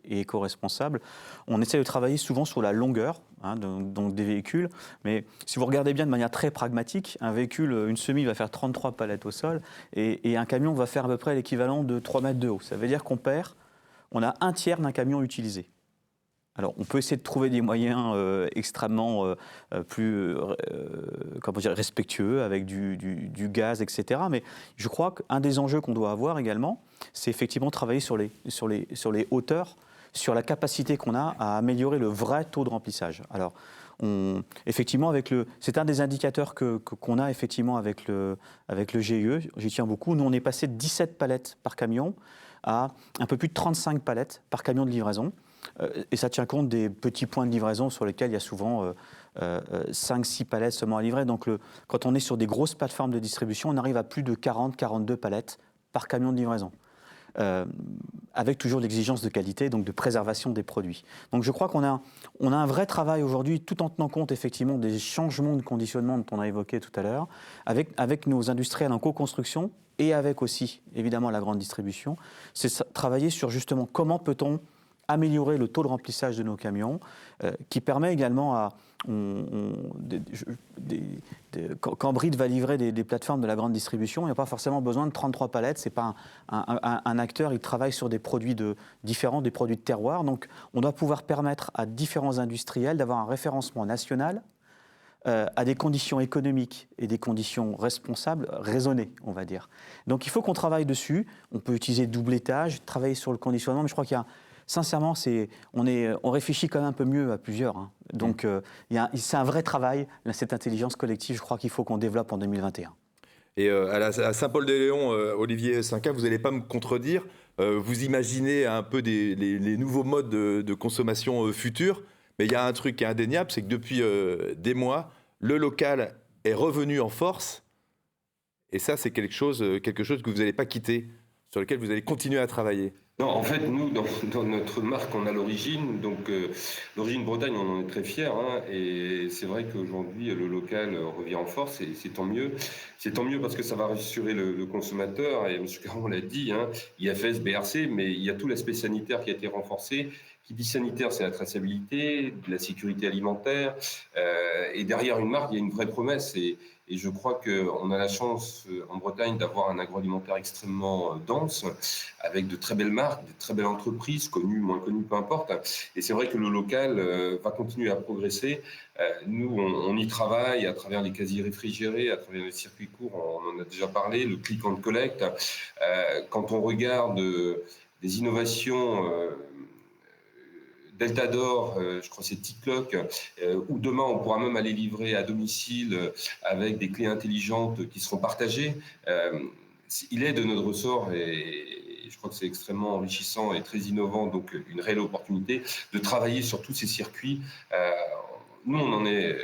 éco-responsable, on essaie de travailler souvent sur la longueur donc des véhicules. Mais si vous regardez bien de manière très pragmatique, un véhicule, une semi va faire 33 palettes au sol et un camion va faire à peu près l'équivalent de 3 mètres de haut. Ça veut dire on a un tiers d'un camion utilisé. Alors, on peut essayer de trouver des moyens extrêmement plus respectueux avec du gaz, etc. Mais je crois qu'un des enjeux qu'on doit avoir également, c'est effectivement travailler sur les hauteurs, sur la capacité qu'on a à améliorer le vrai taux de remplissage. Alors, effectivement, c'est un des indicateurs qu'on a effectivement avec le GIE. J'y tiens beaucoup. Nous, on est passé de 17 palettes par camion à un peu plus de 35 palettes par camion de livraison. Et ça tient compte des petits points de livraison sur lesquels il y a souvent 5-6 palettes seulement à livrer. Donc quand on est sur des grosses plateformes de distribution, on arrive à plus de 40-42 palettes par camion de livraison. Avec toujours l'exigence de qualité, donc de préservation des produits. Donc je crois qu'on a un vrai travail aujourd'hui, tout en tenant compte effectivement des changements de conditionnement dont on a évoqué tout à l'heure, avec nos industriels en co-construction et avec aussi évidemment la grande distribution, c'est travailler sur justement comment peut-on améliorer le taux de remplissage de nos camions, qui permet également quand Bride va livrer des plateformes de la grande distribution, il n'y a pas forcément besoin de 33 palettes, c'est pas un acteur, il travaille sur des produits différents, des produits de terroir, donc on doit pouvoir permettre à différents industriels d'avoir un référencement national à des conditions économiques et des conditions responsables, raisonnées, on va dire. Donc il faut qu'on travaille dessus, on peut utiliser double étage, travailler sur le conditionnement, mais je crois qu'il y a sincèrement, on réfléchit quand même un peu mieux à plusieurs. Donc, c'est un vrai travail, cette intelligence collective, je crois qu'il faut qu'on développe en 2021. Et à Saint-Paul-des-Léons, Olivier Cinquin, vous n'allez pas me contredire, vous imaginez un peu les nouveaux modes de consommation futurs, mais il y a un truc qui est indéniable, c'est que depuis des mois, le local est revenu en force, et ça, c'est quelque chose que vous n'allez pas quitter, sur lequel vous allez continuer à travailler. Non, en fait, nous, dans notre marque, on a l'origine. Donc, l'origine Bretagne, on en est très fiers. Et c'est vrai qu'aujourd'hui, le local revient en force et c'est tant mieux. C'est tant mieux parce que ça va rassurer le consommateur. Et M. Caron l'a dit, IFS, BRC, mais il y a tout l'aspect sanitaire qui a été renforcé. Qui dit sanitaire, c'est la traçabilité, la sécurité alimentaire. Et derrière une marque, il y a une vraie promesse. Et je crois qu'on a la chance en Bretagne d'avoir un agroalimentaire extrêmement dense, avec de très belles marques, de très belles entreprises, connues, moins connues, peu importe. Et c'est vrai que le local va continuer à progresser. Nous, on y travaille à travers les casiers réfrigérés, à travers les circuits courts, on en a déjà parlé, le click and collect. Quand on regarde des innovations... Delta d'Or, je crois que c'est Ticloc, où demain on pourra même aller livrer à domicile avec des clés intelligentes qui seront partagées. Il est de notre ressort et je crois que c'est extrêmement enrichissant et très innovant, donc une réelle opportunité de travailler sur tous ces circuits. Nous, on en est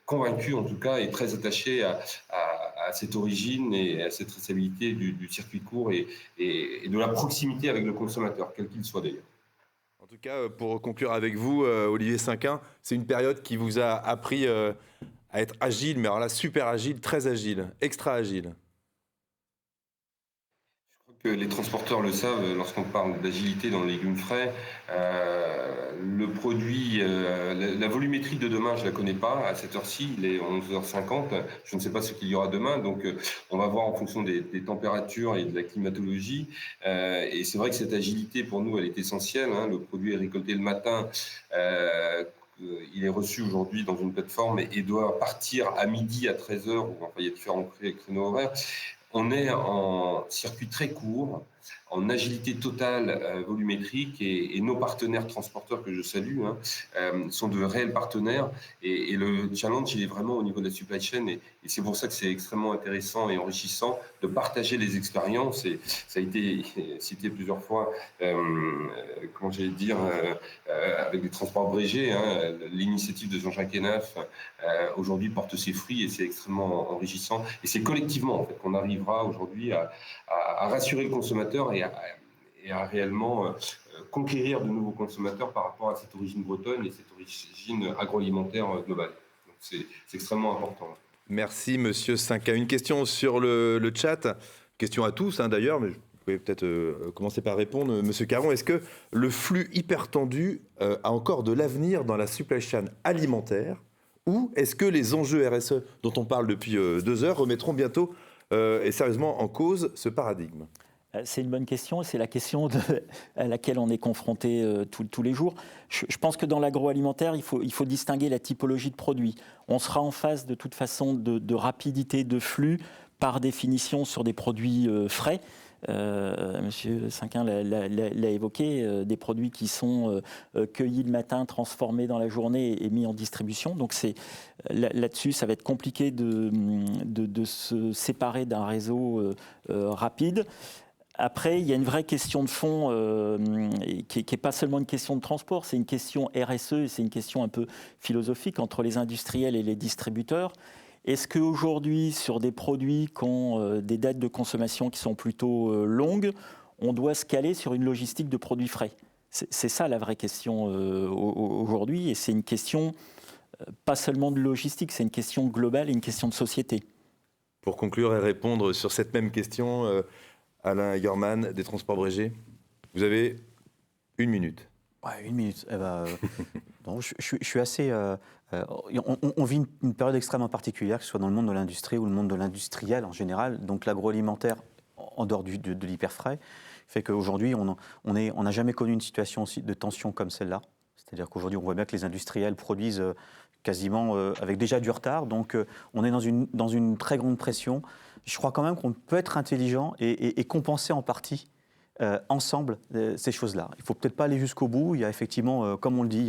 convaincus en tout cas et très attachés à cette origine et à cette traçabilité du circuit court et de la proximité avec le consommateur, quel qu'il soit d'ailleurs. En tout cas, pour conclure avec vous, Olivier Cinquin, c'est une période qui vous a appris à être agile, mais alors là, super agile, très agile, extra agile. Je crois Que les transporteurs le savent, lorsqu'on parle d'agilité dans les légumes frais, le produit, la volumétrie de demain, je ne la connais pas. À cette heure-ci, il est 11h50. Je ne sais pas ce qu'il y aura demain. Donc, on va voir en fonction des températures et de la climatologie. Et c'est vrai que cette agilité, pour nous, elle est essentielle. Le produit est récolté le matin. Il est reçu aujourd'hui dans une plateforme et doit partir à midi, à 13h. Enfin, il y a différents créneaux horaires. On est en circuit très court, en agilité totale volumétrique et nos partenaires transporteurs que je salue sont de réels partenaires et le challenge il est vraiment au niveau de la supply chain et c'est pour ça que c'est extrêmement intéressant et enrichissant de partager les expériences et ça a été cité plusieurs fois comment j'allais dire avec les transports abrégés l'initiative de Jean-Jacques Henaf aujourd'hui porte ses fruits et c'est extrêmement enrichissant et c'est collectivement en fait qu'on arrivera aujourd'hui à rassurer le consommateur et à réellement conquérir de nouveaux consommateurs par rapport à cette origine bretonne et cette origine agroalimentaire globale. Donc c'est extrêmement important. Merci Monsieur Cinquin. Une question sur le chat, question à tous d'ailleurs, mais vous pouvez peut-être commencer par répondre. Monsieur Caron, est-ce que le flux hyper tendu a encore de l'avenir dans la supply chain alimentaire ou est-ce que les enjeux RSE dont on parle depuis 2 heures remettront bientôt et sérieusement en cause ce paradigme? C'est une bonne question, c'est la question à laquelle on est confronté tous les jours. Je pense que dans l'agroalimentaire, il faut distinguer la typologie de produits. On sera en phase de toute façon de rapidité de flux, par définition sur des produits frais. Monsieur Cinquin l'a évoqué, des produits qui sont cueillis le matin, transformés dans la journée et mis en distribution. Donc là-dessus, ça va être compliqué de se séparer d'un réseau rapide. Après, il y a une vraie question de fond qui n'est pas seulement une question de transport, c'est une question RSE et c'est une question un peu philosophique entre les industriels et les distributeurs. Est-ce qu'aujourd'hui, sur des produits qui ont des dates de consommation qui sont plutôt longues, on doit se caler sur une logistique de produits frais ? C'est ça la vraie question aujourd'hui et c'est une question pas seulement de logistique, c'est une question globale et une question de société. Pour conclure et répondre sur cette même question, Alain Egerman, des Transports Abrégés, vous avez 1 minute. Ouais, 1 minute. Non, je suis assez... on vit une période extrêmement particulière, que ce soit dans le monde de l'industrie ou le monde de l'industriel en général. Donc l'agroalimentaire, en dehors de l'hyperfrais, fait qu'aujourd'hui, on n'a jamais connu une situation aussi de tension comme celle-là. C'est-à-dire qu'aujourd'hui, on voit bien que les industriels produisent quasiment avec déjà du retard. Donc on est dans une très grande pression. Je crois quand même qu'on peut être intelligent et compenser en partie ensemble ces choses-là. Il ne faut peut-être pas aller jusqu'au bout. Il y a effectivement, comme on le dit, il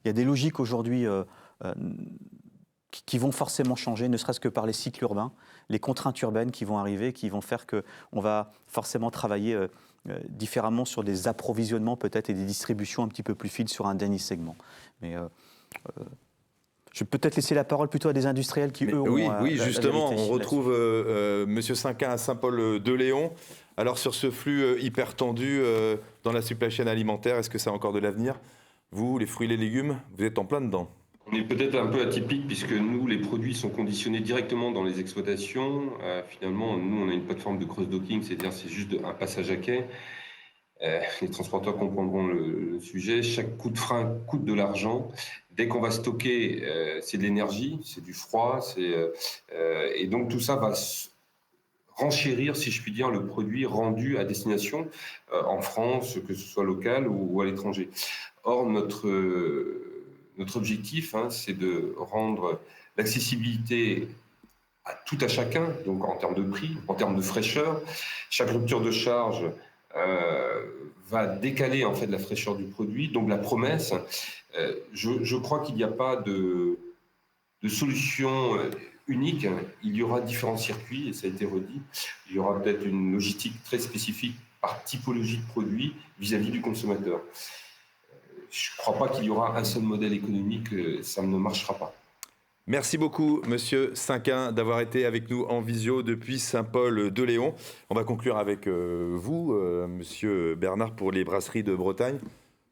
y a des logiques aujourd'hui qui vont forcément changer, ne serait-ce que par les cycles urbains, les contraintes urbaines qui vont arriver, qui vont faire qu'on va forcément travailler différemment sur des approvisionnements peut-être et des distributions un petit peu plus fines sur un dernier segment. Mais je vais peut-être laisser la parole plutôt à des industriels qui, eux, oui, ont... Oui, justement, on retrouve Monsieur Cinquin à Saint-Paul-de-Léon. Alors, sur ce flux hyper tendu dans la supply chain alimentaire, est-ce que ça a encore de l'avenir ? Vous, les fruits et les légumes, vous êtes en plein dedans. On est peut-être un peu atypique puisque nous, les produits sont conditionnés directement dans les exploitations. Finalement, nous, on a une plateforme de cross-docking, c'est-à-dire c'est juste un passage à quai. Les transporteurs comprendront le sujet. Chaque coup de frein coûte de l'argent. Dès qu'on va stocker, c'est de l'énergie, c'est du froid. Et donc tout ça va renchérir, si je puis dire, le produit rendu à destination en France, que ce soit local ou à l'étranger. Or, notre objectif, c'est de rendre l'accessibilité à tout à chacun, donc en termes de prix, en termes de fraîcheur. Chaque rupture de charge va décaler en fait la fraîcheur du produit, donc la promesse. Je crois qu'il n'y a pas de solution unique. Il y aura différents circuits, et ça a été redit. Il y aura peut-être une logistique très spécifique par typologie de produit vis-à-vis du consommateur. Je ne crois pas qu'il y aura un seul modèle économique, ça ne marchera pas. Merci beaucoup, Monsieur Cinquin, d'avoir été avec nous en visio depuis Saint-Paul-de-Léon. On va conclure avec vous, Monsieur Bernard, pour les brasseries de Bretagne.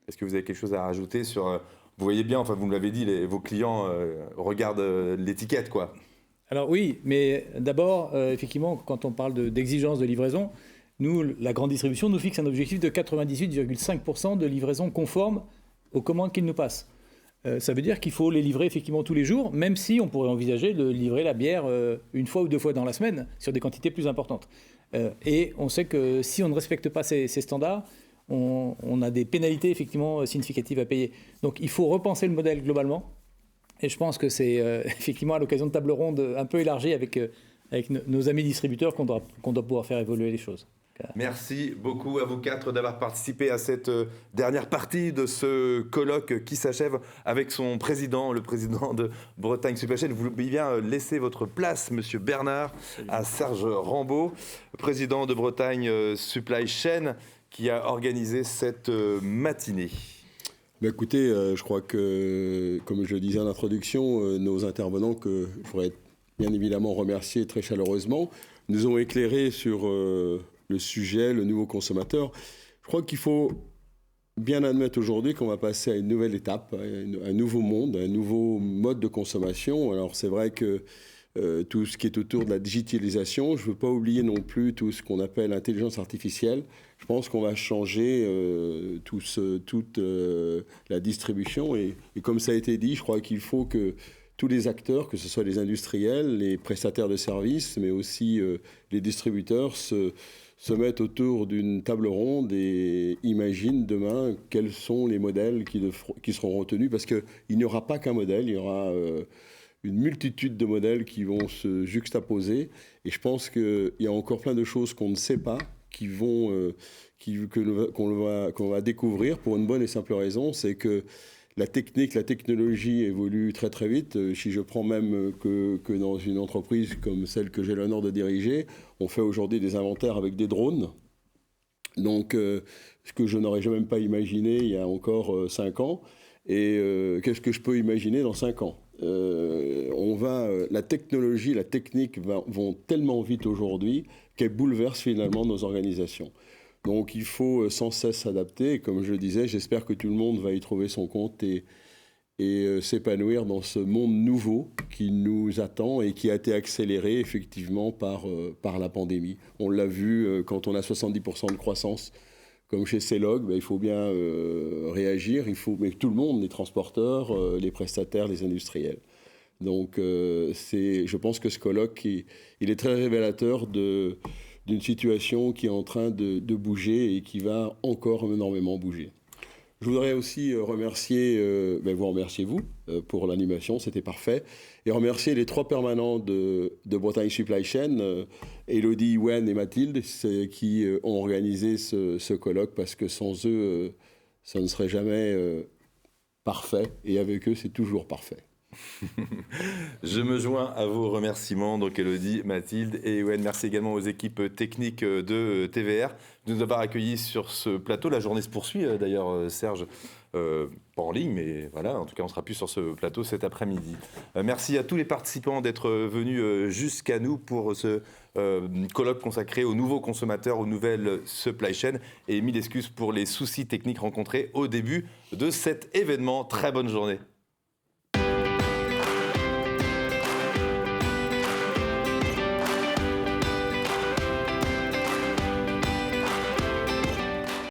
Est-ce que vous avez quelque chose à rajouter sur... Vous voyez bien, enfin vous me l'avez dit, vos clients regardent l'étiquette, quoi. Alors oui, mais d'abord, effectivement, quand on parle d'exigence de livraison, Nous, la grande distribution nous fixe un objectif de 98,5% de livraison conforme aux commandes qu'ils nous passent. Ça veut dire qu'il faut les livrer effectivement tous les jours, même si on pourrait envisager de livrer la bière une fois ou deux fois dans la semaine sur des quantités plus importantes. Et on sait que si on ne respecte pas ces standards, on a des pénalités effectivement significatives à payer. Donc il faut repenser le modèle globalement. Et je pense que c'est effectivement à l'occasion de table ronde un peu élargie avec nos amis distributeurs qu'on doit pouvoir faire évoluer les choses. Merci beaucoup à vous quatre d'avoir participé à cette dernière partie de ce colloque qui s'achève avec son président, le président de Bretagne Supply Chain. Vous voulez bien laisser votre place, Monsieur Bernard, à Serge Rambaud, président de Bretagne Supply Chain, qui a organisé cette matinée. Écoutez, je crois que, comme je le disais en introduction, nos intervenants, que je voudrais bien évidemment remercier très chaleureusement, nous ont éclairé sur le sujet, le nouveau consommateur. Je crois qu'il faut bien admettre aujourd'hui qu'on va passer à une nouvelle étape, un nouveau monde, un nouveau mode de consommation. Alors c'est vrai que tout ce qui est autour de la digitalisation, je ne veux pas oublier non plus tout ce qu'on appelle l'intelligence artificielle. Je pense qu'on va changer toute la distribution. Et comme ça a été dit, je crois qu'il faut que tous les acteurs, que ce soit les industriels, les prestataires de services, mais aussi les distributeurs, se mettent autour d'une table ronde et imaginent demain quels sont les modèles qui seront retenus, parce qu'il n'y aura pas qu'un modèle, il y aura une multitude de modèles qui vont se juxtaposer. Et je pense qu'il y a encore plein de choses qu'on ne sait pas, qu'on va découvrir pour une bonne et simple raison, c'est que la technologie évolue très très vite. Si je prends même que dans une entreprise comme celle que j'ai l'honneur de diriger, on fait aujourd'hui des inventaires avec des drones. Donc, ce que je n'aurais jamais pas imaginé il y a encore 5 ans. Et qu'est-ce que je peux imaginer dans 5 ans ? La technologie, la technique vont tellement vite aujourd'hui qu'elles bouleversent finalement nos organisations. Donc il faut sans cesse s'adapter. Et comme je le disais, j'espère que tout le monde va y trouver son compte et s'épanouir dans ce monde nouveau qui nous attend et qui a été accéléré effectivement par la pandémie. On l'a vu quand on a 70% de croissance, comme chez Celog, il faut bien réagir. Mais tout le monde, les transporteurs, les prestataires, les industriels. Donc je pense que ce colloque, il est très révélateur d'une situation qui est en train de bouger et qui va encore énormément bouger. Je voudrais aussi vous remercier vous pour l'animation, c'était parfait, et remercier les 3 permanents de Bretagne Supply Chain, Élodie, Wen et Mathilde, qui ont organisé ce colloque, parce que sans eux, ça ne serait jamais parfait, et avec eux, c'est toujours parfait. Je me joins à vos remerciements, donc Élodie, Mathilde et Ewen. Merci également aux équipes techniques de TVR de nous avoir accueillis sur ce plateau. La journée se poursuit d'ailleurs, Serge, pas en ligne, mais voilà, en tout cas on sera plus sur ce plateau cet après-midi. Merci à tous les participants d'être venus jusqu'à nous pour ce colloque consacré aux nouveaux consommateurs, aux nouvelles supply chain, et 1000 excuses pour les soucis techniques rencontrés au début de cet événement. Très bonne journée.